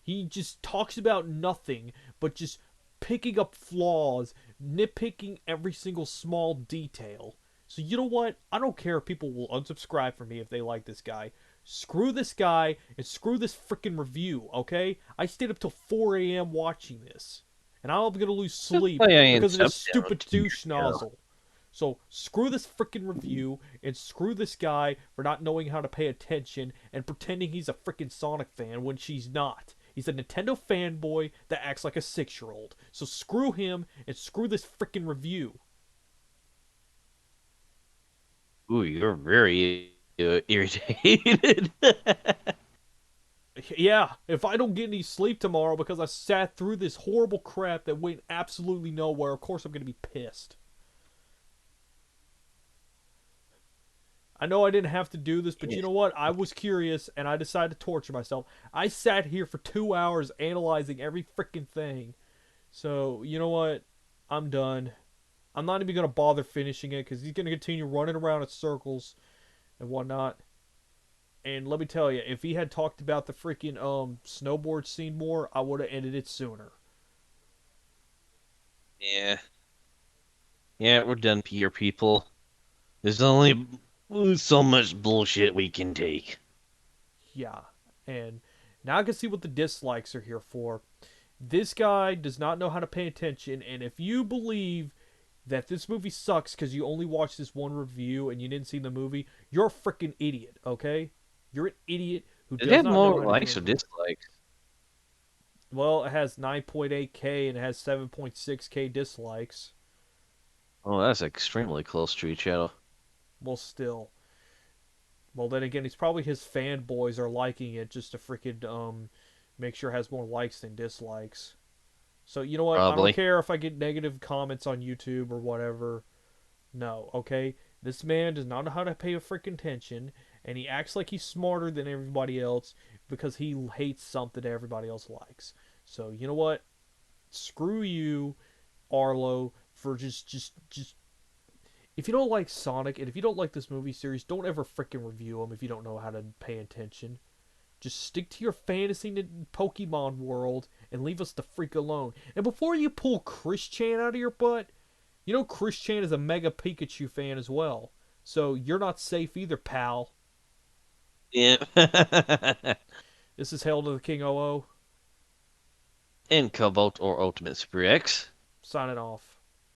He just talks about nothing but just picking up flaws, nitpicking every single small detail. So you know what? I don't care if people will unsubscribe from me if they like this guy. Screw this guy and screw this freaking review, okay? I stayed up till 4 a.m. watching this. And I'm gonna lose that's sleep why I because of this unsubbed him stupid 2 years douche ago. nozzle. So screw this freaking review and screw this guy for not knowing how to pay attention and pretending he's a freaking Sonic fan when she's not. He's a Nintendo fanboy that acts like a 6-year-old. So screw him and screw this freaking review. Ooh, you're very irritated. Yeah, if I don't get any sleep tomorrow because I sat through this horrible crap that went absolutely nowhere, of course I'm going to be pissed. I know I didn't have to do this, but Yeah. you know what? I was curious and I decided to torture myself. I sat here for 2 hours analyzing every freaking thing. So, you know what? I'm done. I'm not even going to bother finishing it because he's going to continue running around in circles and whatnot. And let me tell you, if he had talked about the freaking snowboard scene more, I would have ended it sooner. Yeah. Yeah, we're done here, people. There's only so much bullshit we can take. Yeah. And now I can see what the dislikes are here for. This guy does not know how to pay attention, and if you believe that this movie sucks because you only watched this one review and you didn't see the movie, you're a freaking idiot, okay? You're an idiot who It does had not know more how to do likes a or movie. dislikes. Well, it has 9.8K and it has 7.6K dislikes. Oh, that's extremely close to each other. Well, still. Well, then again, it's probably his fanboys are liking it just to freaking make sure it has more likes than dislikes. So, you know what? I don't Probably. care if I get negative comments on YouTube or whatever. No, okay? This man does not know how to pay a freaking attention, and he acts like he's smarter than everybody else because he hates something everybody else likes. So, you know what? Screw you, Arlo, for just. If you don't like Sonic and if you don't like this movie series, don't ever freaking review them if you don't know how to pay attention. Just stick to your fantasy Pokemon world and leave us the freak alone. And before you pull Chris Chan out of your butt, you know Chris Chan is a mega Pikachu fan as well. So you're not safe either, pal. Yeah. This is Hail to the King OO, And Cobalt or Ultimate Super X. signing off.